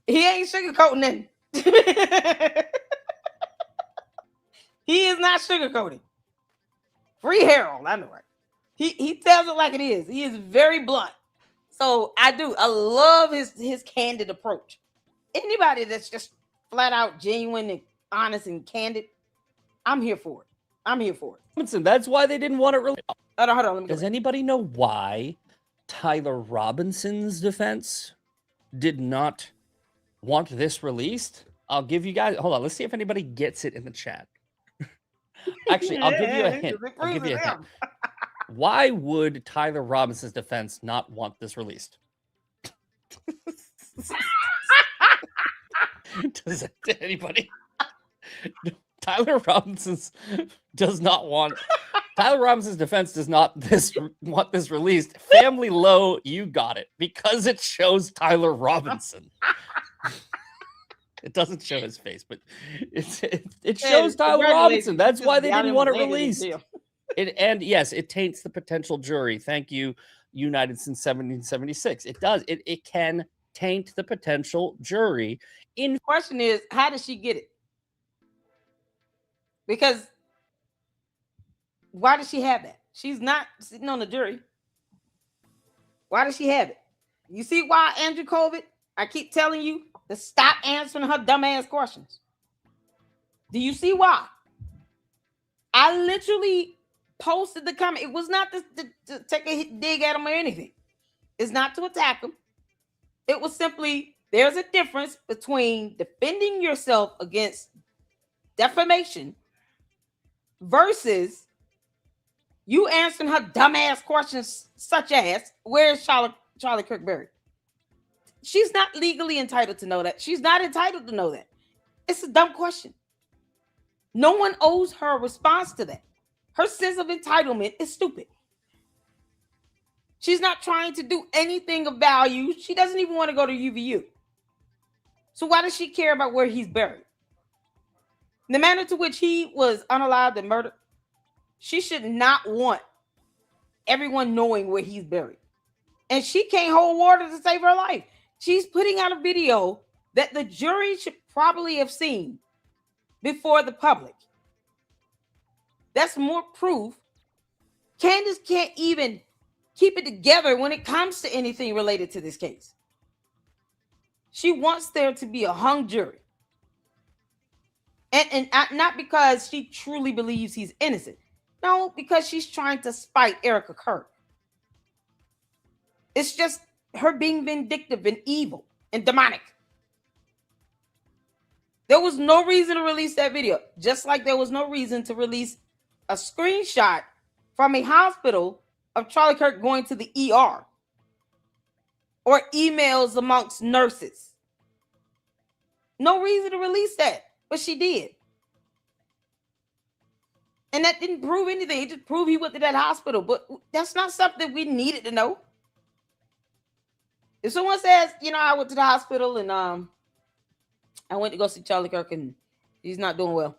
Speaker 1: He ain't sugarcoating it. He is not sugarcoating. Free Harold, I know it. He tells it like it is. He is very blunt. So I love his candid approach. Anybody that's just flat out genuine and honest and candid, I'm here for it.
Speaker 13: That's why they didn't want it released.
Speaker 1: Hold on.
Speaker 13: Does anybody know why Tyler Robinson's defense did not want this released? I'll give you guys. Hold on. Let's see if anybody gets it in the chat. Actually, I'll give you a hint. Why would Tyler Robinson's defense not want this released? Does anybody? Tyler Robinson's defense does not want this released. Family Low, you got it, because it shows Tyler Robinson. It doesn't show his face, but it shows Tyler Robinson. That's why they didn't want it released. And yes, it taints the potential jury. Thank you, United since 1776. It does. It can taint the potential jury.
Speaker 1: The question is, how does she get it? Because why does she have that? She's not sitting on the jury. Why does she have it? You see why, Andrew COVID? I keep telling you to stop answering her dumbass questions. Do you see why? I literally posted the comment. It was not to take a dig at him or anything. It's not to attack him. It was simply, there's a difference between defending yourself against defamation versus you answering her dumbass questions such as, where's Charlie Kirk buried? She's not legally entitled to know that. She's not entitled to know that. It's a dumb question. No one owes her a response to that. Her sense of entitlement is stupid. She's not trying to do anything of value. She doesn't even want to go to UVU. So why does she care about where he's buried? The manner to which he was unalived and murdered, she should not want everyone knowing where he's buried. And she can't hold water to save her life. She's putting out a video that the jury should probably have seen before the public. That's more proof. Candace can't even keep it together when it comes to anything related to this case. She wants there to be a hung jury. And not because she truly believes he's innocent. No, because she's trying to spite Erica Kirk. It's just her being vindictive and evil and demonic. There was no reason to release that video, just like there was no reason to release a screenshot from a hospital of Charlie Kirk going to the ER or emails amongst nurses. No reason to release that, but she did. And that didn't prove anything. It just proved he went to that hospital, but that's not something we needed to know. If someone says, I went to the hospital and I went to go see Charlie Kirk and he's not doing well.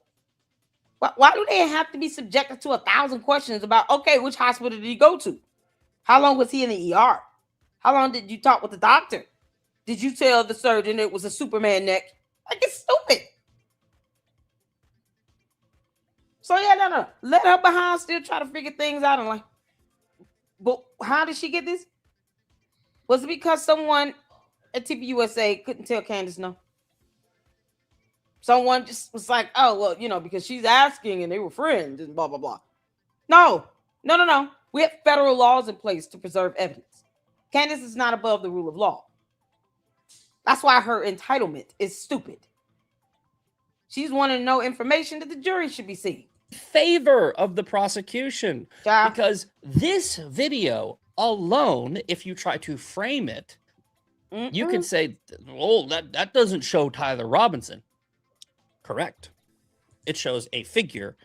Speaker 1: Why do they have to be subjected to 1,000 questions about, okay, which hospital did he go to? How long was he in the ER? How long did you talk with the doctor? Did you tell the surgeon it was a Superman neck? Like, it's stupid. So yeah, no. Let her behind still try to figure things out. I'm like, but how did she get this? Was it because someone at TPUSA couldn't tell Candace no? Someone just was like, oh, well, because she's asking and they were friends and blah, blah, blah. No. We have federal laws in place to preserve evidence. Candace is not above the rule of law. That's why her entitlement is stupid. She's wanting to know information that the jury should be seeing.
Speaker 13: Favor of the prosecution. Because this video alone, if you try to frame it, you can say, oh, that doesn't show Tyler Robinson. Correct. It shows a figure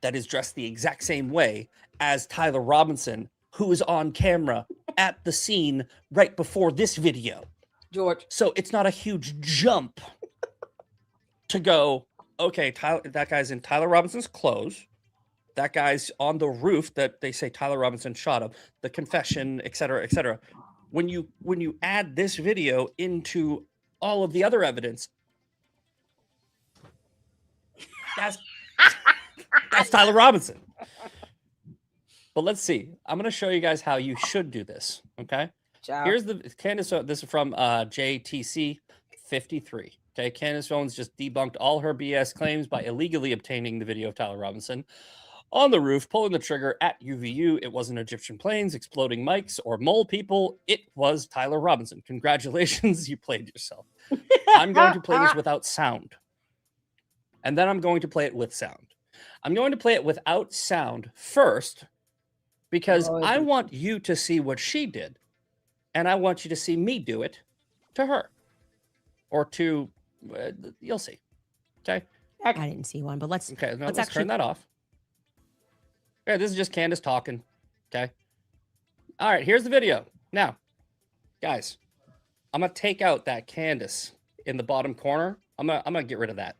Speaker 13: that is dressed the exact same way as Tyler Robinson, who is on camera at the scene right before this video.
Speaker 1: George.
Speaker 13: So it's not a huge jump to go, okay, that guy's in Tyler Robinson's clothes. That guy's on the roof that they say Tyler Robinson shot him, the confession, et cetera, et cetera. When you add this video into all of the other evidence, that's Tyler Robinson. But let's see. I'm going to show you guys how you should do this. Okay. Here's Candace. This is from JTC 53. Okay. Candace Owens just debunked all her BS claims by illegally obtaining the video of Tyler Robinson on the roof, pulling the trigger at UVU. It wasn't Egyptian planes, exploding mics, or mole people. It was Tyler Robinson. Congratulations. You played yourself. I'm going to play this without sound. And then I'm going to play it with sound. I'm going to play it without sound first because I want you to see what she did. And I want you to see me do it to her. Or to, you'll see. Okay?
Speaker 2: I didn't see one, but let's
Speaker 13: let's turn that off. Okay, this is just Candace talking. Okay? All right, here's the video. Now, guys, I'm going to take out that Candace in the bottom corner. I'm gonna get rid of that.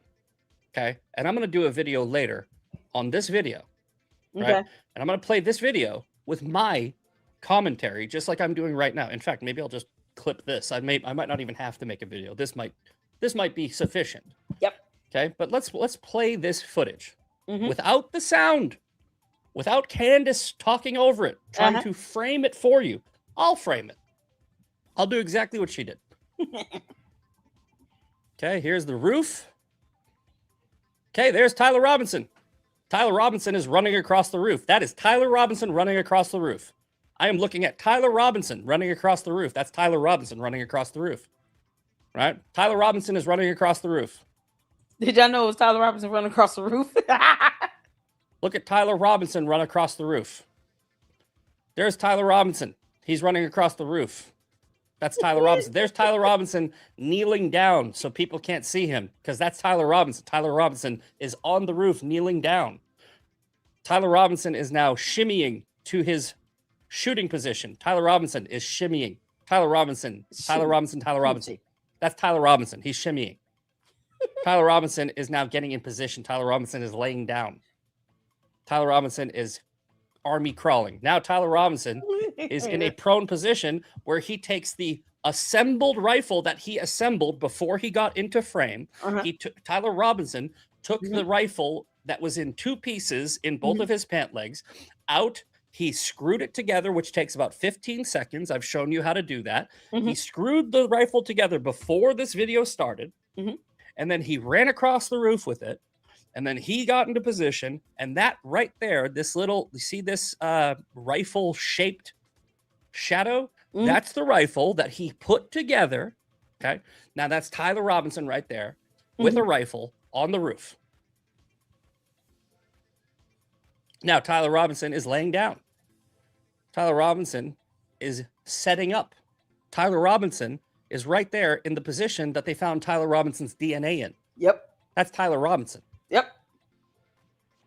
Speaker 13: Okay, and I'm going to do a video later on this video, right?
Speaker 1: Okay.
Speaker 13: And I'm going to play this video with my commentary, just like I'm doing right now. In fact, maybe I'll just clip this. I might not even have to make a video. This might be sufficient.
Speaker 1: Yep.
Speaker 13: Okay, but let's play this footage without the sound, without Candace talking over it, trying to frame it for you. I'll frame it. I'll do exactly what she did. Okay, here's the roof. Okay, there's Tyler Robinson. Tyler Robinson is running across the roof. That is Tyler Robinson running across the roof. I am looking at Tyler Robinson running across the roof. That's Tyler Robinson running across the roof. Right? Tyler Robinson is running across the roof.
Speaker 1: Did y'all know it was Tyler Robinson running across the roof?
Speaker 13: Look at Tyler Robinson run across the roof. There's Tyler Robinson. He's running across the roof. That's Tyler Robinson. There's Tyler Robinson kneeling down so people can't see him because that's Tyler Robinson. Tyler Robinson is on the roof kneeling down. Tyler Robinson is now shimmying to his shooting position. Tyler Robinson is shimmying. Tyler Robinson. Tyler Robinson. Tyler Robinson. That's Tyler Robinson. He's shimmying. Tyler Robinson is now getting in position. Tyler Robinson is laying down. Tyler Robinson is army crawling. Now Tyler Robinson is in a prone position where he takes the assembled rifle that he assembled before he got into frame. Tyler Robinson took the rifle that was in two pieces in both of his pant legs out. He screwed it together, which takes about 15 seconds. I've shown you how to do that. He screwed the rifle together before this video started. And then he ran across the roof with it. And then he got into position. And that right there, this little, you see this rifle shaped shadow? That's the rifle that he put together. Okay. Now that's Tyler Robinson right there with a rifle on the roof. Now Tyler Robinson is laying down. Tyler Robinson is setting up. Tyler Robinson is right there in the position that they found Tyler Robinson's DNA in.
Speaker 1: Yep.
Speaker 13: That's Tyler Robinson.
Speaker 1: Yep.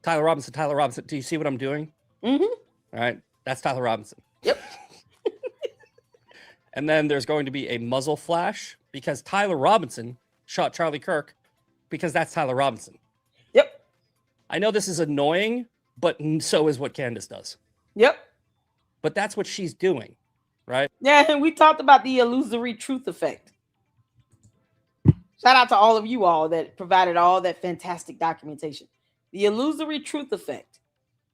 Speaker 13: Tyler Robinson, Tyler Robinson. Do you see what I'm doing? All right. That's Tyler Robinson.
Speaker 1: Yep.
Speaker 13: And then there's going to be a muzzle flash because Tyler Robinson shot Charlie Kirk because that's Tyler Robinson.
Speaker 1: Yep.
Speaker 13: I know this is annoying, but so is what Candace does.
Speaker 1: Yep.
Speaker 13: But that's what she's doing, right?
Speaker 1: Yeah, and we talked about the illusory truth effect. Shout out to all of you all that provided all that fantastic documentation. The illusory truth effect.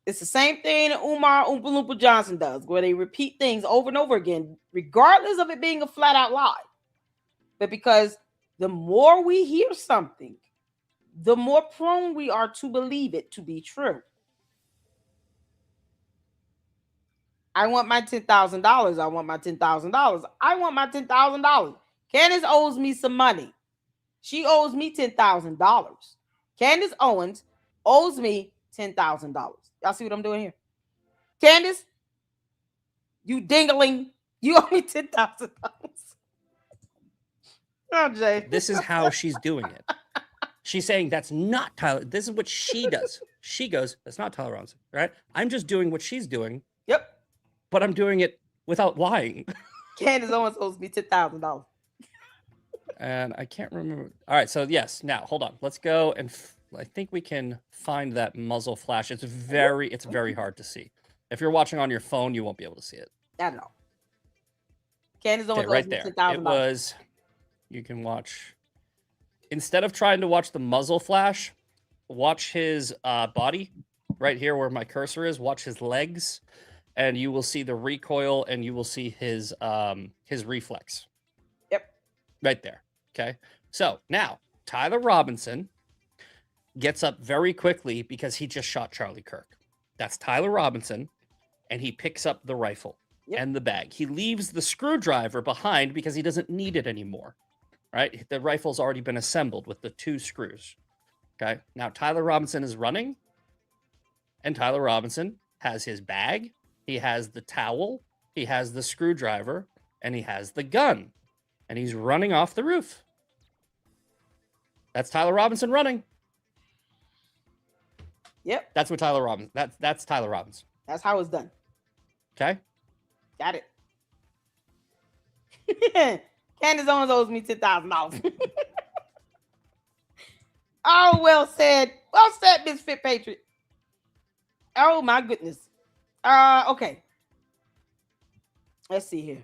Speaker 1: It's the same thing that Umar Oompa Loompa Johnson does, where they repeat things over and over again, regardless of it being a flat out lie. But because the more we hear something, the more prone we are to believe it to be true. I want my $10,000. I want my $10,000. I want my $10,000. Candace owes me some money. She owes me $10,000. Candace Owens owes me $10,000. Y'all see what I'm doing here? Candace, you dingling, you owe me $10,000. Oh, Jay.
Speaker 13: This is how she's doing it. She's saying that's not Tyler. This is what she does. She goes, that's not Tyler Robinson, right? I'm just doing what she's doing.
Speaker 1: Yep.
Speaker 13: But I'm doing it without lying.
Speaker 1: Candace Owens owes me $10,000.
Speaker 13: And I can't remember. All right, so yes, now hold on. Let's go and I think we can find that muzzle flash. It's very hard to see. If you're watching on your phone, you won't be able to see it.
Speaker 1: I don't know. Candace Owens
Speaker 13: right
Speaker 1: owes me
Speaker 13: there.
Speaker 1: $10,000.
Speaker 13: It was. You can watch. Instead of trying to watch the muzzle flash, watch his body right here where my cursor is. Watch his legs, and you will see the recoil, and you will see his reflex.
Speaker 1: Yep.
Speaker 13: Right there. Okay. So now Tyler Robinson gets up very quickly because he just shot Charlie Kirk. That's Tyler Robinson, and he picks up the rifle and the bag. He leaves the screwdriver behind because he doesn't need it anymore. Right? The rifle's already been assembled with the two screws. Okay. Now Tyler Robinson is running, and Tyler Robinson has his bag, he has the towel, he has the screwdriver, and he has the gun. And he's running off the roof. That's Tyler Robinson running.
Speaker 1: Yep.
Speaker 13: That's what Tyler Robinson. That's Tyler Robinson.
Speaker 1: That's how it's done.
Speaker 13: Okay.
Speaker 1: Got it. Candace Owens owes me $10,000. Oh, well said. Well said, Misfit Patriot. Oh my goodness. Okay. Let's see here.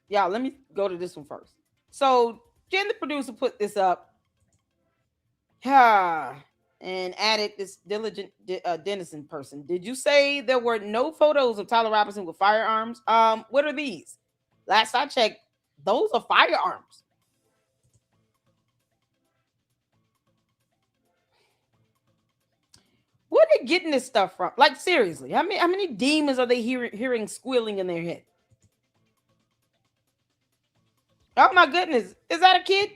Speaker 1: Yeah, let me go to this one first. So Jen, the producer, put this up. And added this diligent Dennison person. Did you say there were no photos of Tyler Robinson with firearms? What are these? Last I checked, those are firearms. Where are they getting this stuff from? Like, seriously, how many demons are they hearing squealing in their head? Oh my goodness, is that a kid?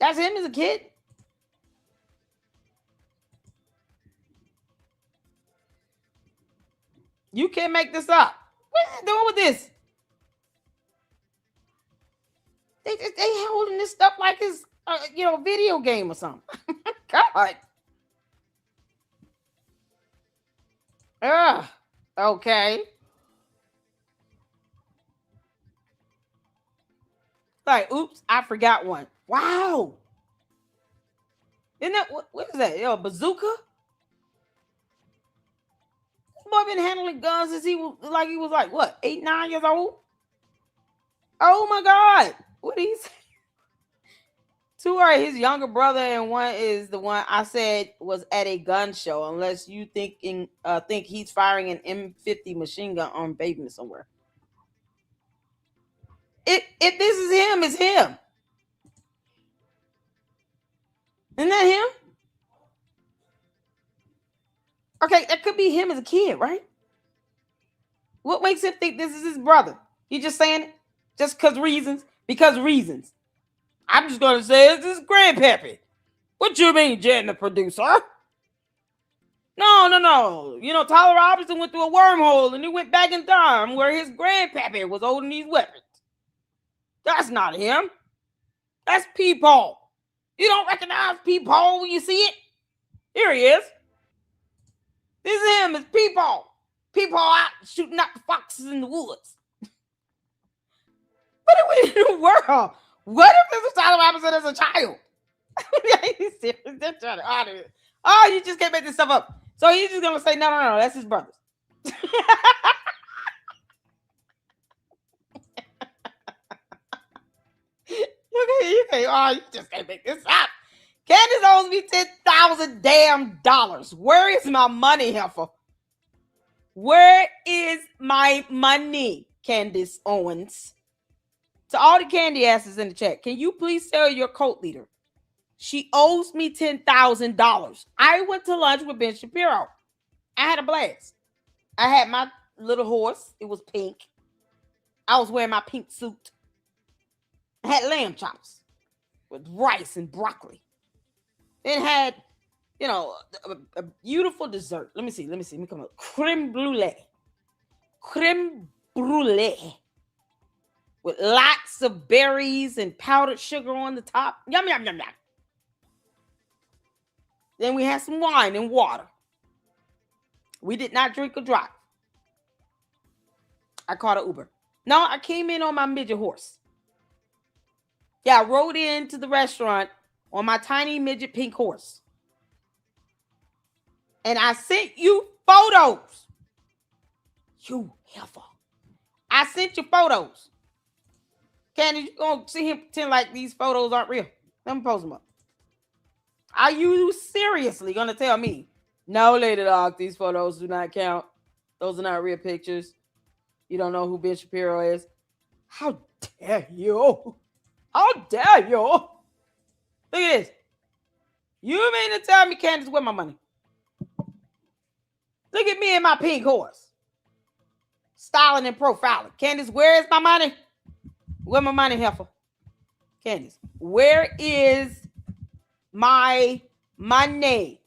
Speaker 1: That's him as a kid? You can't make this up. What are they doing with this? They holding this stuff like it's video game or something. God. Okay. Like, oops, I forgot one. Wow. Isn't that what is that? Yo, bazooka? This boy been handling guns since he was like what, 8, 9 years old? Oh my God. What he say? 2 are his younger brother, and 1 is the one I said was at a gun show. Unless you think he's firing an M50 machine gun on pavement somewhere. If this is him, it's him. Isn't that him? Okay, that could be him as a kid, right? What makes him think this is his brother? You just saying it? Just because reasons? Because reasons. I'm just going to say it's his grandpappy. What you mean, Jen, the producer? No. You know, Tyler Robinson went through a wormhole and he went back in time where his grandpappy was holding these weapons. That's not him. That's Peepaw. You don't recognize Peepaw when you see it? Here he is. This is him. It's Peepaw. Peepaw out shooting at the foxes in the woods. What in the world? What if this was Tyler Robinson as a child? He's serious. They're trying to honor it. Oh, you just can't make this stuff up. So he's just gonna say, no, that's his brother. You just can't make this up. Candace owes me $10,000 damn dollars. Where is my money, heifer? Where is my money, Candace Owens? To all the candy asses in the chat, can you please tell your cult leader she owes me $10,000? I went to lunch with Ben Shapiro. I had a blast. I had my little horse. It was pink. I was wearing my pink suit. I had lamb chops with rice and broccoli. It had, a beautiful dessert. Let me see. Let me come up. Creme brulee. Creme brulee. With lots of berries and powdered sugar on the top. Yum, yum, yum, yum. Then we had some wine and water. We did not drink or drive. I caught an Uber. No, I came in on my midget horse. Yeah, I rode into the restaurant on my tiny midget pink horse. And I sent you photos. You heifer. I sent you photos. Candace, you gonna see him pretend like these photos aren't real? Let me post them up. Are you seriously gonna tell me, no, Lady Dog, these photos do not count? Those are not real pictures. You don't know who Ben Shapiro is? How dare you? How dare you? Look at this. You mean to tell me, Candace, where my money? Look at me and my pink horse. Styling and profiling. Candace, where is my money? Where my money, heifer? Candace, where is my money?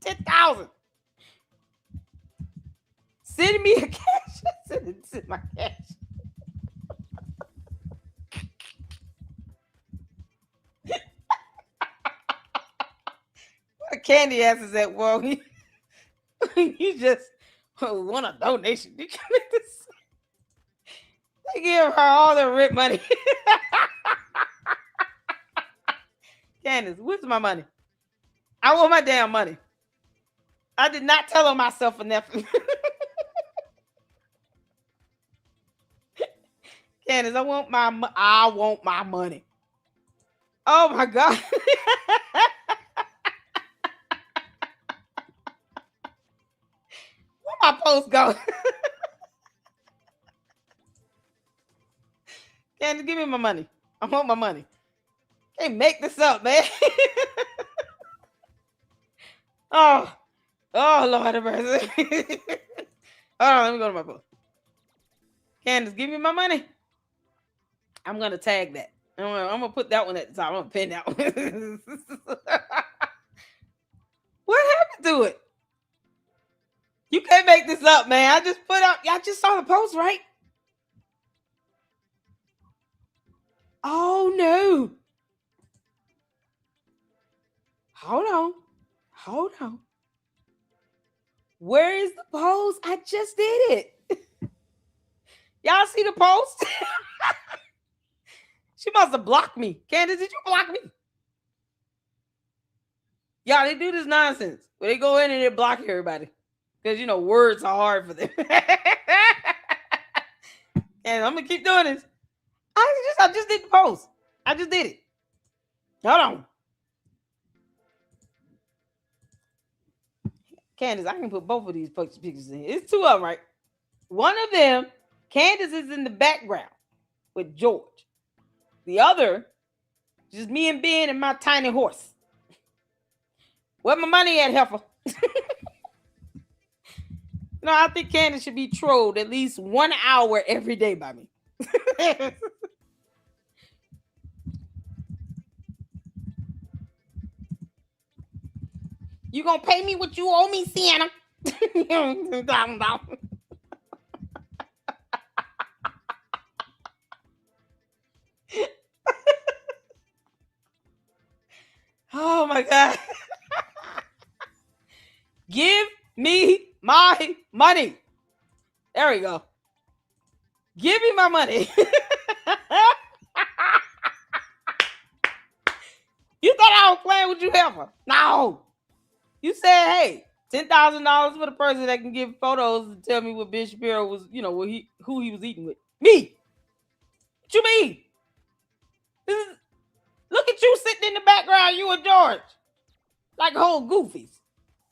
Speaker 1: 10,000. Send me a cash. Send my cash. What a candy ass is that? Well, you just want a donation. You can make this. They give her all the rent money. Candace, where's my money? I want my damn money. I did not tell on myself enough. Candace, I want my money. Oh my God. Where my post go? Candace, give me my money. I want my money. Can't make this up, man. Oh, Lord have mercy. Hold on, let me go to my post. Candace, give me my money. I'm gonna tag that. I'm gonna put that one at the top. I'm gonna pin that one. What happened to it? You can't make this up, man. I just put up. Y'all just saw the post, right? Oh no. Hold on. Where is the post? I just did it. Y'all see the post? She must have blocked me. Candace, did you block me? Y'all, they do this nonsense where they go in and they block everybody. Because, words are hard for them. And I'm going to keep doing this. I just did the post. I just did it. Hold on. Candace, I can put both of these pictures in here. It's two of them, right? One of them, Candace is in the background with George. The other, just me and Ben and my tiny horse. Where my money at, heifer? No, I think Candace should be trolled at least 1 hour every day by me. You gonna pay me what you owe me, Sienna? Oh my God. Give me my money. There we go. Give me my money. You thought I was playing with you, heifer? No. You said, hey, $10,000 for the person that can give photos and tell me what Ben Shapiro was, who he was eating with. Me. What you mean? Look at you sitting in the background, you and George. Like whole goofies.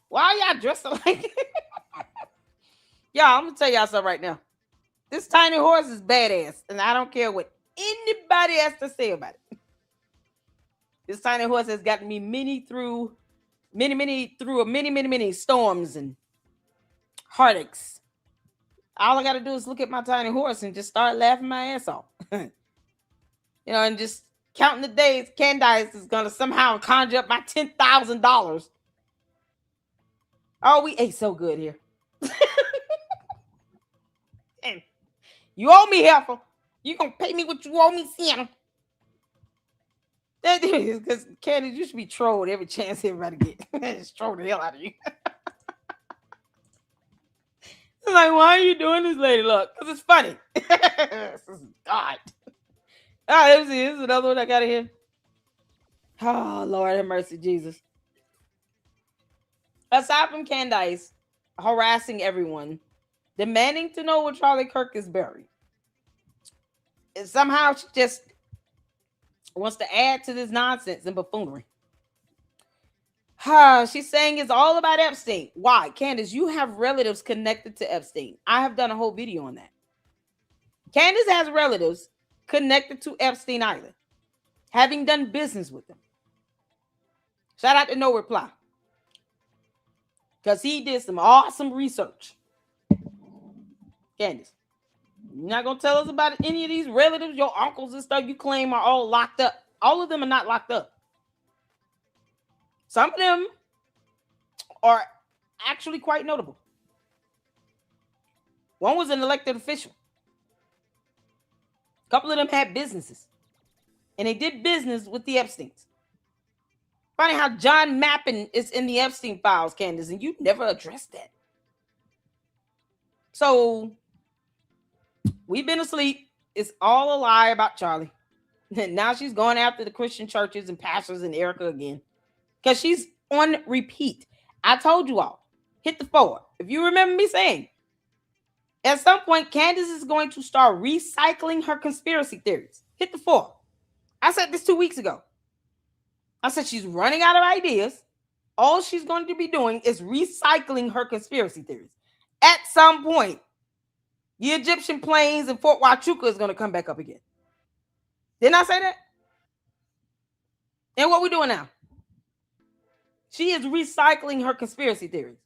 Speaker 1: Why y'all dressed like Y'all, I'm going to tell y'all something right now. This tiny horse is badass, and I don't care what anybody has to say about it. This tiny horse has gotten me through many storms and heartaches. All I got to do is look at my tiny horse and just start laughing my ass off. And just counting the days Candace is going to somehow conjure up my $10,000. Oh, we ate so good here. And you owe me, heifer. You going to pay me what you owe me, Sienna. That is because Candace, you should be trolled every chance everybody get. Just troll the hell out of you. It's like, why are you doing this, Lady Luck? Because it's funny. God. All right, let me see. This is another one I got here. Oh, Lord have mercy, Jesus. Aside from Candace harassing everyone, demanding to know where Charlie Kirk is buried, and somehow she just wants to add to this nonsense and buffoonery. She's saying it's all about Epstein. Why? Candace, you have relatives connected to Epstein. I have done a whole video on that. Candace has relatives connected to Epstein Island, having done business with them. Shout out to No Reply, because he did some awesome research. Candace, you're not going to tell us about any of these relatives, your uncles and stuff you claim are all locked up. All of them are not locked up. Some of them are actually quite notable. One was an elected official. A couple of them had businesses. And they did business with the Epsteins. Funny how John Mappin is in the Epstein files, Candace, and you never addressed that. So, we've been asleep. It's all a lie about Charlie. And now she's going after the Christian churches and pastors and Erica again. Because she's on repeat. I told you all, hit the 4. If you remember me saying, at some point, Candace is going to start recycling her conspiracy theories. Hit the 4. I said this 2 weeks ago. I said she's running out of ideas. All she's going to be doing is recycling her conspiracy theories. At some point, the Egyptian planes in Fort Huachuca is going to come back up again. Didn't I say that? And what we doing now? She is recycling her conspiracy theories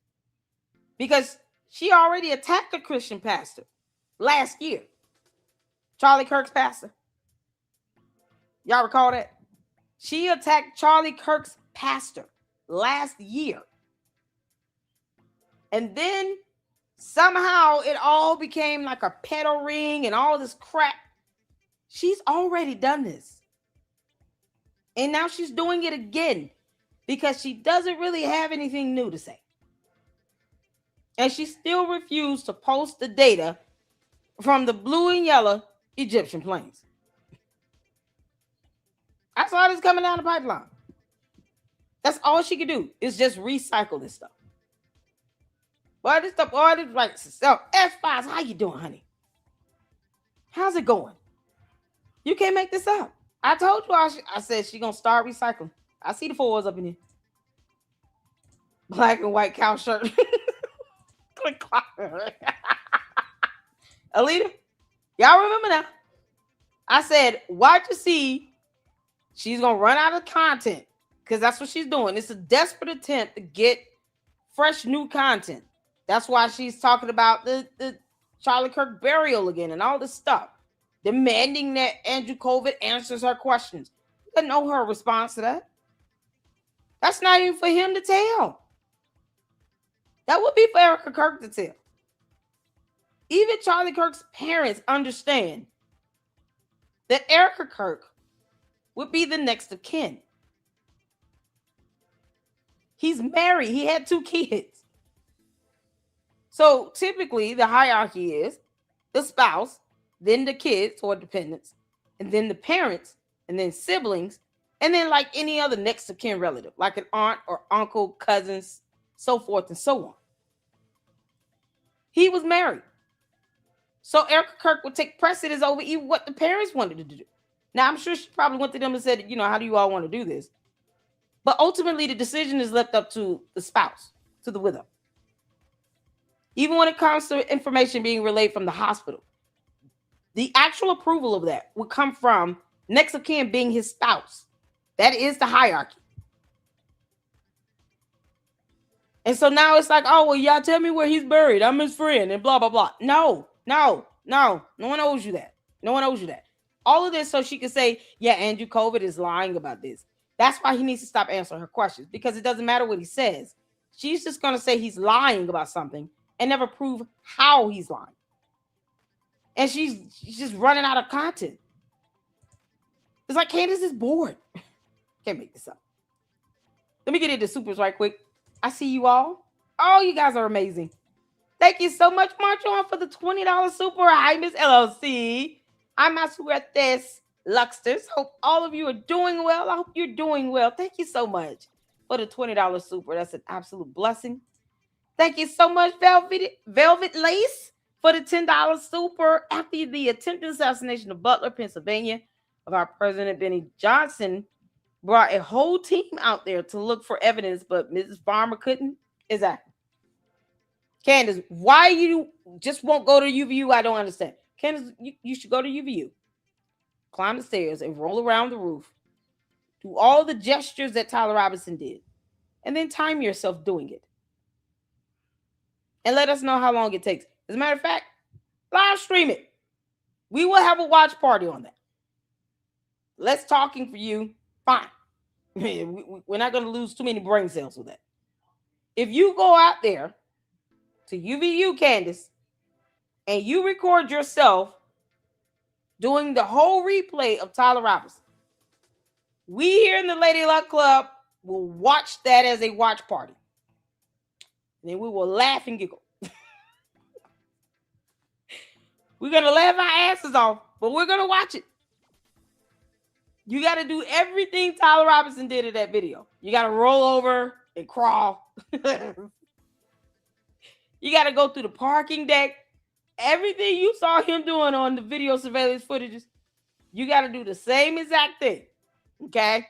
Speaker 1: because she already attacked a Christian pastor last year. Charlie Kirk's pastor. Y'all recall that? She attacked Charlie Kirk's pastor last year. And then somehow it all became like a pedo ring and all this crap. She's already done this. And now she's doing it again because she doesn't really have anything new to say. And she still refused to post the data from the blue and yellow Egyptian planes. I saw this coming down the pipeline. That's all she could do is just recycle this stuff. Boy, this stuff, boy, this like so F5s. How you doing, honey? How's it going? You can't make this up. I told you I said she gonna start recycling. I see the fours up in here. Black and white cow shirt. Alita, y'all remember now? I said, watch to see. She's gonna run out of content because that's what she's doing. It's a desperate attempt to get fresh new content. That's why she's talking about the Charlie Kirk burial again and all this stuff, demanding that Andrew Covid answers her questions. You doesn't know her response to that. That's not even for him to tell. That would be for Erica Kirk to tell. Even Charlie Kirk's parents understand that Erica Kirk would be the next of kin. He's married. He had 2 kids. So typically the hierarchy is the spouse, then the kids or dependents, and then the parents, and then siblings, and then like any other next of kin relative, like an aunt or uncle, cousins, so forth and so on. He was married. So Erica Kirk would take precedence over even what the parents wanted to do. Now, I'm sure she probably went to them and said, how do you all want to do this? But ultimately, the decision is left up to the spouse, to the widow. Even when it comes to information being relayed from the hospital, the actual approval of that would come from next of kin being his spouse. That is the hierarchy. And so now it's like, oh, well, y'all tell me where he's buried. I'm his friend and blah, blah, blah. No one owes you that. No one owes you that. All of this so she can say, yeah, Andrew Covid is lying about this. That's why he needs to stop answering her questions, because it doesn't matter what he says. She's just going to say he's lying about something and never prove how he's lying. And she's just running out of content. It's like Candace is bored. Can't make this up. Let me get into supers right quick. I see you all. Oh, you guys are amazing. Thank you so much, March on, for the $20 super. Hi, Miss LLC. I'm Masuretes Luxters. Hope all of you are doing well. I hope you're doing well. Thank you so much for the $20 super. That's an absolute blessing. Thank you so much, Velvet Lace, for the $10 super. After the attempted assassination of Butler, Pennsylvania, of our President Benny Johnson, brought a whole team out there to look for evidence, but Mrs. Farmer couldn't. Exactly. Candace, why you just won't go to UVU? I don't understand. Candace, you should go to UVU. Climb the stairs and roll around the roof. Do all the gestures that Tyler Robinson did. And then time yourself doing it. And let us know how long it takes. As a matter of fact, live stream it. We will have a watch party on that. Less talking for you. Fine. We're not going to lose too many brain cells with that. If you go out there to UVU, Candace, and you record yourself doing the whole replay of Tyler Robinson, we here in the Lady Luck Club will watch that as a watch party. And then we will laugh and giggle. We're going to laugh our asses off, but we're going to watch it. You got to do everything Tyler Robinson did in that video. You got to roll over and crawl. You got to go through the parking deck. Everything you saw him doing on the video surveillance footages, you got to do the same exact thing. Okay?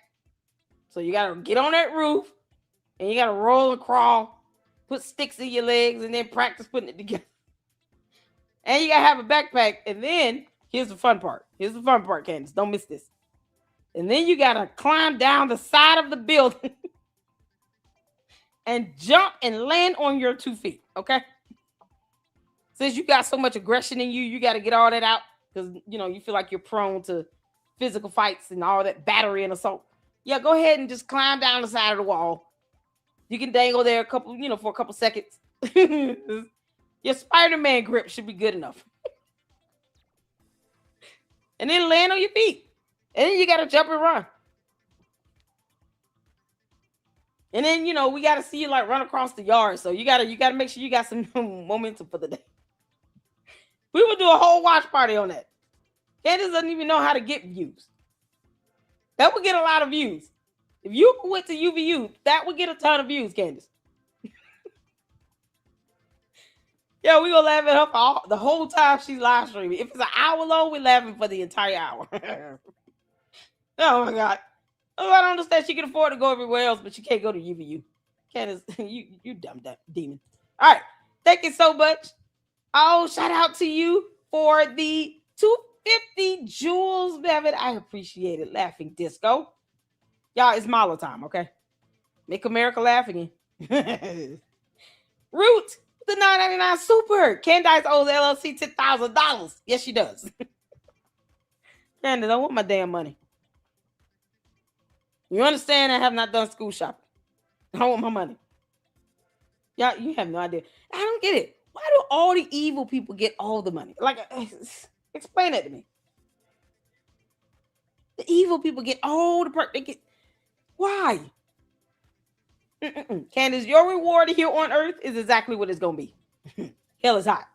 Speaker 1: So you got to get on that roof and you got to roll and crawl, put sticks in your legs, and then practice putting it together. And you got to have a backpack. And then here's the fun part. Here's the fun part, Candace. Don't miss this. And then you got to climb down the side of the building and jump and land on your 2 feet. Okay? Since you got so much aggression in you, you got to get all that out because, you feel like you're prone to physical fights and all that battery and assault. Yeah, go ahead and just climb down the side of the wall. You can dangle there for a couple seconds. Your Spider-Man grip should be good enough. And then land on your feet. And then you got to jump and run. And then, we got to see you run across the yard. So you got to make sure you got some momentum for the day. We would do a whole watch party on that. Candace doesn't even know how to get views. That would get a lot of views. If you went to UVU, that would get a ton of views, Candace. Yeah, we gonna laugh at her for the whole time she's live streaming. If it's an hour long, we're laughing for the entire hour. Oh my God. Oh, I don't understand. She can afford to go everywhere else, but she can't go to UVU. Candace, you dumb demon. All right. Thank you so much. Oh, shout out to you for the 250 Jules, Bevan. I appreciate it. Laughing Disco. Y'all, it's Mala time, okay? Make America laugh again. Root, the $9.99 super. Candace owes LLC $10,000. Yes, she does. Candace, I want my damn money. You understand? I have not done school shopping. I want my money. Y'all, you have no idea. I don't get it. Why do all the evil people get all the money? Like, explain that to me. The evil people get all the they get. Why? Candace, your reward here on earth is exactly what it's gonna be. Hell is hot.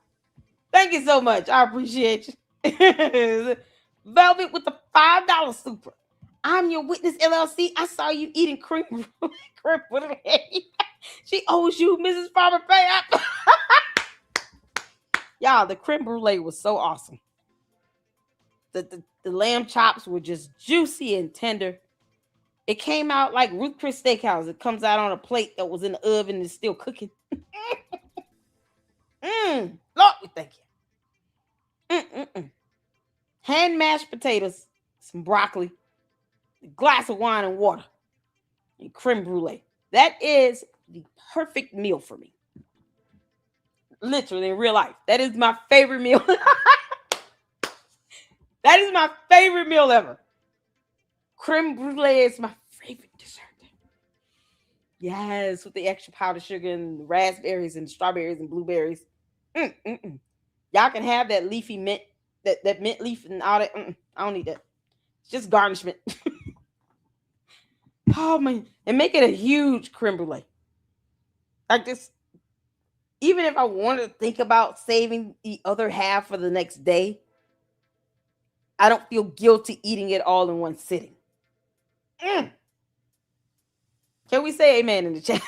Speaker 1: Thank you so much. I appreciate you. Velvet with the $5 super. I'm your witness, LLC. I saw you eating cream brulee. She owes you, Mrs. Farmer Pay up. Y'all, the creme brulee was so awesome. The lamb chops were just juicy and tender. It came out like Ruth Chris Steakhouse. It comes out on a plate that was in the oven and is still cooking. Lord, we thank you. Hand mashed potatoes, some broccoli, a glass of wine and water, and creme brulee. That is the perfect meal for me. Literally in real life. That is my favorite meal. That is my favorite meal ever. Creme brulee is my favorite dessert. Yes, with the extra powdered sugar and the raspberries and strawberries and blueberries. Y'all can have that leafy mint, that mint leaf and all that. I don't need that. It's just garnishment. Oh man, and make it a huge creme brulee. Like this. Even if I want to think about saving the other half for the next day, I don't feel guilty eating it all in one sitting. Can we say amen in the chat?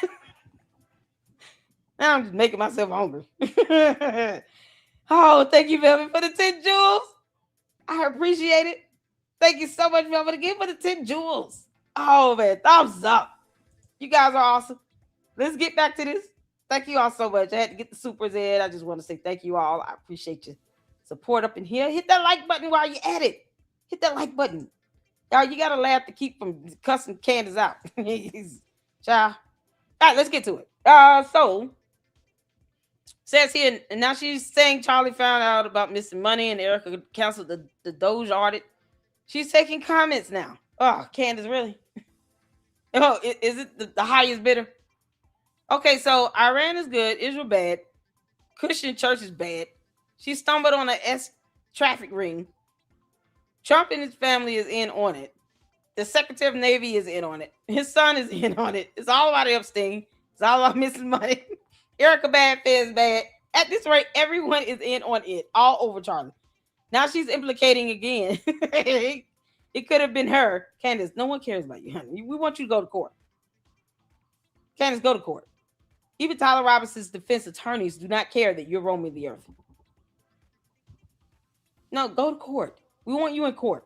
Speaker 1: Now I'm just making myself hungry. Oh, thank you, Velvet, for the 10 jewels. I appreciate it. Thank you so much, Velvet, again for the 10 jewels. Oh, man, thumbs up. You guys are awesome. Let's get back to this. Thank you all so much. I had to get the supers in. I just want to say thank you all. I appreciate your support up in here. Hit that like button while you're at it. Hit that like button. Y'all, you got to laugh to keep from cussing Candace out. Child. All right, let's get to it. So, says here, and now she's saying Charlie found out about missing money and Erica canceled the Doge audit. She's taking comments now. Oh, Candace, really? Oh, is it the highest bidder? Okay, so Iran is good, Israel bad, Christian church is bad. She stumbled on a S traffic ring. Trump and his family is in on it. The Secretary of Navy is in on it. His son is in on it. It's all about Epstein. It's all about missing money. Erica bad, Fez bad. At this rate, everyone is in on it. All over Charlie. Now she's implicating again. It could have been her. Candace, no one cares about you, honey. We want you to go to court. Candace, go to court. Even Tyler Robinson's defense attorneys do not care that you're roaming the earth. No, go to court. We want you in court.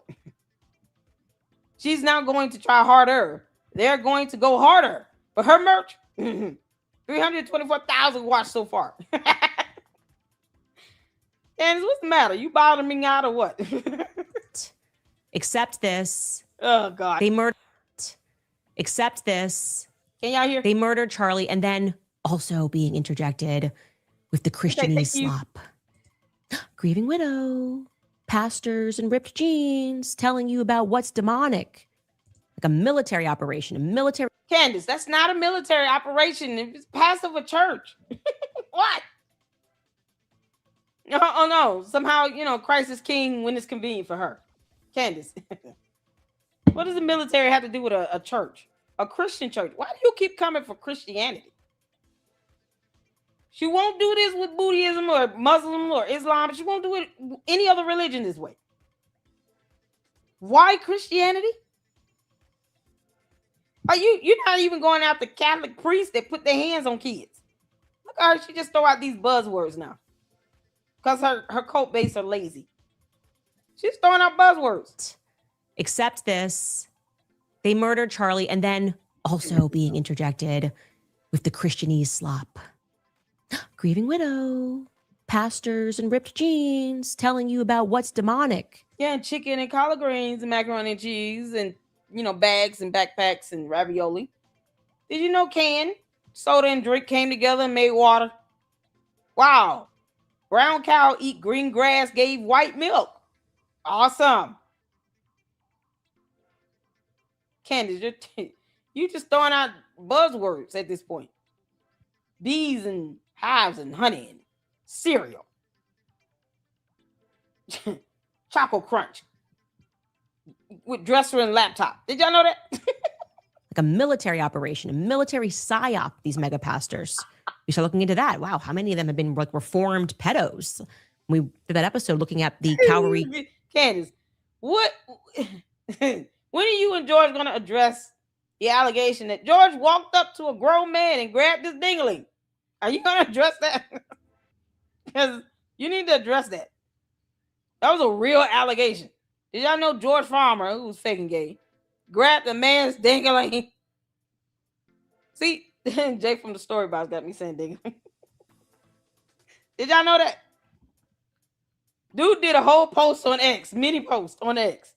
Speaker 1: She's now going to try harder. They're going to go harder. For her merch, 324,000 watched so far. Candace, what's the matter? You bottoming out or what?
Speaker 2: Accept this.
Speaker 1: Oh, God.
Speaker 2: They murdered. Accept this.
Speaker 1: Can y'all hear?
Speaker 2: They murdered Charlie and then also being interjected with the Christianese slop. Grieving widow, pastors and ripped jeans telling you about what's demonic. Like a military operation, a military.
Speaker 1: Candace, that's not a military operation. It's pastor of a church. What? Oh, no. Somehow, Christ is king when it's convenient for her. Candace, what does the military have to do with a church? A Christian church? Why do you keep coming for Christianity? She won't do this with Buddhism or Muslim or Islam. She won't do it any other religion this way. Why Christianity? You're not even going after Catholic priests that put their hands on kids. Look at her, she just throw out these buzzwords now. Because her cult base are lazy. She's throwing out buzzwords.
Speaker 2: Accept this. They murdered Charlie and then also being interjected with the Christianese slop. Grieving widow, pastors and ripped jeans telling you about what's demonic.
Speaker 1: Yeah, and chicken and collard greens and macaroni and cheese and, bags and backpacks and ravioli. Did you know soda and drink came together and made water? Wow. Brown cow eat green grass gave white milk. Awesome. Candace, you just throwing out buzzwords at this point. Bees and hives and honey and cereal. Choco Crunch. With dresser and laptop. Did y'all know that?
Speaker 2: Like a military operation, a military psyop, these mega pastors. We start looking into that. Wow, how many of them have been like reformed pedos? We did that episode looking at the Calvary.
Speaker 1: Candace, what? When are you and George going to address the allegation that George walked up to a grown man and grabbed his dingling? Are you going to address that? Because you need to address that. That was a real allegation. Did y'all know George Farmer, who was faking gay, grabbed a man's dingling? See, Jay from the Story Box got me saying dingling. Did y'all know that? Dude did a whole post on X, mini post on X.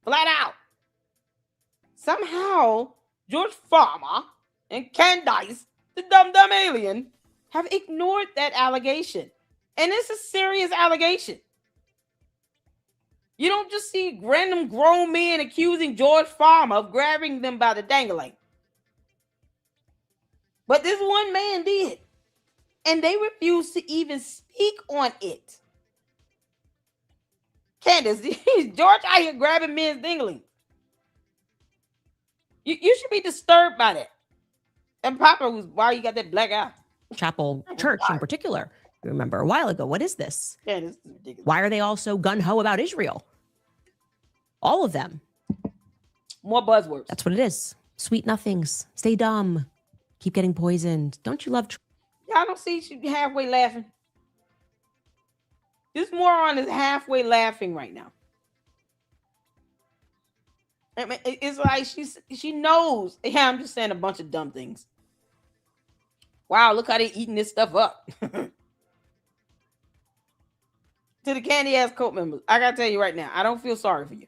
Speaker 1: Flat out. Somehow, George Farmer and Candace, the dumb alien, have ignored that allegation. And it's a serious allegation. You don't just see random grown men accusing George Farmer of grabbing them by the dangling. But this one man did. And they refused to even speak on it. Candace, George out here grabbing men's dingling. You should be disturbed by that. And Papa was, why you got that black eye?
Speaker 2: Chapel Church in particular. Remember a while ago. What is this?
Speaker 1: Yeah, this is ridiculous.
Speaker 2: Why are they all so gun-ho about Israel? All of them.
Speaker 1: More buzzwords.
Speaker 2: That's what it is. Sweet nothings. Stay dumb. Keep getting poisoned. Don't you love...
Speaker 1: Y'all don't see she halfway laughing. This moron is halfway laughing right now. I mean, it's like she knows. Yeah, I'm just saying a bunch of dumb things. Wow, look how they eating this stuff up. To the candy ass cult members, I gotta tell you right now, I don't feel sorry for you.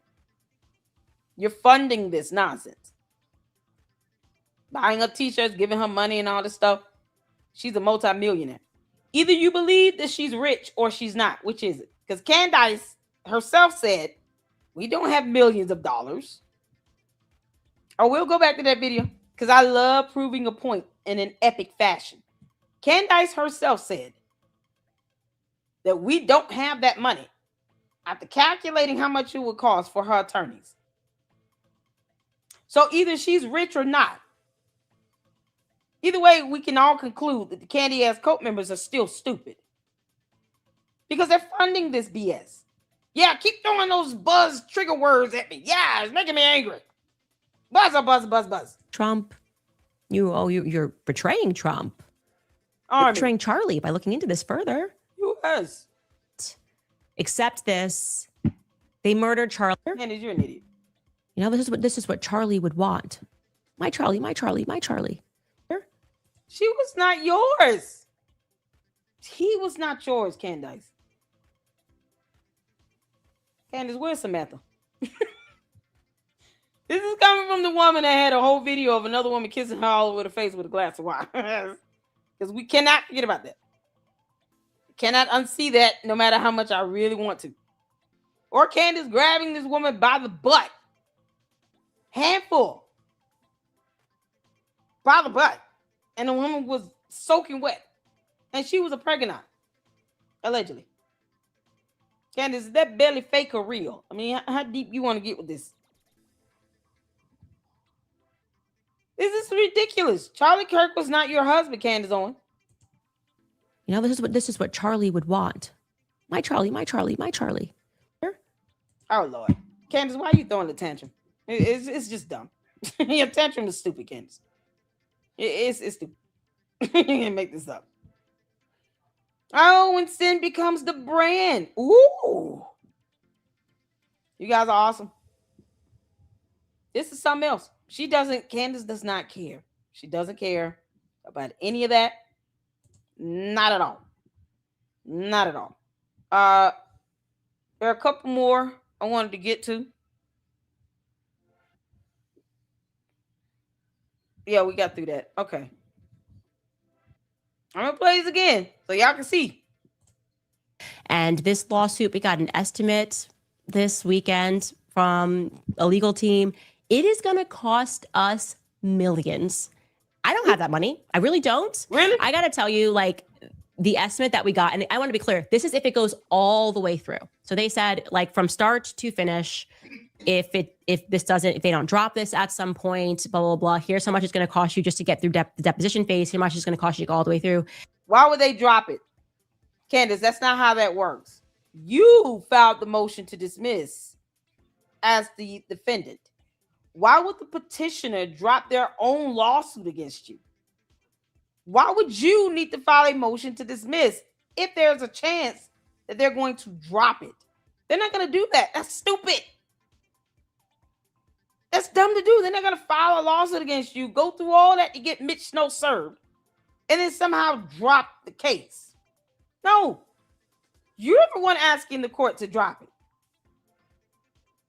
Speaker 1: You're funding this nonsense. Buying her t-shirts, giving her money and all this stuff. She's a multimillionaire. Either you believe that she's rich or she's not. Which is it? Because Candace herself said, we don't have millions of dollars. I will go back to that video because I love proving a point in an epic fashion. Candace herself said that we don't have that money after calculating how much it would cost for her attorneys. So either she's rich or not. Either way, we can all conclude that the candy ass cult members are still stupid because they're funding this BS. Yeah, keep throwing those buzz trigger words at me. Yeah, it's making me angry. Buzz, buzz, buzz, buzz.
Speaker 2: Trump. You're betraying Trump. You're betraying Charlie by looking into this further.
Speaker 1: U.S.
Speaker 2: Accept this. They murdered Charlie.
Speaker 1: Candace, you're an idiot.
Speaker 2: You know, this is what Charlie would want. My Charlie, my Charlie, my Charlie.
Speaker 1: She was not yours. He was not yours, Candace. Candace, where's Samantha? This is coming from the woman that had a whole video of another woman kissing her all over the face with a glass of wine. Because we cannot forget about that. Cannot unsee that no matter how much I really want to. Or Candace grabbing this woman by the butt. Handful. By the butt. And the woman was soaking wet. And she was a pregnant. Allegedly. Candace, is that belly fake or real? I mean, how deep you want to get with this? This is ridiculous. Charlie Kirk was not your husband, Candace Owens.
Speaker 2: You know, this is what Charlie would want. My Charlie, my Charlie, my Charlie.
Speaker 1: Oh Lord, Candace, why are you throwing the tantrum? It's just dumb. Your tantrum is stupid, Candace. It's stupid. You can't make this up. Oh, when sin becomes the brand. Ooh. You guys are awesome. This is something else. Candace does not care. She doesn't care about any of that. Not at all. Not at all. There are a couple more I wanted to get to. Yeah, we got through that. Okay. I'm gonna play this again so y'all can see.
Speaker 2: And this lawsuit, we got an estimate this weekend from a legal team. It is going to cost us millions. I don't have that money. I really don't.
Speaker 1: Really?
Speaker 2: I got to tell you, like, the estimate that we got, and I want to be clear, this is if it goes all the way through. So they said, like, from start to finish, if they don't drop this at some point, blah, blah, blah, here's how much it's going to cost you just to get through the deposition phase. Here's how much it's going to cost you to go all the way through.
Speaker 1: Why would they drop it? Candace, that's not how that works. You filed the motion to dismiss as the defendant. Why would the petitioner drop their own lawsuit against you? Why would you need to file a motion to dismiss if there's a chance that they're going to drop it? They're not going to do that. That's stupid. That's dumb to do. They're not going to file a lawsuit against you, go through all that to get Mitch Snow served, and then somehow drop the case. No. You're the one asking the court to drop it.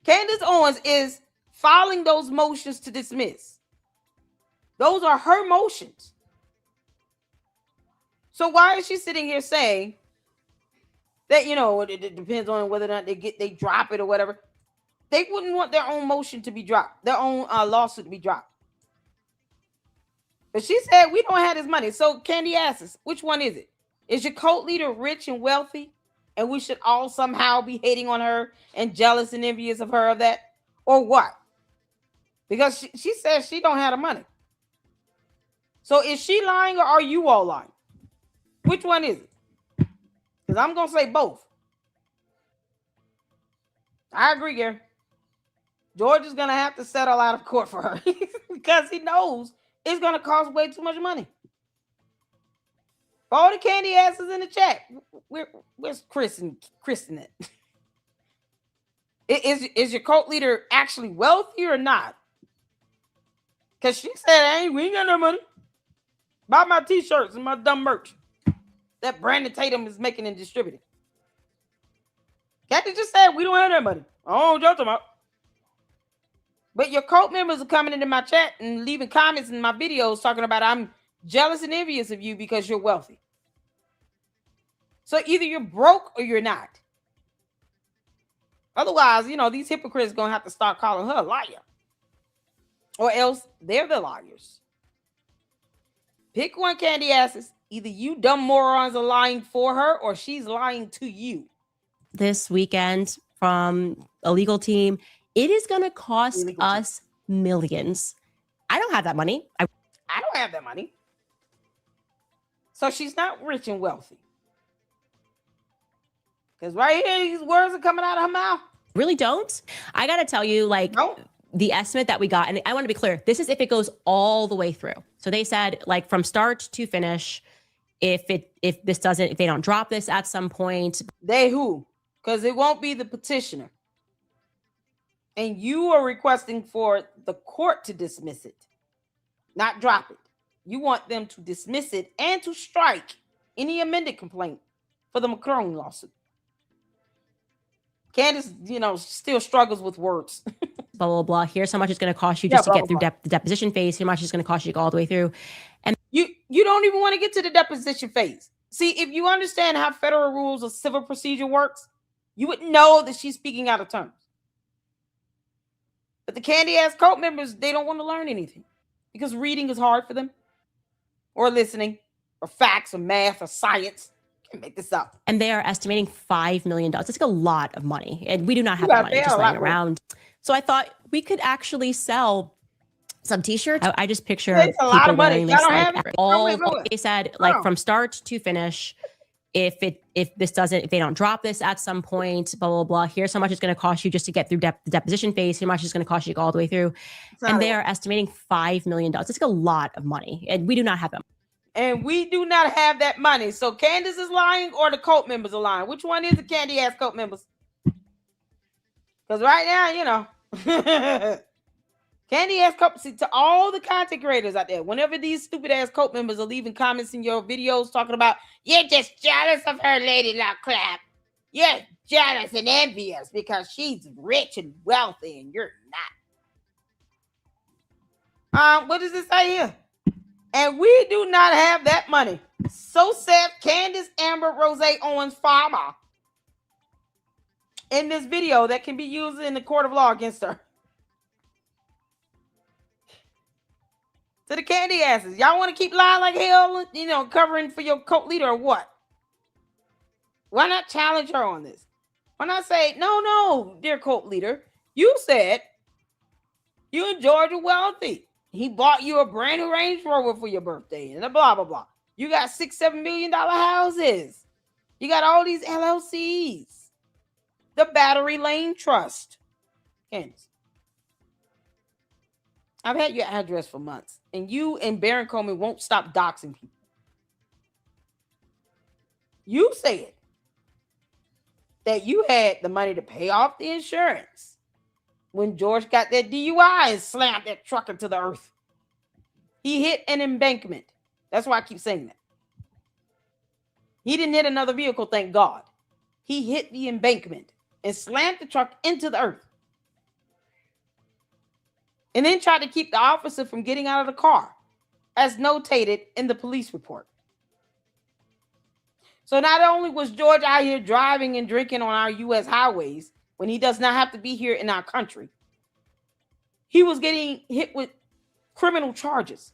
Speaker 1: Candace Owens is filing those motions to dismiss. Those are her motions. So why is she sitting here saying that, you know, it depends on whether or not they drop it or whatever? They wouldn't want their own motion to be dropped, their own lawsuit to be dropped. But she said we don't have this money. So Candy asks, which one is it? Is your cult leader rich and wealthy, and we should all somehow be hating on her and jealous and envious of her of that? Or what? Because she says she don't have the money. So is she lying or are you all lying? Which one is it? Because I'm going to say both. I agree, Gary. George is going to have to settle out of court for her because he knows it's going to cost way too much money. All the candy asses in the chat. Where's Chris and Kristen at? Is your cult leader actually wealthy or not? Because she said, hey, we ain't got no money. Buy my t-shirts and my dumb merch that Brandon Tatum is making and distributing. Kathy just said we don't have that money. Oh, y'all talking about. But your cult members are coming into my chat and leaving comments in my videos talking about I'm jealous and envious of you because you're wealthy. So either you're broke or you're not. Otherwise, you know, these hypocrites are going to have to start calling her a liar. Or else they're the liars. Pick one, candy asses. Either you dumb morons are lying for her or she's lying to you.
Speaker 2: This weekend from a legal team, it is going to cost us millions. I don't have that money.
Speaker 1: I don't have that money. So she's not rich and wealthy. Because right here, these words are coming out of her mouth.
Speaker 2: Really don't. I got to tell you, like, the estimate that we got, and I want to be clear, this is if it goes all the way through. So they said, like, from start to finish, if they don't drop this at some point.
Speaker 1: They who? Because it won't be the petitioner. And you are requesting for the court to dismiss it, not drop it. You want them to dismiss it and to strike any amended complaint for the Macron lawsuit. Candace, you know, still struggles with words.
Speaker 2: Blah, blah, blah. Here's how much it's going to cost you just to get through the deposition phase. Here's how much it's going to cost you to go all the way through. And
Speaker 1: you don't even want to get to the deposition phase. See, if you understand how federal rules of civil procedure works, you would know that she's speaking out of terms. But the candy-ass cult members, they don't want to learn anything because reading is hard for them, or listening, or facts, or math, or science. Can't make this up.
Speaker 2: And they are estimating $5 million. It's like a lot of money, and we do not have that money just laying around. So I thought we could actually sell some t-shirts. I just picture
Speaker 1: It's a lot
Speaker 2: people
Speaker 1: of money.
Speaker 2: wearing
Speaker 1: Y'all
Speaker 2: this
Speaker 1: don't
Speaker 2: like
Speaker 1: have it?
Speaker 2: all
Speaker 1: Go ahead.
Speaker 2: they said like
Speaker 1: Oh.
Speaker 2: from start to finish. If they don't drop this at some point, blah blah blah. Here's how much it's going to cost you just to get through the deposition phase. How much it's going to cost you to go all the way through, and they are estimating $5 million. It's like a lot of money, and we do not have them.
Speaker 1: And we do not have that money. So Candace is lying, or the cult members are lying. Which one is the candy ass cult members? Because right now, you know, candy ass cult. See, to all the content creators out there, whenever these stupid ass cult members are leaving comments in your videos talking about you're just jealous of her, Lady Lock Clap. You're jealous and envious because she's rich and wealthy and you're not. What does it say here? And we do not have that money. So said Candace Amber Rose Owens Farmer in this video that can be used in the court of law against her. To the candy asses. Y'all want to keep lying like hell, you know, covering for your cult leader or what? Why not challenge her on this? Why not say, no, dear cult leader, you said you and George are wealthy. He bought you a brand new Range Rover for your birthday and blah, blah, blah. You got $6-7 million houses. You got all these LLCs. The Battery Lane Trust. Candace, I've had your address for months, and you and Baron Coleman won't stop doxing people. You said that you had the money to pay off the insurance when George got that DUI and slammed that truck into the earth. He hit an embankment. That's why I keep saying that. He didn't hit another vehicle, thank God. He hit the embankment and slammed the truck into the earth. And then tried to keep the officer from getting out of the car, as notated in the police report. So not only was George out here driving and drinking on our U.S. highways when he does not have to be here in our country, he was getting hit with criminal charges.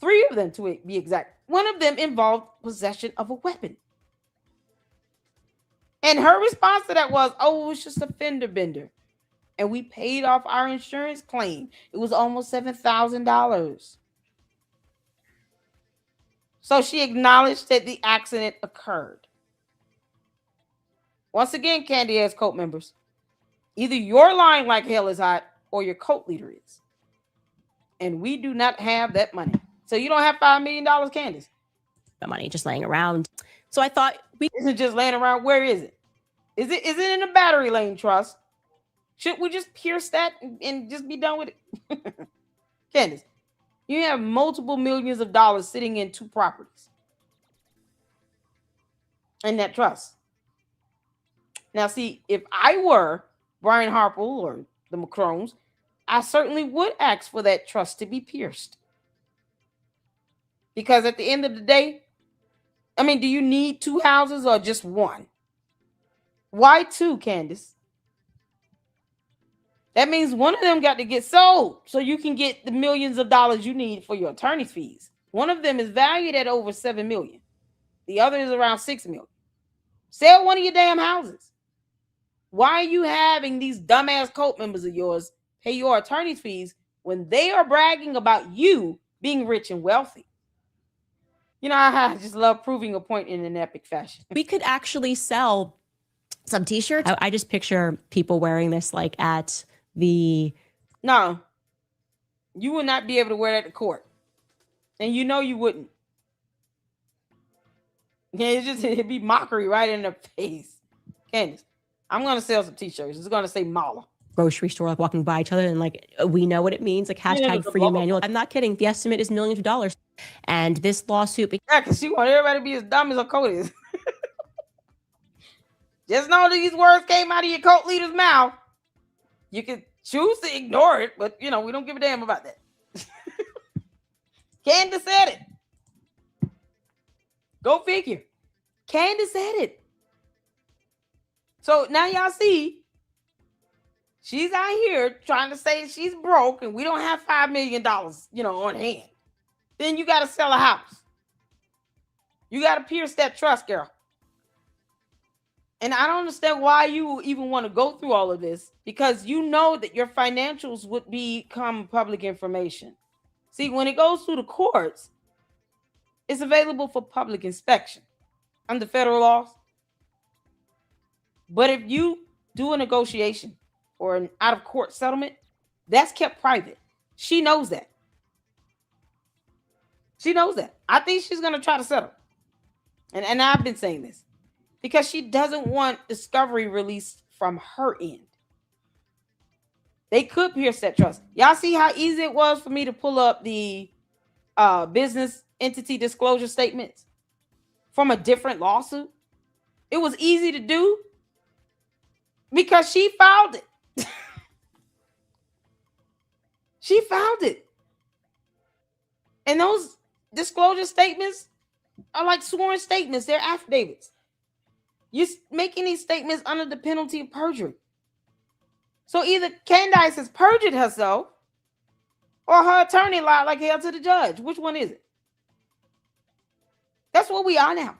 Speaker 1: 3 of them, to be exact. One of them involved possession of a weapon. And her response to that was, oh, it was just a fender bender. And we paid off our insurance claim. It was almost $7,000. So she acknowledged that the accident occurred. Once again, Candy ass cult members, either you're lying like hell is hot or your cult leader is. And we do not have that money. So you don't have $5 million, Candace?
Speaker 2: The money just laying around. So I thought we
Speaker 1: isn't just laying around. Where is it? Is it in the Battery Lane Trust? Should we just pierce that and just be done with it? Candace, you have multiple millions of dollars sitting in 2 properties in that trust. Now, see, if I were Brian Harper or the Macrones, I certainly would ask for that trust to be pierced. Because at the end of the day, I mean, do you need 2 houses or just 1? Why 2, Candace? That means one of them got to get sold so you can get the millions of dollars you need for your attorney's fees. One of them is valued at over $7 million. The other is around $6 million. Sell one of your damn houses. Why are you having these dumbass cult members of yours pay your attorney's fees when they are bragging about you being rich and wealthy? You know, I just love proving a point in an epic fashion.
Speaker 2: We could actually sell some t-shirts. I just picture people wearing this like at the...
Speaker 1: No, you would not be able to wear that to court. And you know you wouldn't. Yeah, it'd be mockery right in the face. Candace, I'm going to sell some t-shirts. It's going to say Mala.
Speaker 2: Grocery store, like walking by each other, and like we know what it means, like hashtag free Emmanuel. I'm not kidding. The estimate is millions of dollars. And this lawsuit,
Speaker 1: yeah, because she want everybody to be as dumb as her coat is. Just know these words came out of your cult leader's mouth. You can choose to ignore it, but you know, we don't give a damn about that. Candace said it. Go figure. Candace said it. So now y'all see, she's out here trying to say she's broke and we don't have $5 million, you know, on hand. Then you got to sell a house. You got to pierce that trust, girl. And I don't understand why you even want to go through all of this, because you know that your financials would become public information. See, when it goes through the courts, it's available for public inspection under federal laws. But if you do a negotiation or an out-of-court settlement, that's kept private. She knows that. She knows that. I think she's going to try to settle. And I've been saying this because she doesn't want discovery released from her end. They could pierce that trust. Y'all see how easy it was for me to pull up the business entity disclosure statements from a different lawsuit? It was easy to do because she filed it. She filed it. And those disclosure statements are like sworn statements. They're affidavits. You're making these statements under the penalty of perjury. So either Candace has perjured herself or her attorney lied like hell to the judge. Which one is it? That's what we are now.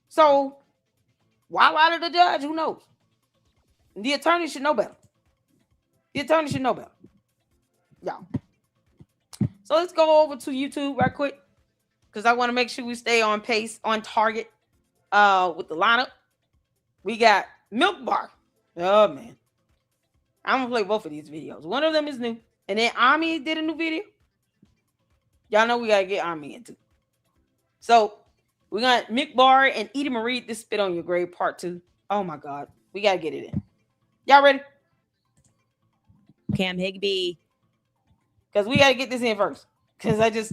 Speaker 1: So why lie to the judge? Who knows? The attorney should know better. The attorney should know better. Yeah. So let's go over to YouTube right quick, because I want to make sure we stay on pace, on target with the lineup. We got Milk Bar. Oh, man. I'm going to play both of these videos. One of them is new. And then Ami did a new video. Y'all know we got to get Ami into. So we got Mick Bar and Edie Marie, This Spit on Your Grave Part 2. Oh, my God. We got to get it in. Y'all ready?
Speaker 2: Cam Higbee.
Speaker 1: Because we got to get this in first. Because I just,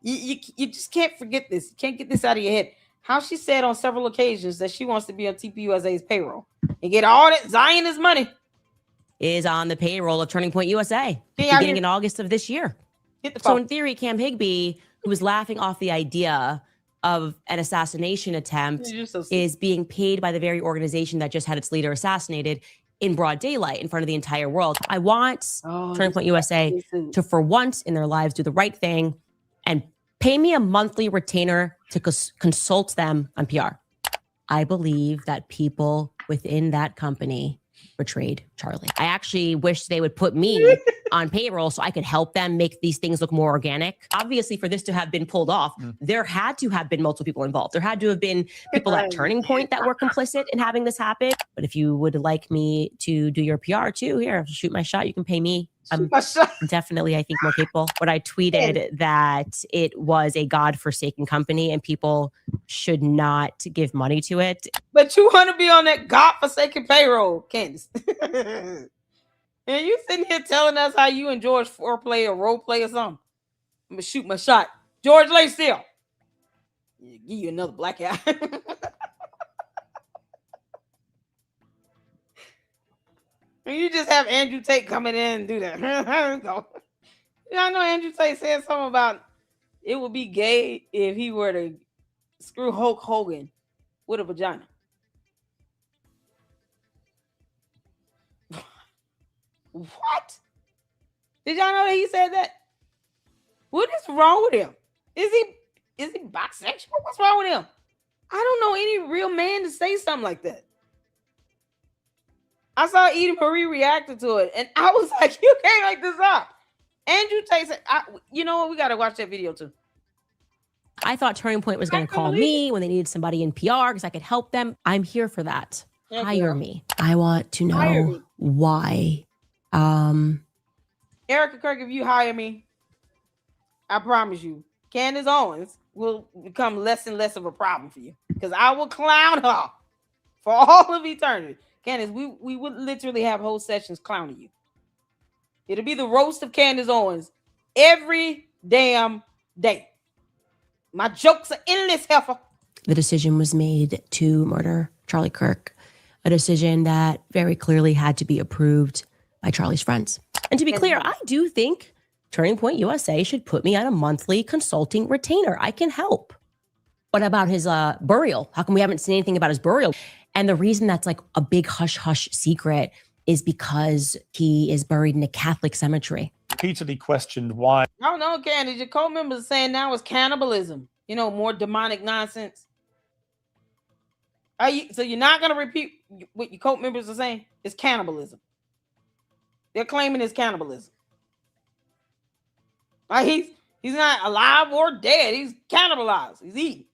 Speaker 1: you just can't forget this. You can't get this out of your head. How she said on several occasions that she wants to be on TPUSA's payroll and get all that Zionist money.
Speaker 2: Is on the payroll of Turning Point USA beginning in August of this year. So in theory, Cam Higbee, who was laughing off the idea of an assassination attempt, is being paid by the very organization that just had its leader assassinated in broad daylight in front of the entire world. I want Turning Point USA to, for once in their lives, do the right thing and pay me a monthly retainer to consult them on PR. I believe that people within that company betrayed Charlie. I actually wish they would put me on payroll so I could help them make these things look more organic. Obviously, for this to have been pulled off, there had to have been multiple people involved. There had to have been people at Turning Point that were complicit in having this happen. But if you would like me to do your PR too, here, shoot my shot. You can pay me. I'm definitely, I think, more capable. But I tweeted that it was a godforsaken company and people should not give money to it.
Speaker 1: But you want to be on that godforsaken payroll, Candace. And you sitting here telling us how you and George foreplay or role play or something. I'm going to shoot my shot. George, lay still. Give you another black eye. And you just have Andrew Tate coming in and do that. Go. I know Andrew Tate said something about it would be gay if he were to screw Hulk Hogan with a vagina. What? Did y'all know that he said that? What is wrong with him? Is he bisexual? What's wrong with him? I don't know any real man to say something like that. I saw Edie Marie reacted to it, and I was like, you can't make this up. Andrew Tate said, you know what? We got to watch that video too.
Speaker 2: I thought Turning Point was going to call me when they needed somebody in PR because I could help them. I'm here for that. Yeah, hire me. I want to know why.
Speaker 1: Erica Kirk, if you hire me, I promise you, Candace Owens will become less and less of a problem for you because I will clown her for all of eternity. Candace, we would literally have whole sessions clowning you. It'll be the roast of Candace Owens every damn day. My jokes are endless, heifer.
Speaker 2: The decision was made to murder Charlie Kirk, a decision that very clearly had to be approved by Charlie's friends. And to be clear, I do think Turning Point USA should put me on a monthly consulting retainer. I can help. What about his burial? How come we haven't seen anything about his burial? And the reason that's like a big hush-hush secret is because he is buried in a Catholic cemetery.
Speaker 3: Repeatedly questioned why.
Speaker 1: I don't know, Candace. Your co-members are saying now it's cannibalism. You know, more demonic nonsense. So you're not gonna repeat what your cult members are saying? It's cannibalism. They're claiming it's cannibalism. Like he's not alive or dead. He's cannibalized. He's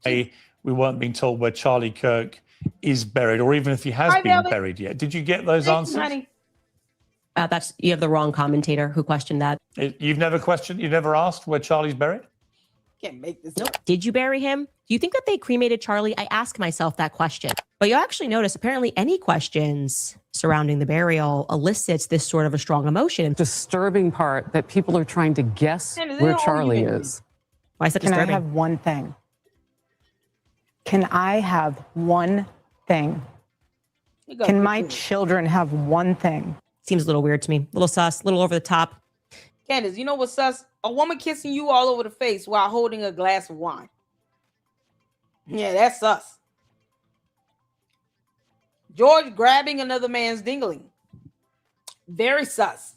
Speaker 1: eating.
Speaker 3: We weren't being told where Charlie Kirk is buried, or even if he has been buried yet. Did you get those answers?
Speaker 1: Honey.
Speaker 2: You have the wrong commentator who questioned that.
Speaker 3: You've never asked where Charlie's buried?
Speaker 1: Can't make this
Speaker 2: up. Did you bury him? Do you think that they cremated Charlie? I ask myself that question. But you'll actually notice apparently any questions surrounding the burial elicits this sort of a strong emotion.
Speaker 4: Disturbing part that people are trying to guess where Charlie is.
Speaker 2: Why is that
Speaker 5: Can I
Speaker 2: disturbing?
Speaker 5: have one thing? Can I have one thing? Can my children have one thing?
Speaker 2: Seems a little weird to me. A little sus, a little over the top.
Speaker 1: Candace, you know what's sus? A woman kissing you all over the face while holding a glass of wine. Yeah, that's sus. George grabbing another man's dingling. Very sus.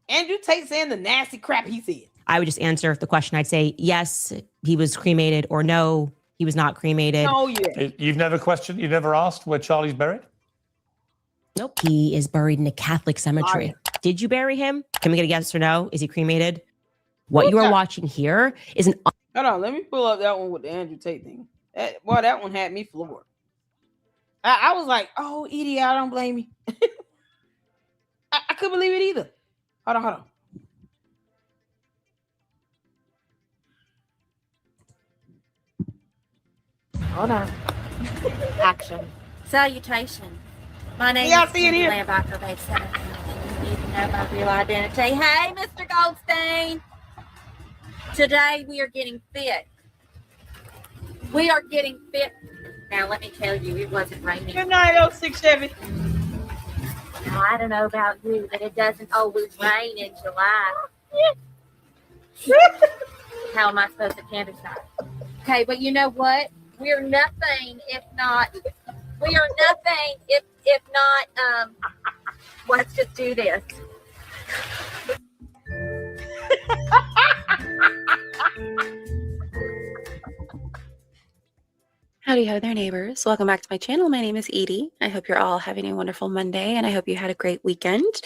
Speaker 1: Andrew Tate saying the nasty crap he said.
Speaker 2: I would just answer the question. I'd say, yes, he was cremated, or no, he was not cremated.
Speaker 1: No, yeah.
Speaker 3: You've never asked where Charlie's buried?
Speaker 2: Nope. He is buried in a Catholic cemetery. Did you bury him? Can we get a yes or no? Is he cremated? What you are watching here is an...
Speaker 1: Hold on, let me pull up that one with the Andrew Tate thing. That one had me floored. I was like, oh, idiot, I don't blame you. I couldn't believe it either. Hold on.
Speaker 14: Hold on. Action. Salutation. My name
Speaker 1: Y'all
Speaker 14: is
Speaker 1: see it
Speaker 14: Cindy
Speaker 1: here?
Speaker 14: Lambacher, Bay Center. You need to know my real identity. Hey, Mr. Goldstein. Today we are getting fit. We are getting fit. Now let me tell you, it wasn't raining.
Speaker 1: Good night, 06 Chevy.
Speaker 14: Now, I don't know about you, but it doesn't always rain in July. How am I supposed to Candace? Okay, but you know what? We're nothing if not. We are nothing if not. Let's just do this.
Speaker 15: Howdy ho there, neighbors. Welcome back to my channel. My name is Edie. I hope you're all having a wonderful Monday, and I hope you had a great weekend.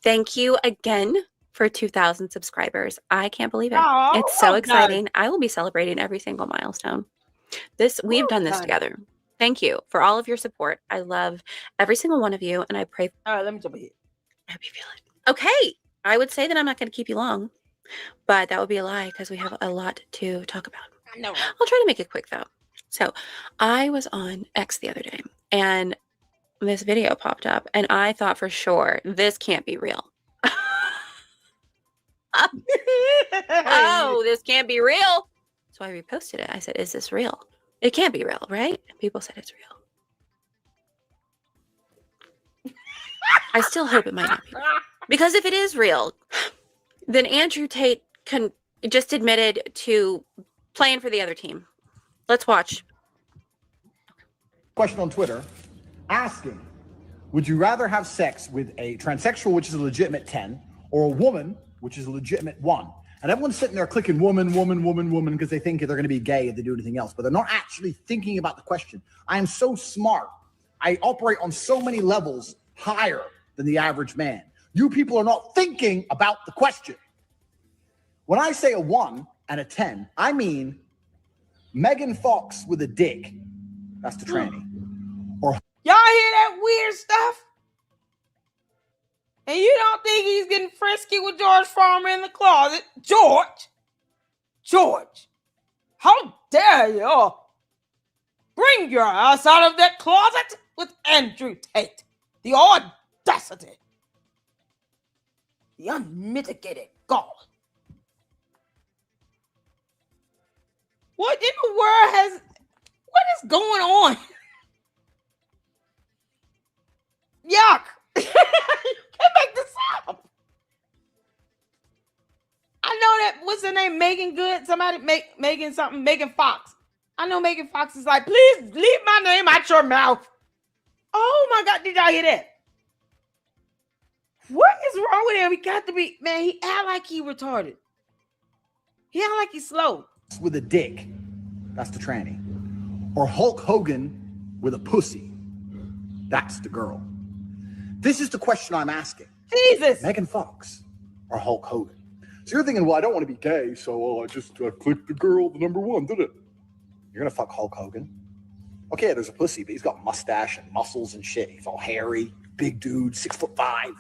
Speaker 15: Thank you again for 2,000 subscribers. I can't believe it.
Speaker 1: Oh,
Speaker 15: it's so
Speaker 1: oh,
Speaker 15: exciting. I will be celebrating every single milestone. We've done this together. Thank you for all of your support. I love every single one of you, and I pray.
Speaker 1: All right, let me jump ahead.
Speaker 15: I hope you feel it. Okay. I would say that I'm not going to keep you long, but that would be a lie because we have a lot to talk about.
Speaker 1: I know.
Speaker 15: I'll try to make it quick though. So I was on X the other day and this video popped up and I thought for sure, this can't be real. Oh, this can't be real. So I reposted it. I said, is this real? It can't be real, right? And people said it's real. I still hope it might not be real. Because if it is real, then Andrew Tate just admitted to playing for the other team. Let's watch.
Speaker 16: Question on Twitter asking, would you rather have sex with a transsexual, which is a legitimate 10, or a woman, which is a legitimate 1? And everyone's sitting there clicking woman, because they think they're going to be gay if they do anything else, but they're not actually thinking about the question. I am so smart. I operate on so many levels higher than the average man. You people are not thinking about the question. When I say a 1 and a 10, I mean Megan Fox with a dick. That's the tranny. Or
Speaker 1: y'all hear that weird stuff? And you don't think he's getting frisky with George Farmer in the closet? George, how dare you bring your ass out of that closet with Andrew Tate? The audacity, the unmitigated gall. What in the world what is going on? Yuck. You can't make this up. I know that, what's her name? Megan Good? Somebody Megan something, Megan Fox. I know Megan Fox is like, please leave my name out your mouth. Oh my God, did y'all hear that? What is wrong with him? He got to be, man, he act like he retarded. He act like he's slow.
Speaker 16: with a dick. That's the tranny. or Hulk Hogan with a pussy? That's the girl. This is the question I'm asking.
Speaker 1: Jesus.
Speaker 16: Megan Fox or Hulk Hogan? So you're thinking, well, I don't want to be gay, so I just clicked the girl, the number one, did it? You're going to fuck Hulk Hogan? Okay, there's a pussy, but he's got mustache and muscles and shit. He's all hairy, big dude, 6'5".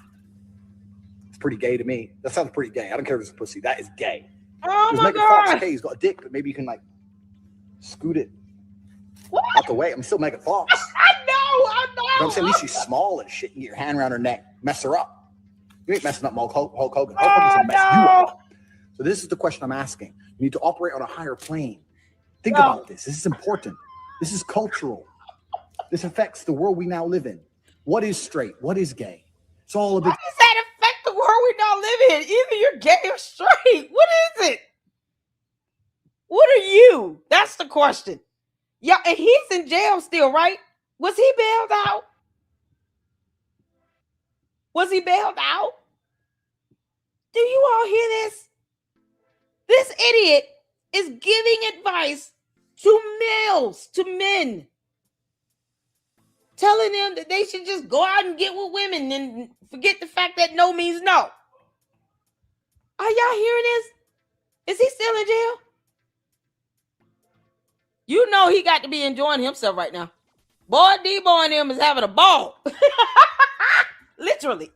Speaker 16: It's pretty gay to me. That sounds pretty gay. I don't care if it's a pussy. That is gay.
Speaker 1: Oh
Speaker 16: There's
Speaker 1: my
Speaker 16: Megan Fox.
Speaker 1: God.
Speaker 16: Okay, he's got a dick, but maybe you can like scoot it
Speaker 1: What?
Speaker 16: out the way. I'm still Megan Fox.
Speaker 1: I know.
Speaker 16: You know what I'm saying? At least she's small and shit. You get your hand around her neck, mess her up. You ain't messing up Hulk Hogan. Hulk Hogan's gonna mess you up. So this is the question I'm asking. You need to operate on a higher plane. Think about this. This is important. This is cultural. This affects the world we now live in. What is straight? What is gay? It's all a big.
Speaker 1: How does that affect the world we now live in? Either you're gay or straight. What is it? What are you? That's the question. Yeah, and he's in jail still, right? Was he bailed out? Was he bailed out? Do you all hear this? This idiot is giving advice to males, to men, telling them that they should just go out and get with women and forget the fact that no means no. Are y'all hearing this? Is he still in jail? You know he got to be enjoying himself right now. Boy, Debo and him is having a ball. Literally.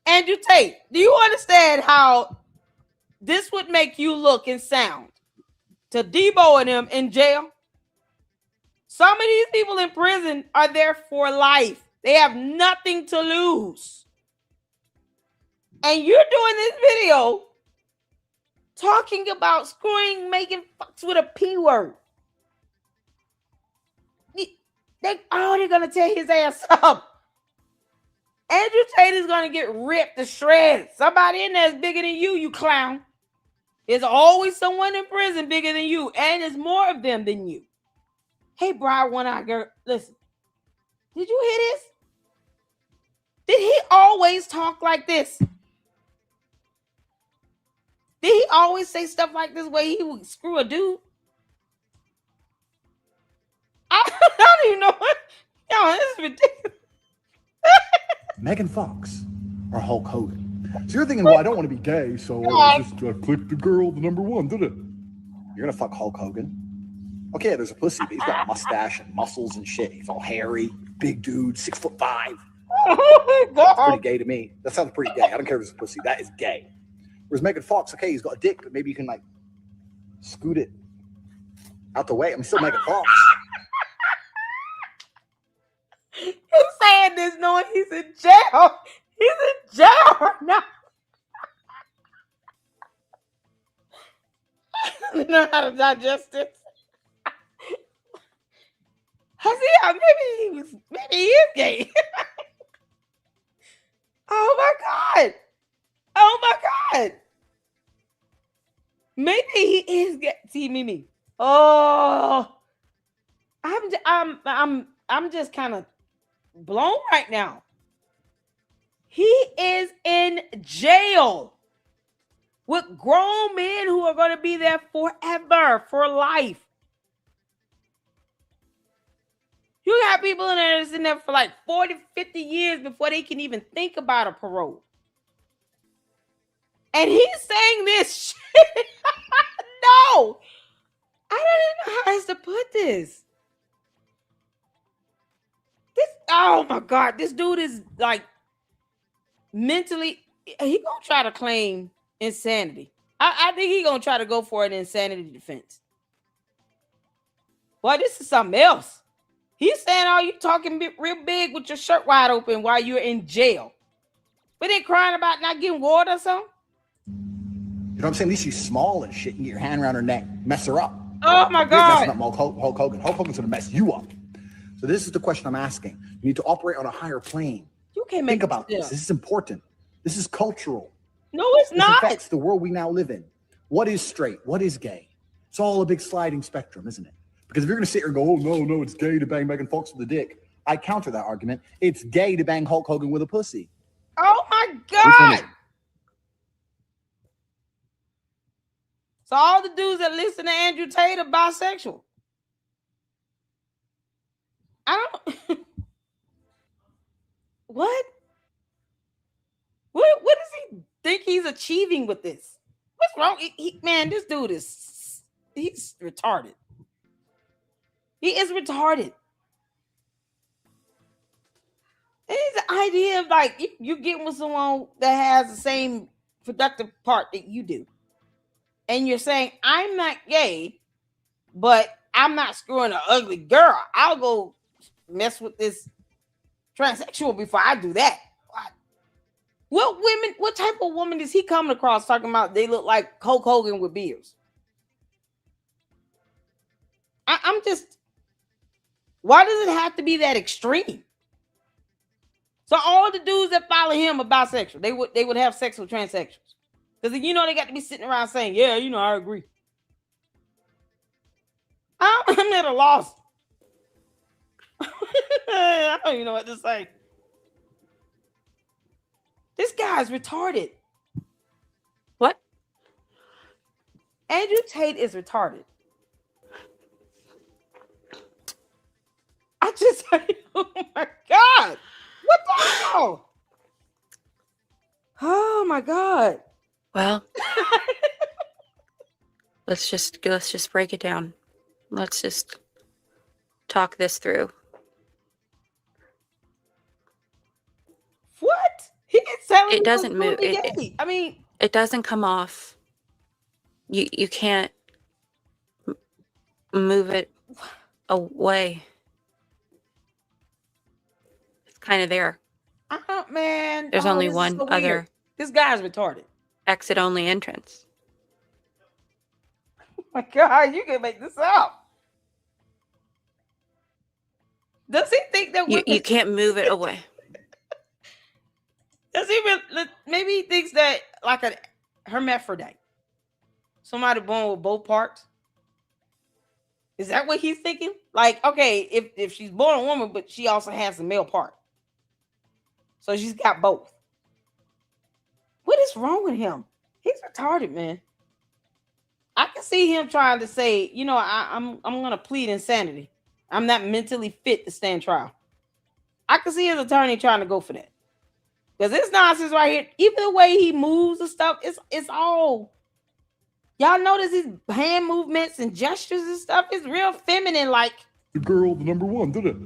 Speaker 1: Andrew Tate, do you understand how this would make you look and sound to Debo and him in jail? Some of these people in prison are there for life. They have nothing to lose. And you're doing this video talking about screwing, making fucks with a P word. They're going to tear his ass up. Andrew Tate is going to get ripped to shreds. Somebody in there is bigger than you, you clown. There's always someone in prison bigger than you, and there's more of them than you. Hey, Brian, one-eyed girl, listen. Did you hear this? Did he always talk like this? Did he always say stuff like this where he would screw a dude? I don't even know what. Yo, this is ridiculous.
Speaker 16: Megan Fox or Hulk Hogan? So you're thinking, well, I don't want to be gay, so I just clicked the girl, the number one, did it? You're gonna fuck Hulk Hogan? Okay, there's a pussy, but he's got mustache and muscles and shit. He's all hairy, big dude, 6'5".
Speaker 1: Oh my God.
Speaker 16: It's pretty gay to me. That sounds pretty gay. I don't care if it's a pussy. That is gay. Whereas Megan Fox, okay, he's got a dick, but maybe you can like scoot it out the way. I'm still Megan Fox.
Speaker 1: He's saying this knowing he's in jail. He's in jail right now. I don't know how to digest this. Maybe he is gay. Oh my God. Oh my God. Maybe he is gay. See, Mimi. Oh, I'm just kind of blown right now. He is in jail with grown men who are going to be there forever, for life. You got people in there that's in there for like 40, 50 years before they can even think about a parole. And he's saying this shit. No. I don't even know how else to put this. Oh my God, this dude is like mentally, he gonna try to claim insanity. I think he gonna try to go for an insanity defense. Boy, this is something else. He's saying, oh, you talking real big with your shirt wide open while you're in jail. But they crying about not getting water or something?
Speaker 16: You know what I'm saying? At least she's small and shit. You can get your hand around her neck, mess her up.
Speaker 1: Oh my God.
Speaker 16: You're messing up Hulk Hogan. Hulk Hogan's gonna mess you up. So this is the question I'm asking. You need to operate on a higher plane.
Speaker 1: You can't make
Speaker 16: Think about this. This is important. This is cultural.
Speaker 1: No, it's not.
Speaker 16: This affects the world we now live in. What is straight? What is gay? It's all a big sliding spectrum, isn't it? Because if you're going to sit here and go, oh, no, it's gay to bang Megan Fox with a dick, I counter that argument. It's gay to bang Hulk Hogan with a pussy.
Speaker 1: Oh, my God. So all the dudes that listen to Andrew Tate are bisexual. I don't. What? What does he think he's achieving with this? What's wrong? Man, this dude he's retarded. He is retarded. And it's the idea of like you get with someone that has the same productive part that you do. And you're saying, I'm not gay, but I'm not screwing an ugly girl. I'll go mess with this transsexual before I do that. What type of woman is he coming across talking about they look like Hulk Hogan with beards? I'm just, why does it have to be that extreme? So all the dudes that follow him are bisexual. They would have sex with transsexuals. Because they got to be sitting around saying, yeah, I agree. I'm at a loss. I don't even know what to say. This guy's retarded.
Speaker 15: What?
Speaker 1: Andrew Tate is retarded. I just, oh my God. What the hell? Oh my God.
Speaker 15: Well, let's just break it down. Let's just talk this through.
Speaker 1: What? He gets telling
Speaker 15: It doesn't move. It doesn't come off. You can't move it away. It's kind of there.
Speaker 1: Man.
Speaker 15: There's only one other.
Speaker 1: This guy's retarded.
Speaker 15: Exit only entrance.
Speaker 1: Oh my God, you can make this up. Does he think that
Speaker 15: you can't move it away?
Speaker 1: Does he maybe he thinks that like a hermaphrodite, somebody born with both parts? Is that what he's thinking? Like, okay, if she's born a woman, but she also has a male part, so she's got both. What is wrong with him? He's retarded, man. I can see him trying to say, I'm gonna plead insanity. I'm not mentally fit to stand trial. I can see his attorney trying to go for that. Because this nonsense right here, even the way he moves and stuff, it's all. Y'all notice his hand movements and gestures and stuff? It's real feminine, like.
Speaker 16: The girl, the number one, did it?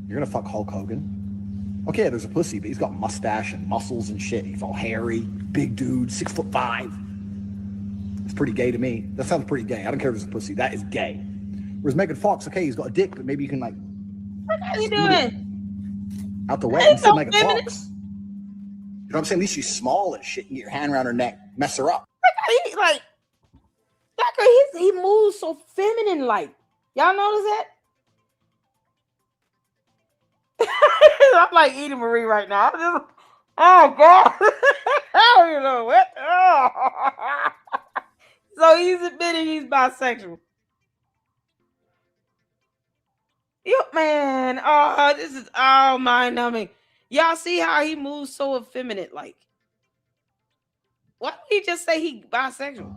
Speaker 16: You're gonna fuck Hulk Hogan. Okay, there's a pussy, but he's got mustache and muscles and shit. He's all hairy, big dude, 6'5". It's pretty gay to me. That sounds pretty gay. I don't care if it's a pussy. That is gay. Whereas Megan Fox, okay, he's got a dick, but maybe you can like.
Speaker 1: What are you doing?
Speaker 16: Out the way and still Megan Fox. You know what I'm saying? At least she's small and shit. You get your hand around her neck, mess her up.
Speaker 1: He moves so feminine, like. Y'all notice that? I'm like Edie Marie right now. Oh God. I don't even know what. Oh. So he's admitting he's bisexual. Man, this is mind numbing. Y'all see how he moves so effeminate, like. Why don't he just say he bisexual?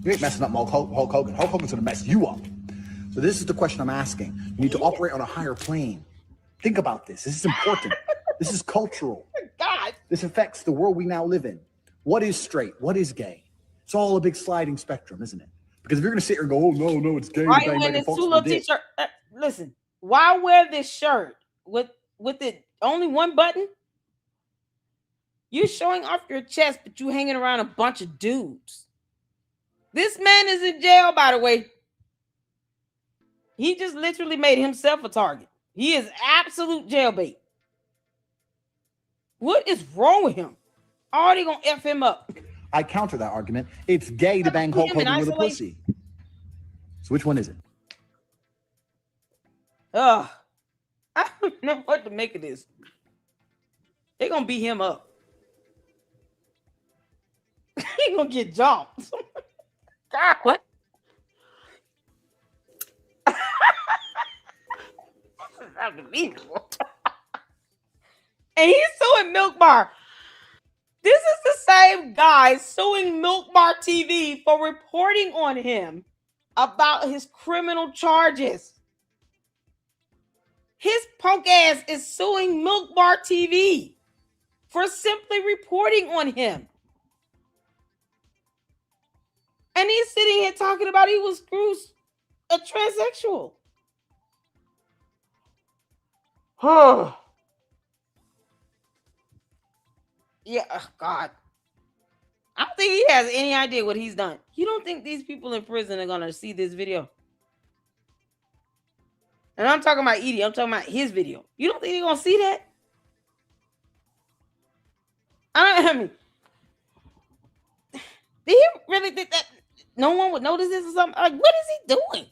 Speaker 16: You ain't messing up Hulk Hogan. Hulk Hogan's gonna mess you up. So this is the question I'm asking. You need to operate on a higher plane. Think about this. This is important. This is cultural.
Speaker 1: God.
Speaker 16: This affects the world we now live in. What is straight? What is gay? It's all a big sliding spectrum, isn't it? Because if you're gonna sit here and go, oh no, it's gay.
Speaker 1: Why you wearing this Tula t-shirt? Listen, why wear this shirt with it only one button? You're showing off your chest, but you hanging around a bunch of dudes. This man is in jail, by the way. He just literally made himself a target. He is absolute jailbait. What is wrong with him? Already gonna F him up.
Speaker 16: I counter that argument. It's gay to bang Hulk Hogan with a pussy. So which one is it?
Speaker 1: I don't know what to make of this. They're gonna beat him up. He gonna get jumped. God.
Speaker 15: What?
Speaker 1: This is unbelievable. And he's suing Milk Bar. This is the same guy suing Milk Bar TV for reporting on him about his criminal charges. His punk ass is suing Milk Bar TV for simply reporting on him. And he's sitting here talking about he was a transsexual. Oh. Yeah, oh God. I don't think he has any idea what he's done. You don't think these people in prison are going to see this video? And I'm talking about Edie. I'm talking about his video. You don't think they're going to see that? I mean, did he really think that no one would notice this or something? Like, what is he doing?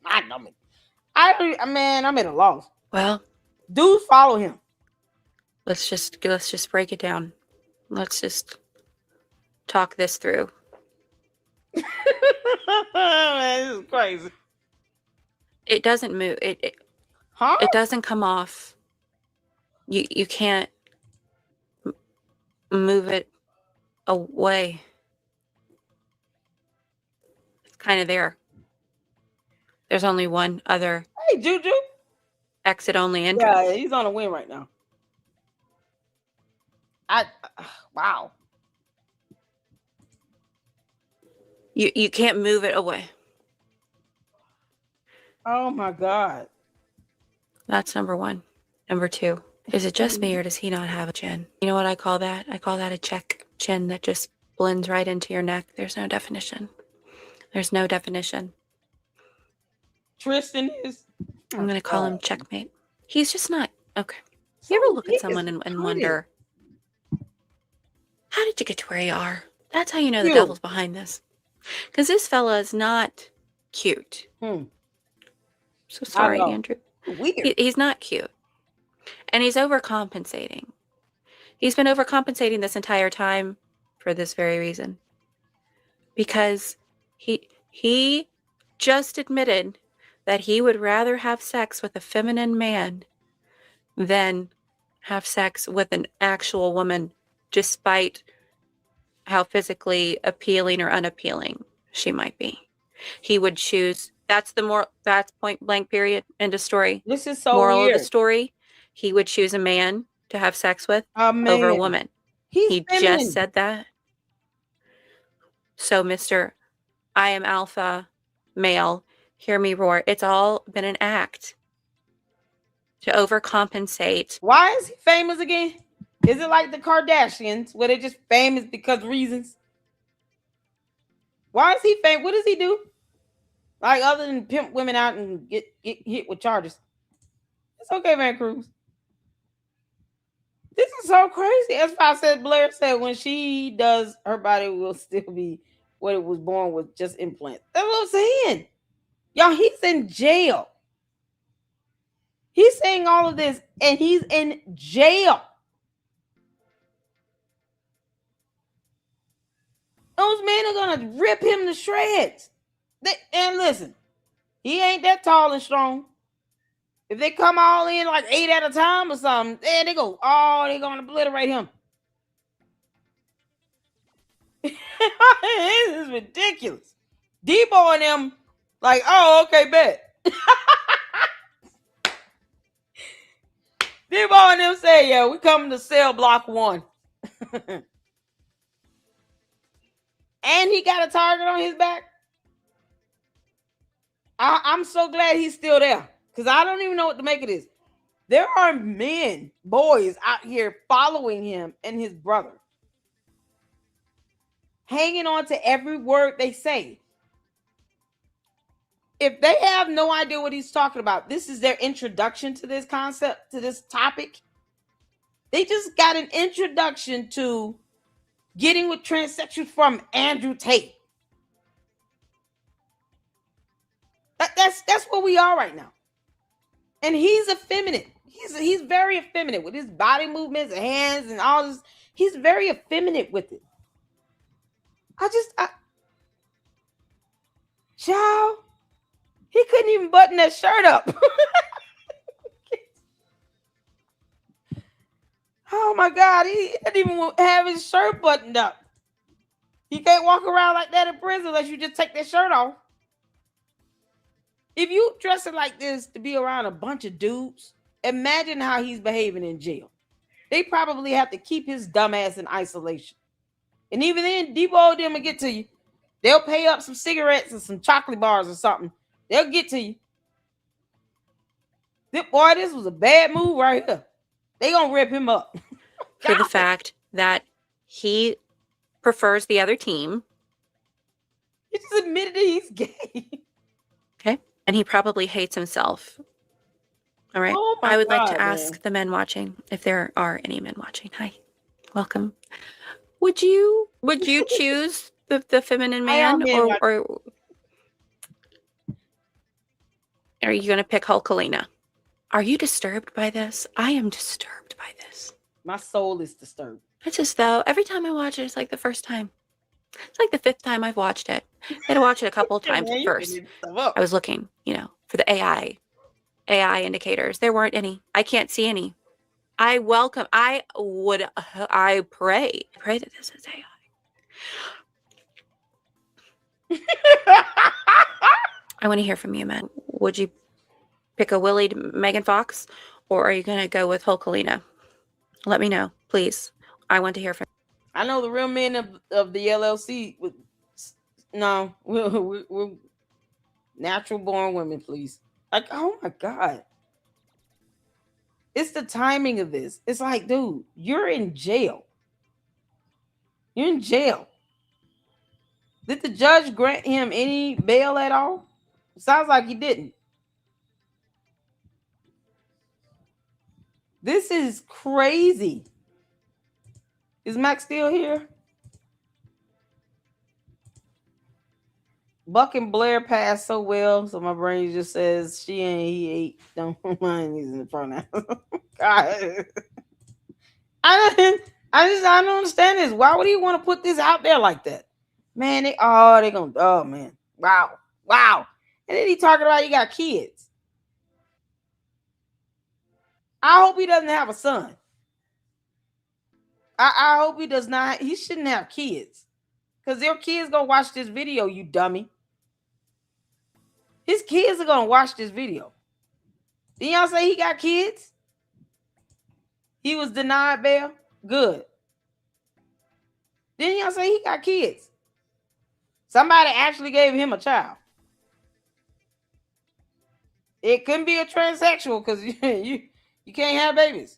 Speaker 1: I know me. I'm at a loss.
Speaker 15: Well,
Speaker 1: dude, follow him.
Speaker 15: Let's just break it down. Let's just talk this through.
Speaker 1: Man, this is crazy.
Speaker 15: It doesn't move. It doesn't come off. You can't move it away. It's kind of there. There's only one other.
Speaker 1: Hey, Juju.
Speaker 15: Exit only entrance.
Speaker 1: Yeah, he's on a win right now. Wow.
Speaker 15: You can't move it away.
Speaker 1: Oh my God.
Speaker 15: That's number one. Number two, is it just me or does he not have a chin? You know what I call that? I call that a check chin that just blends right into your neck. There's no definition. There's no definition.
Speaker 1: Tristan is.
Speaker 15: I'm going to call him checkmate. He's just not. Okay. You ever look at someone and wonder, how did you get to where you are? That's how you know the devil's behind this. Because this fella is not cute. So sorry, Andrew.
Speaker 1: Weird.
Speaker 15: He's not cute. And he's overcompensating. He's been overcompensating this entire time for this very reason. Because he just admitted that he would rather have sex with a feminine man than have sex with an actual woman, despite how physically appealing or unappealing she might be. He would choose. That's point blank period. End of story.
Speaker 1: This is so
Speaker 15: moral
Speaker 1: weird.
Speaker 15: Of the story. He would choose a man to have sex with over a woman. He just said that. So, Mr. I am alpha male, hear me roar. It's all been an act to overcompensate.
Speaker 1: Why is he famous again? Is it like the Kardashians where they're just famous because of reasons? Why is he famous? What does he do? Like other than pimp women out and get hit with charges. It's okay, Van Cruz. This is so crazy. That's why I said Blair said when she does, her body will still be what it was born with, just implants. That's what I'm saying. Y'all, he's in jail. He's saying all of this and he's in jail. Those men are gonna rip him to shreds. And listen, he ain't that tall and strong. If they come all in like 8 at a time or something, then they're gonna obliterate him. This is ridiculous. Debo and them, like, oh, okay, bet. Debo and them say, yeah, we coming to cell block 1. And he got a target on his back. I'm so glad he's still there because I don't even know what to make of this. There are men, boys out here following him and his brother, hanging on to every word they say. If they have no idea what he's talking about, this is their introduction to this concept, to this topic. They just got an introduction to getting with transsexuals from Andrew Tate. That's where we are right now. And he's effeminate. He's very effeminate with his body movements and hands and all this. He's very effeminate with it. Child, he couldn't even button that shirt up. Oh my God, he didn't even have his shirt buttoned up. He can't walk around like that in prison unless you just take that shirt off. If you dressing like this to be around a bunch of dudes, imagine how he's behaving in jail. They probably have to keep his dumb ass in isolation. And even then, Debo them will get to you. They'll pay up some cigarettes and some chocolate bars or something. They'll get to you. Boy, this was a bad move right here. They gonna rip him up.
Speaker 15: For the fact that he prefers the other team.
Speaker 1: He just admitted that he's gay.
Speaker 15: Okay. And he probably hates himself. All right.
Speaker 1: Oh my
Speaker 15: I would like
Speaker 1: God,
Speaker 15: to ask
Speaker 1: man.
Speaker 15: the men watching, if there are any men watching. Hi. Welcome. Would you choose the feminine man, or are you going to pick Hulkalina? Are you disturbed by this? I am disturbed by this.
Speaker 1: My soul is disturbed.
Speaker 15: It's just though, every time I watch it, it's like the first time. It's like the 5th time I've watched it. I had to watch it a couple of times at first. I was looking, for the AI indicators. There weren't any. I can't see any. I pray that this is AI. I want to hear from you, man. Would you pick a Willie Megan Fox, or are you going to go with Hulkalina? Let me know, please. I want to hear from you.
Speaker 1: I know the real men of the LLC. We're natural born women, please. Like, oh my God. It's the timing of this. It's like, dude, you're in jail. You're in jail. Did the judge grant him any bail at all? Sounds like he didn't. This is crazy. Is Max still here? Buck and Blair passed so well, so my brain just says she and he ate. Don't mind using the pronoun. God. I don't understand this. Why would he want to put this out there like that? Man, oh man. Wow. And then he talking about he got kids. I hope he doesn't have a son. I hope he does not. He shouldn't have kids. Because their kids gonna watch this video, you dummy. His kids are gonna watch this video. Didn't y'all say he got kids? He was denied bail? Good. Didn't y'all say he got kids? Somebody actually gave him a child. It couldn't be a transsexual because you can't have babies.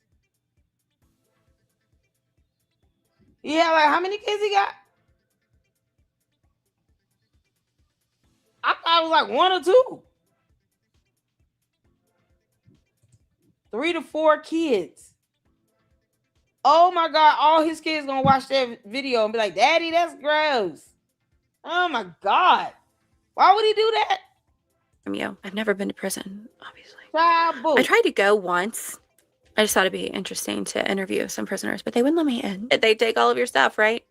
Speaker 1: He had like, how many kids he got? I thought it was like 1 or 2. 3 to 4 kids. Oh my God, all his kids gonna watch that video and be like, Daddy, that's gross. Oh my God. Why would he do that?
Speaker 15: From you. I've never been to prison, obviously.
Speaker 1: Trouble.
Speaker 15: I tried to go once. I just thought it'd be interesting to interview some prisoners, but they wouldn't let me in. They take all of your stuff, right?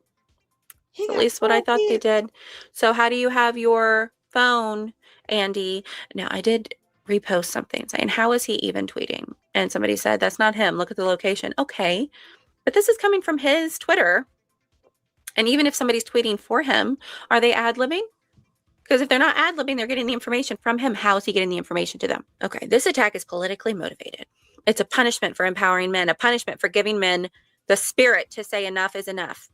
Speaker 15: At least what I thought they did. So how do you have your phone, Andy? Now, I did repost something saying, how is he even tweeting? And somebody said, that's not him. Look at the location. Okay. But this is coming from his Twitter. And even if somebody's tweeting for him, are they ad-libbing? Because if they're not ad-libbing, they're getting the information from him. How is he getting the information to them? Okay, this attack is politically motivated. It's a punishment for empowering men, a punishment for giving men the spirit to say enough is enough.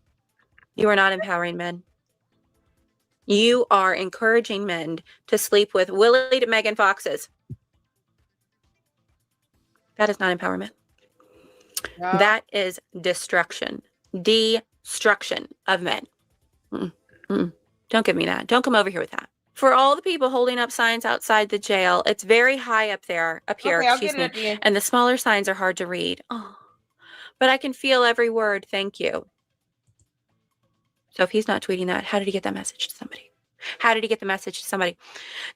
Speaker 15: You are not empowering men. You are encouraging men to sleep with Willie to Megan Foxes. That is not empowerment. No. That is destruction. Destruction of men. Don't give me that. Don't come over here with that. For all the people holding up signs outside the jail, it's very high up there, up here, excuse me. And the smaller signs are hard to read. Oh, but I can feel every word. Thank you. So if he's not tweeting that, how did he get that message to somebody? How did he get the message to somebody?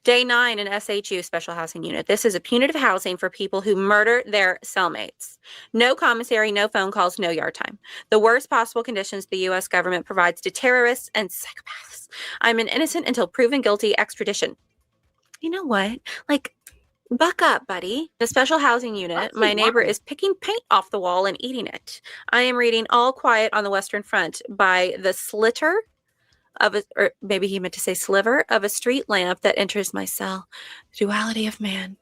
Speaker 15: Day 9 in SHU Special Housing Unit. This is a punitive housing for people who murder their cellmates. No commissary, no phone calls, no yard time. The worst possible conditions the U.S. government provides to terrorists and psychopaths. I'm an innocent until proven guilty extradition. You know what? Like, Buck up, buddy. The special housing unit, my neighbor is picking paint off the wall and eating it. I am reading All Quiet on the Western Front by the slitter of a, or maybe he meant to say sliver, of a street lamp that enters my cell. Duality of man.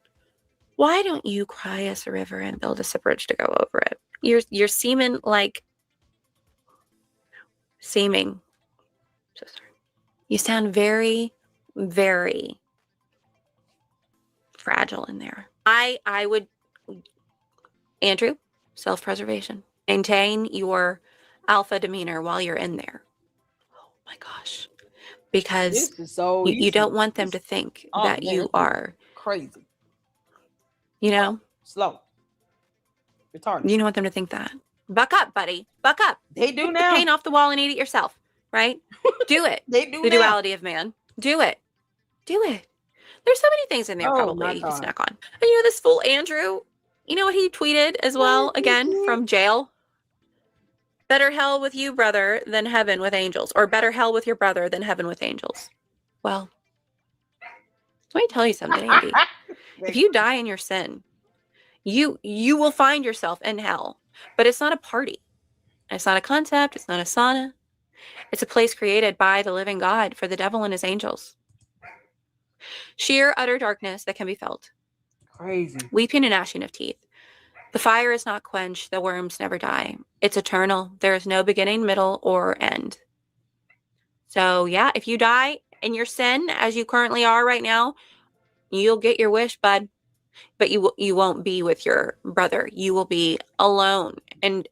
Speaker 15: Why don't you cry us a river and build us a bridge to go over it? You're seeming like seeming. So sorry. You sound very, very fragile in there. I would, Andrew, self-preservation. Maintain your alpha demeanor while you're in there. Oh my gosh. Because
Speaker 1: This is so
Speaker 15: you don't want them
Speaker 1: easy.
Speaker 15: to think
Speaker 1: Oh,
Speaker 15: that
Speaker 1: man,
Speaker 15: you
Speaker 1: this is
Speaker 15: are,
Speaker 1: crazy.
Speaker 15: you know,
Speaker 1: Slow. Retarded.
Speaker 15: you don't want them to think that. Buck up, buddy. Buck up.
Speaker 1: They do
Speaker 15: Pick
Speaker 1: now.
Speaker 15: the paint off the wall and eat it yourself, right? Do it.
Speaker 1: They do
Speaker 15: The
Speaker 1: now.
Speaker 15: duality of man. Do it. Do it. There's so many things in there
Speaker 1: Oh,
Speaker 15: probably
Speaker 1: my
Speaker 15: you can
Speaker 1: God.
Speaker 15: snack on. And you know, this fool Andrew, you know what he tweeted as well, again, from jail? Better hell with you, brother, than heaven with angels. Or better hell with your brother than heaven with angels. Well, let me tell you something, Andy. If you die in your sin, you will find yourself in hell. But it's not a party. It's not a concept. It's not a sauna. It's a place created by the living God for the devil and his angels. Sheer utter darkness that can be felt.
Speaker 1: Crazy.
Speaker 15: Weeping and gnashing of teeth. The fire is not quenched. The worms never die. It's eternal. There is no beginning, middle, or end. So yeah, if you die in your sin as you currently are right now, you'll get your wish, bud. But you won't be with your brother. You will be alone and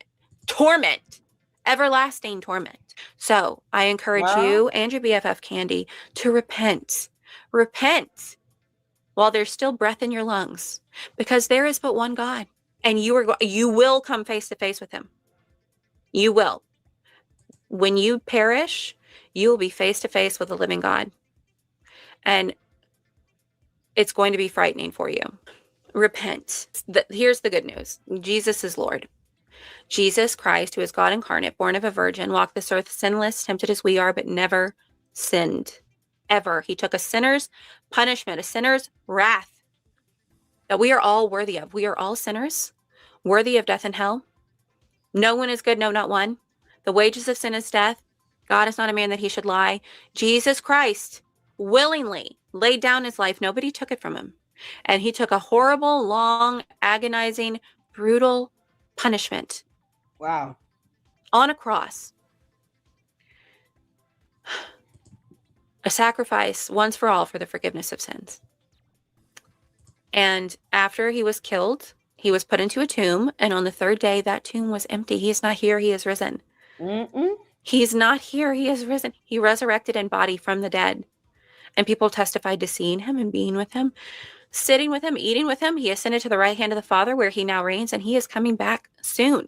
Speaker 15: torment, everlasting torment. So I encourage you and your BFF Candy to repent. Repent while there's still breath in your lungs, because there is but one God, and you will come face to face with him. You will. When you perish, you will be face to face with the living God. And it's going to be frightening for you. Repent. Here's the good news. Jesus is Lord. Jesus Christ, who is God incarnate, born of a virgin, walked this earth sinless, tempted as we are, but never sinned. Ever. He took a sinner's punishment, a sinner's wrath that we are all worthy of. We are all sinners, worthy of death and hell. No one is good, no, not one. The wages of sin is death. God is not a man that he should lie. Jesus Christ willingly laid down his life. Nobody took it from him. And he took a horrible, long, agonizing, brutal punishment.
Speaker 1: Wow.
Speaker 15: On a cross. A sacrifice once for all for the forgiveness of sins. And after he was killed, he was put into a tomb. And on the third day, that tomb was empty. He is not here. He is risen. He's not here. He is risen. He resurrected in body from the dead. And people testified to seeing him and being with him, sitting with him, eating with him. He ascended to the right hand of the Father, where he now reigns, and he is coming back soon.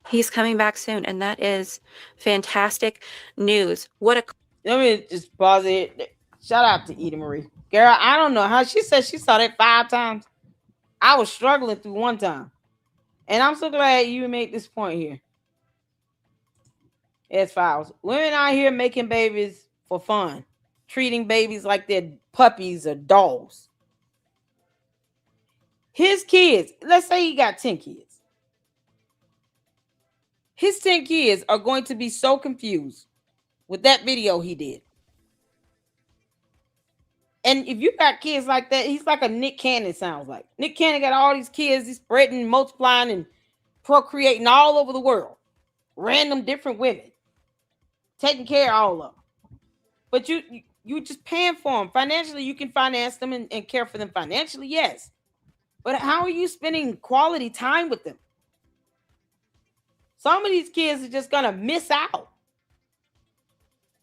Speaker 15: He's coming back soon, and that is fantastic news. What a...
Speaker 1: Let me just pause it. Shout out to Edie Marie. Girl, I don't know how she said she saw that 5 times. I was struggling through one time. And I'm so glad you made this point here. As files. Women out here making babies for fun, treating babies like they're puppies or dolls. His kids, let's say he got 10 kids. His 10 kids are going to be so confused with that video he did. And if you got kids like that, he's like a Nick Cannon, sounds like. Nick Cannon got all these kids, he's spreading, multiplying, and procreating all over the world. Random different women. Taking care of all of them. But you just paying for them. Financially, you can finance them and care for them financially, yes. But how are you spending quality time with them? Some of these kids are just going to miss out.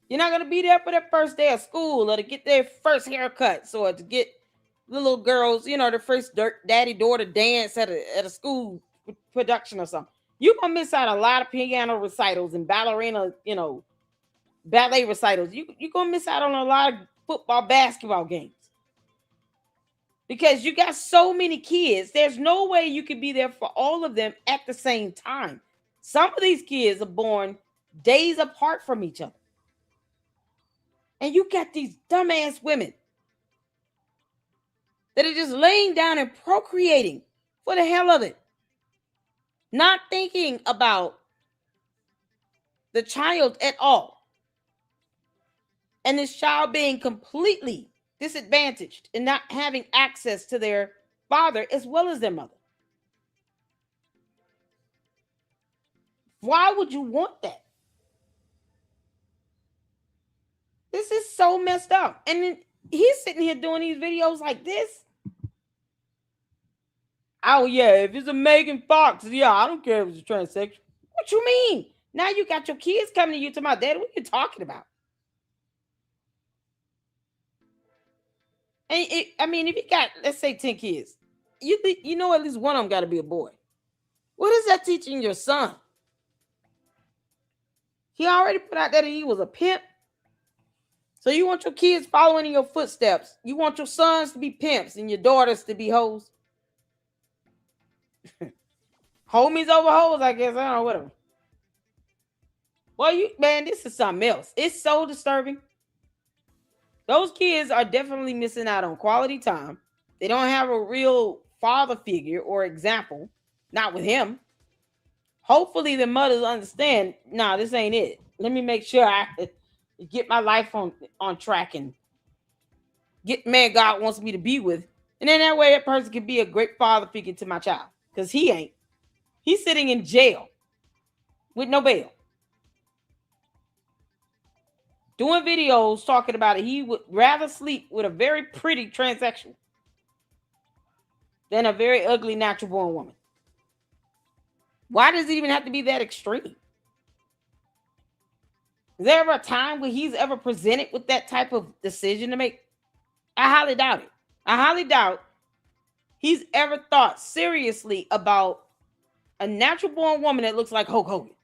Speaker 1: You're not going to be there for their first day of school or to get their first haircuts or to get the little girls, you know, their first daddy-daughter dance at a school production or something. You're going to miss out a lot of piano recitals and ballerina, you know, ballet recitals. You're going to miss out on a lot of football, basketball games. Because you got so many kids. There's no way you can be there for all of them at the same time. Some of these kids are born days apart from each other. And you got these dumbass women that are just laying down and procreating for the hell of it, not thinking about the child at all, and this child being completely disadvantaged and not having access to their father as well as their mother. Why would you want that? This is so messed up. And then he's sitting here doing these videos like this. Oh, yeah, if it's a Megan Fox, yeah, I don't care if it's a transsexual. What you mean? Now you got your kids coming to you to my dad. What are you talking about? And I mean, if you got, let's say, 10 kids, you know at least one of them got to be a boy. What is that teaching your son? He already put out that he was a pimp. So you want your kids following in your footsteps. You want your sons to be pimps and your daughters to be hoes. Homies over hoes, I guess. I don't know, whatever. Well, man, this is something else. It's so disturbing. Those kids are definitely missing out on quality time. They don't have a real father figure or example. Not with him. Hopefully the mothers understand, nah, this ain't it. Let me make sure I get my life on track and get the man God wants me to be with. And then that way that person can be a great father figure to my child. Because he ain't. He's sitting in jail with no bail. Doing videos talking about it. He would rather sleep with a very pretty transsexual than a very ugly natural born woman. Why does it even have to be that extreme? Is there ever a time where he's ever presented with that type of decision to make? I highly doubt it. I highly doubt he's ever thought seriously about a natural born woman that looks like Hulk Hogan.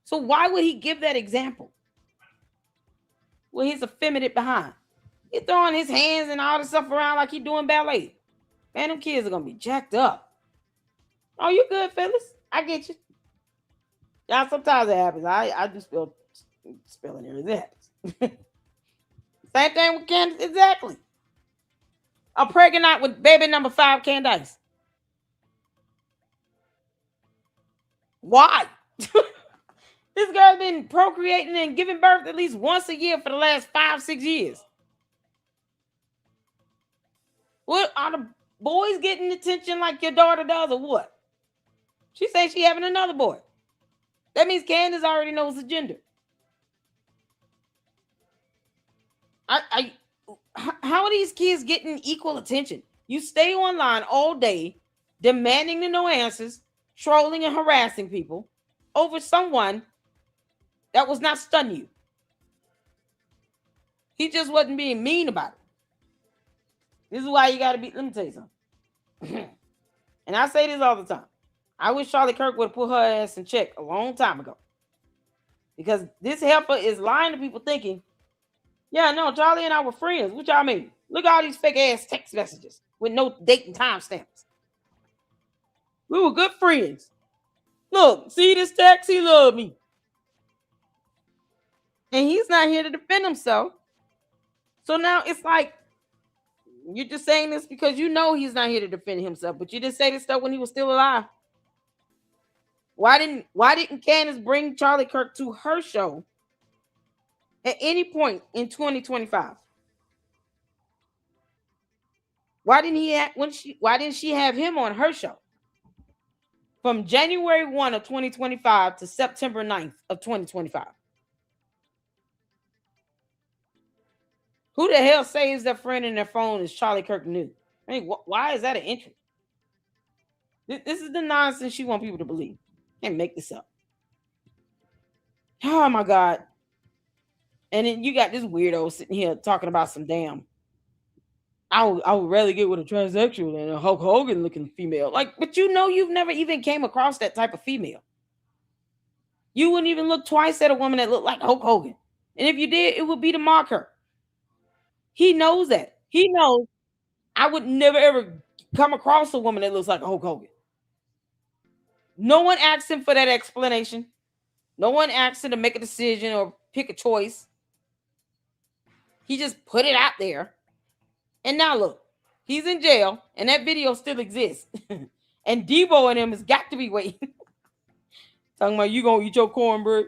Speaker 1: So why would he give that example? Well, he's effeminate behind. He's throwing his hands and all this stuff around like he's doing ballet. Man, them kids are going to be jacked up. Oh, you good, Phyllis? I get you. Yeah, sometimes it happens. I do spilling everything. Same thing with Candace. Exactly. I'm pregnant with baby number 5, Candace. Why? This girl's been procreating and giving birth at least once a year for the last 5-6 years. What, are the boys getting attention like your daughter does or what? She says she having another boy. That means Candace already knows the gender. How are these kids getting equal attention? You stay online all day, demanding to know answers, trolling and harassing people over someone that was not stunning you. He just wasn't being mean about it. This is why you got to be. Let me tell you something. And I say this all the time. I wish Charlie Kirk would have put her ass in check a long time ago. Because this heifer is lying to people thinking, yeah, no, Charlie and I were friends. What y'all mean? Look at all these fake ass text messages with no date and time stamps. We were good friends. Look, see this text? He loved me. And he's not here to defend himself. So now it's like, you're just saying this because you know he's not here to defend himself, but you just say this stuff when he was still alive. Why didn't Candace bring Charlie Kirk to her show at any point in 2025? Why didn't she have him on her show from January 1 of 2025 to September 9th of 2025? Who the hell saves their friend in their phone is Charlie Kirk new? I mean, why is that an entry? This is the nonsense you want people to believe. Can't make this up. Oh my God. And then you got this weirdo sitting here talking about some damn. I would rather get with a transsexual than a Hulk Hogan looking female. Like, but you know you've never even came across that type of female. You wouldn't even look twice at a woman that looked like Hulk Hogan. And if you did, it would be to mock her. He knows that. He knows I would never ever come across a woman that looks like a Hulk Hogan. No one asked him for that explanation. No one asked him to make a decision or pick a choice. He just put it out there. And now look, he's in jail, and that video still exists. And Debo and him has got to be waiting. Talking about you gonna eat your cornbread.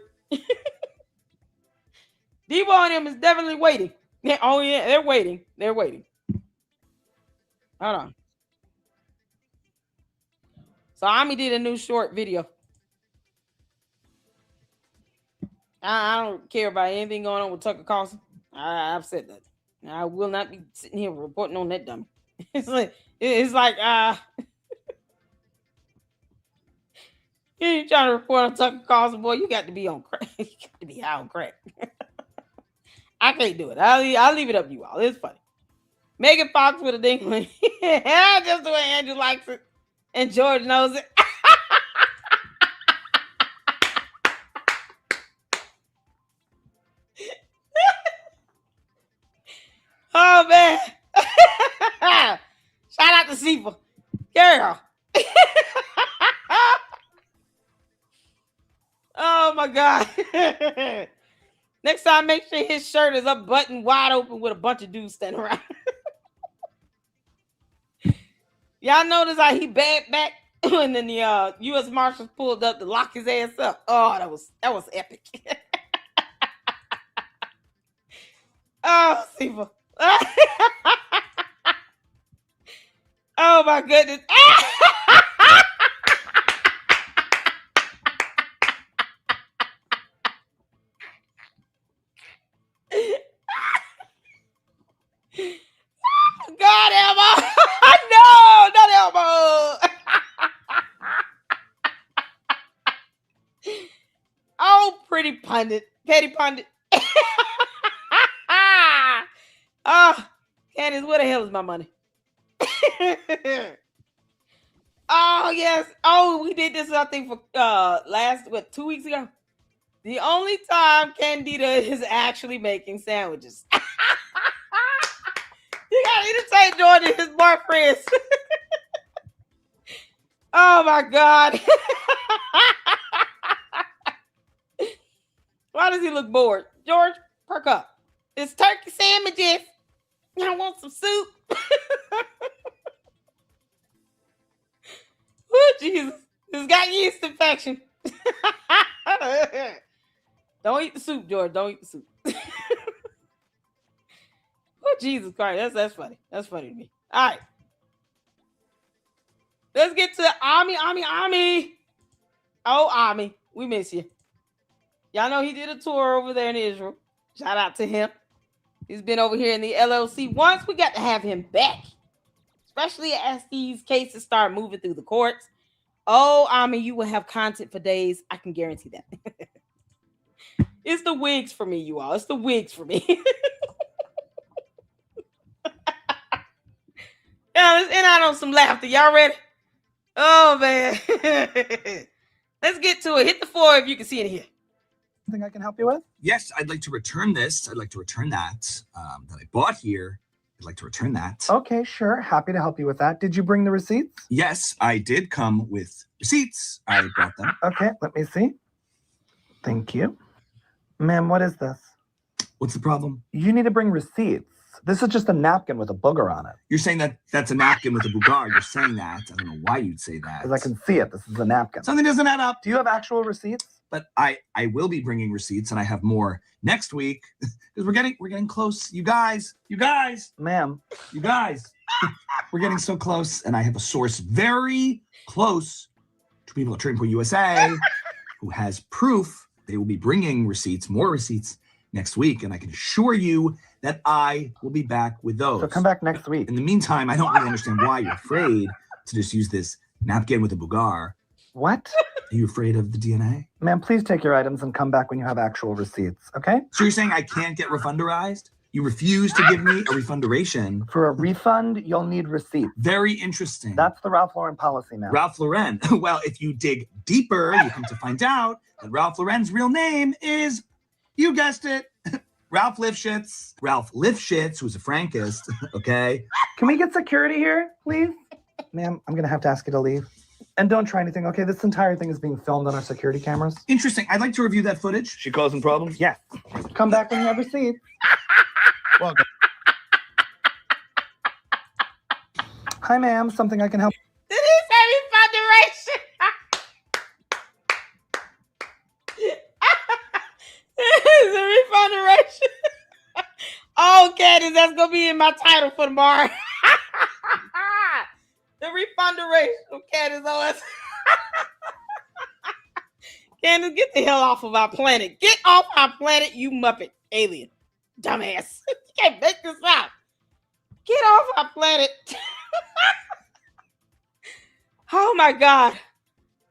Speaker 1: Debo and him is definitely waiting. Oh yeah, they're waiting. They're waiting. Hold on. So Ami did a new short video. I don't care about anything going on with Tucker Carlson. I've said that. I will not be sitting here reporting on that dummy. It's like you trying to report on Tucker Carlson, boy. You got to be on crack. You got to be high on crack. I can't do it. I'll leave it up to you all. It's funny. Megan Fox with a dingling. Just the way Andrew likes it. And George knows it. Oh, man. Shout out to Sifa. Girl. Oh, my God. Next time, make sure his shirt is up buttoned wide open with a bunch of dudes standing around. Y'all notice how he backed back and then the U.S. Marshals pulled up to lock his ass up. Oh, that was epic. Oh, Sifa. Oh my goodness. God, Elmo. No, not Elmo. Oh, pretty pundit. Petty pundit. Oh, Candace, where the hell is my money? Oh, yes. Oh, we did this, I think, for 2 weeks ago. The only time Candida is actually making sandwiches. You got to entertain Jordan and his boyfriends. Oh, my God. Why does he look bored? George, perk up. It's turkey sandwiches. I want some soup. Oh, Jesus. It's got yeast infection. Don't eat the soup, George. Don't eat the soup. Oh, Jesus Christ. That's funny. That's funny to me. All right. Let's get to Ami. Oh, Ami. We miss you. Y'all know he did a tour over there in Israel. Shout out to him. He's been over here in the LLC once. We got to have him back. Especially as these cases start moving through the courts. Oh, Ami, you will have content for days. I can guarantee that. It's the wigs for me, you all. It's the wigs for me. Yeah, let's end out on some laughter. Y'all ready? Oh, man. Let's get to it. Hit the floor if you can see it here.
Speaker 17: Something I can help you with? Yes, I'd like to return this. I'd like to return that that I bought here. I'd like to return that. Okay, sure. Happy to help you with that. Did you bring the receipts? Yes, I did come with receipts. I brought them. Okay, let me see. Thank you. Ma'am, what is this? What's the problem? You need to bring receipts. This is just a napkin with a booger on it. You're saying that that's a napkin with a booger. You're saying that. I don't know why you'd say that. Because I can see it. This is a napkin. Something doesn't add up. Do you have actual receipts? But I will be bringing receipts, and I have more next week because we're getting close. You guys, ma'am, you guys, we're getting so close, and I have a source very close to people at Trading Point USA who has proof they will be bringing receipts, more receipts next week, and I can assure you that I will be back with those. So come back next week. In the meantime, I don't really understand why you're afraid to just use this napkin with a bougar. What? Are you afraid of the DNA? Ma'am, please take your items and come back when you have actual receipts, okay? So you're saying I can't get refunderized? You refuse to give me a refunderation. For a refund, you'll need receipts. Very interesting. That's the Ralph Lauren policy, ma'am. Ralph Lauren. Well, if you dig deeper, you come to find out that Ralph Lauren's real name is, you guessed it, Ralph Lifshitz. Ralph Lifshitz, who's a Frankist, okay? Can we get security here, please? Ma'am, I'm going to have to ask you to leave. And don't try anything, okay? This entire thing is being filmed on our security cameras. Interesting. I'd like to review that footage. She causing problems? Yes. Come back when you have receipts. Welcome. Hi, ma'am. Something I can help.
Speaker 1: Did he say refund duration? Refund duration. Oh, Candace, that's gonna be in my title for tomorrow. The refund duration of Candace Owens. Candace, get the hell off of our planet. Get off our planet, you Muppet alien. Dumbass. You can't make this up. Get off our planet. Oh my God.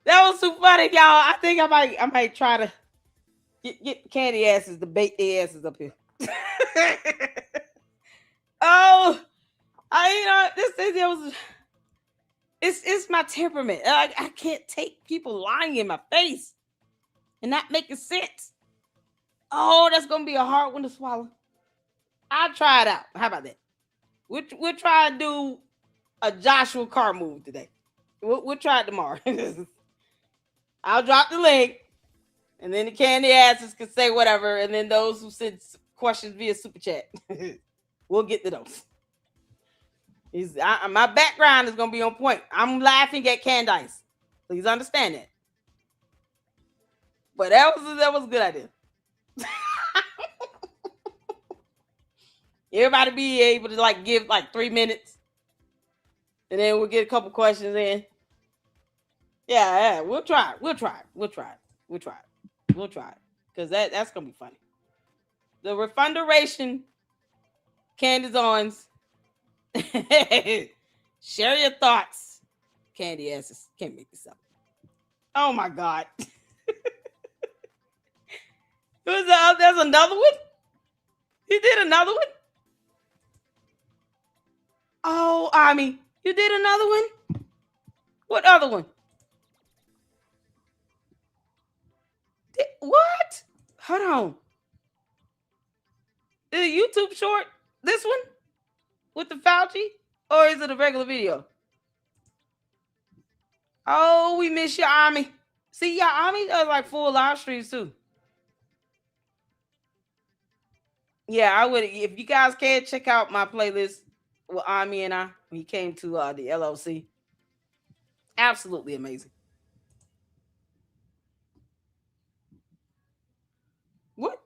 Speaker 1: That was too funny, y'all. I think I might try to get candy asses to bait their asses up here. Oh, it's my temperament. I can't take people lying in my face and not making sense. Oh, that's gonna be a hard one to swallow. I'll try it out. How about that? We'll try and do a Joshua Carr move today. We'll try it tomorrow. I'll drop the link, and then the candy asses can say whatever, and then those who send questions via super chat, we'll get to those. My background is gonna be on point. I'm laughing at Candace. Please understand that. But that was a good idea. Everybody be able to give 3 minutes, and then we'll get a couple questions in. Yeah, we'll try it. Because that's gonna be funny. The refund duration, Candace Owens. Share your thoughts, candy asses. Can't make this up. Oh my God. There's another one. You did another one. Oh, Ami, you did another one. What other one? What? Hold on. Is it YouTube short? This one? With the Fauci? Or is it a regular video? Oh, we miss you, Ami. See, y'all, Ami does full live streams too. Yeah, I would. If you guys can, check out my playlist with Ami and I when he came to the LLC. Absolutely amazing. What?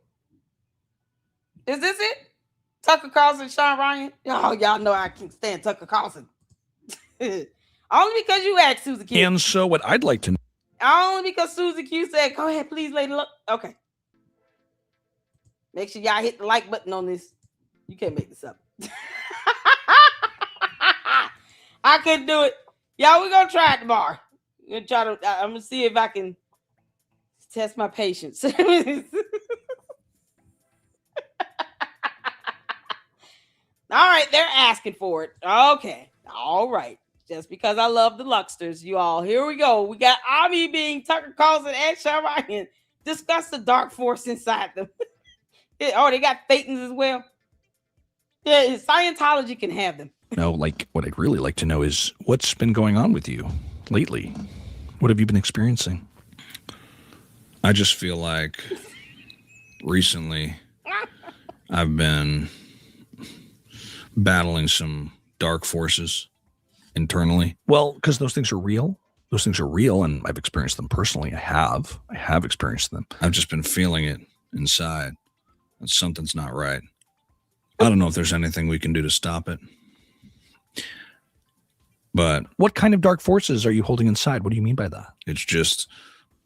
Speaker 1: Is this it? Tucker Carlson, Sean Ryan? Oh, y'all know I can't stand Tucker Carlson. Only because you asked Susie Q.
Speaker 18: And so what I'd like to know.
Speaker 1: Only because Susie Q said, go ahead, please, lady. Look. Okay. Make sure y'all hit the like button on this. You can't make this up. I couldn't do it. Y'all, we're going to try it tomorrow. I'm going to see if I can test my patience. All right, they're asking for it. Okay. All right. Just because I love the Luxters, you all. Here we go. We got Ami being Tucker Carlson and Sean Ryan discuss the dark force inside them. Oh, they got Thetans as well. Yeah, Scientology can have them.
Speaker 18: No, what I'd really like to know is what's been going on with you lately? What have you been experiencing? I just feel like recently I've been battling some dark forces internally. Well, because those things are real. Those things are real, and I've experienced them personally. I have experienced them. I've just been feeling it inside. That something's not right. I don't know if there's anything we can do to stop it. But what kind of dark forces are you holding inside? What do you mean by that? It's just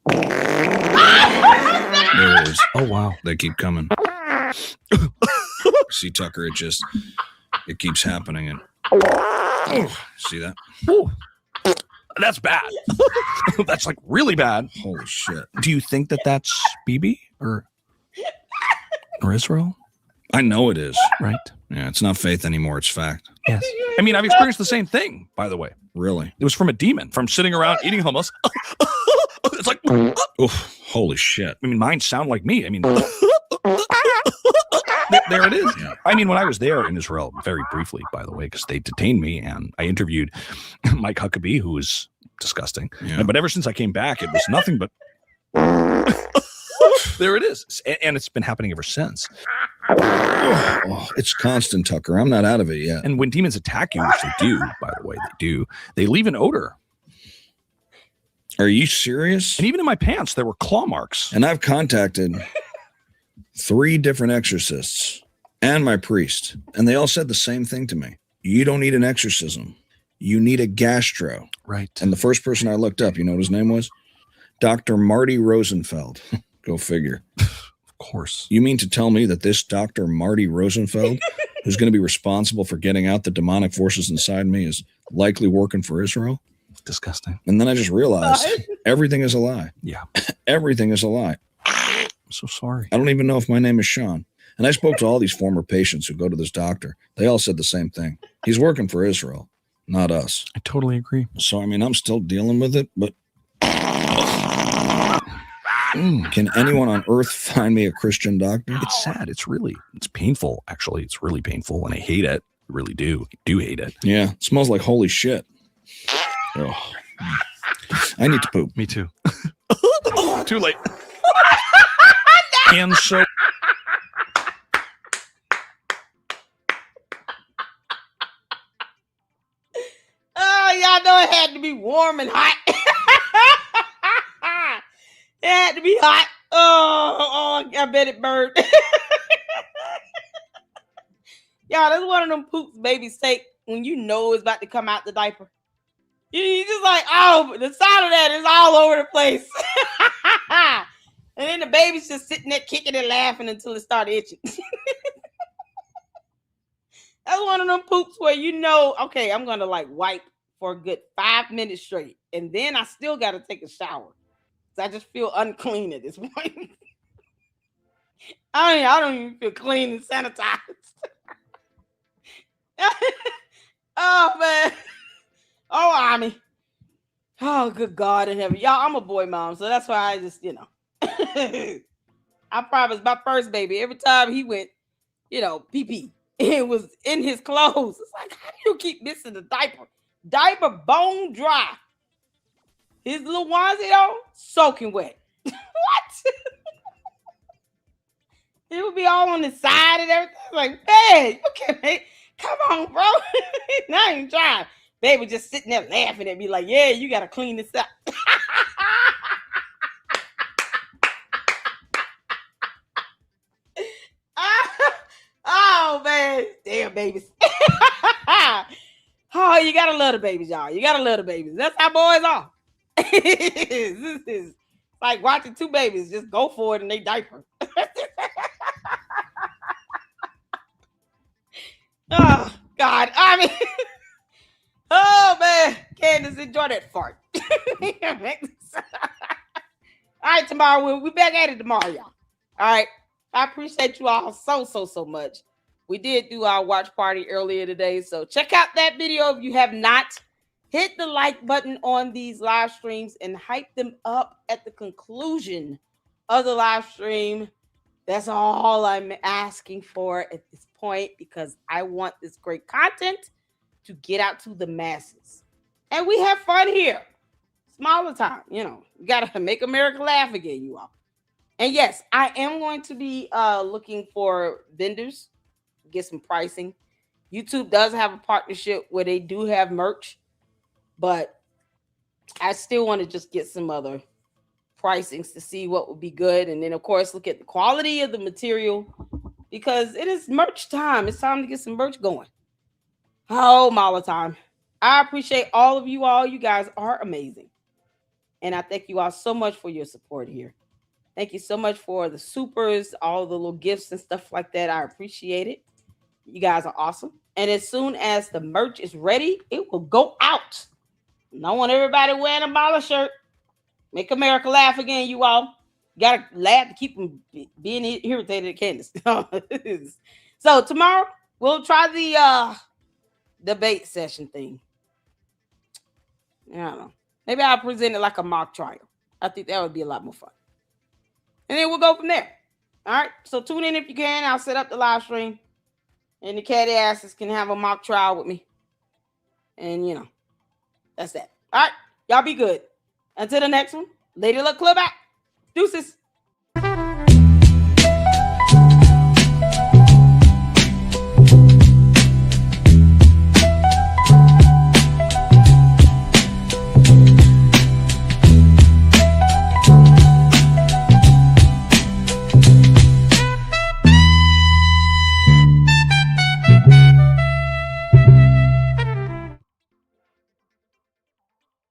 Speaker 18: there it is. Oh wow, they keep coming. See, Tucker, it keeps happening, and see that? Ooh, that's bad. That's really bad. Holy shit! Do you think that that's BB or Israel? I know it is. Right. Yeah, it's not faith anymore. It's fact. Yes. I mean, I've experienced the same thing, by the way. Really? It was from a demon, from sitting around eating hummus. It's like, oof, holy shit. I mean, mine sound like me. I mean, there it is. Yeah. I mean, when I was there in Israel, very briefly, by the way, because they detained me, and I interviewed Mike Huckabee, who was disgusting. Yeah. But ever since I came back, it was nothing but... There it is. And it's been happening ever since. Oh, it's constant, Tucker. I'm not out of it yet. And when demons attack you, which they do, by the way, they leave an odor. Are you serious? And even in my pants, there were claw marks. And I've contacted 3 different exorcists and my priest, and they all said the same thing to me. You don't need an exorcism. You need a gastro. Right. And the first person I looked up, you know what his name was? Dr. Marty Rosenfeld. Go figure. Of course. You mean to tell me that this Dr. Marty Rosenfeld, who's going to be responsible for getting out the demonic forces inside me, is likely working for Israel? Disgusting. And then I just realized everything is a lie. Yeah. Everything is a lie. I'm so sorry. I don't even know if my name is Sean. And I spoke to all these former patients who go to this doctor. They all said the same thing. He's working for Israel, not us. I totally agree. So, I mean, I'm still dealing with it, but can anyone on earth find me a Christian doctor? It's sad. It's painful, actually. It's really painful, and I hate it. I really do. I do hate it. Yeah. It smells like holy shit. Oh. I need to poop. Me too. Too late. And so...
Speaker 1: Oh, y'all know it had to be warm and hot. It had to be hot. Oh, I bet it burned. Y'all, that's one of them poops babies take when you know it's about to come out the diaper. You just like, oh, the sound of that is all over the place. And then the baby's just sitting there kicking and laughing until it started itching. That's one of them poops where you know, okay, I'm going to like wipe for a good 5 minutes straight. And then I still got to take a shower. So I just feel unclean at this point. I don't even feel clean and sanitized. Oh, man. Oh, Army. Oh, good God in heaven. Y'all, I'm a boy mom, so that's why I just, I promised my first baby, every time he went, pee-pee, it was in his clothes. It's like, how do you keep missing the diaper? Diaper bone dry. His little onesie, though, soaking wet. What? It would be all on the side and everything. Like, hey, okay, come on, bro. Not even trying. Baby just sitting there laughing at me like, yeah, you got to clean this up. Oh, man. Damn, babies. Oh, you got to love the babies, y'all. You got to love the babies. That's how boys are. This is like watching 2 babies just go for it in their diaper. Oh, God. I mean, oh, man. Candace, enjoy that fart. All right, tomorrow. We'll be back at it tomorrow, y'all. All right. I appreciate you all so much. We did do our watch party earlier today, so check out that video if you have not. Hit the like button on these live streams and hype them up at the conclusion of the live stream. That's all I'm asking for at this point because I want this great content to get out to the masses. And we have fun here. Smaller time, you got to make America laugh again, you all. And yes, I am going to be looking for vendors, get some pricing. YouTube does have a partnership where they do have merch, but I still want to just get some other pricings to see what would be good. And then, of course, look at the quality of the material because it is merch time. It's time to get some merch going. Oh, Mala time. I appreciate all of you all. You guys are amazing. And I thank you all so much for your support here. Thank you so much for the supers, all the little gifts and stuff like that. I appreciate it. You guys are awesome. And as soon as the merch is ready, it will go out. And I want everybody wearing a Mala shirt. Make America laugh again, you all. Got to laugh to keep them being irritated at Candace. So tomorrow, we'll try the debate session thing. I don't know. Maybe I'll present it like a mock trial. I think that would be a lot more fun. And then we'll go from there. All right. So tune in if you can. I'll set up the live stream. And the catty asses can have a mock trial with me. And, that's that. All right. Y'all be good. Until the next one. Lady Luck Club out. Deuces.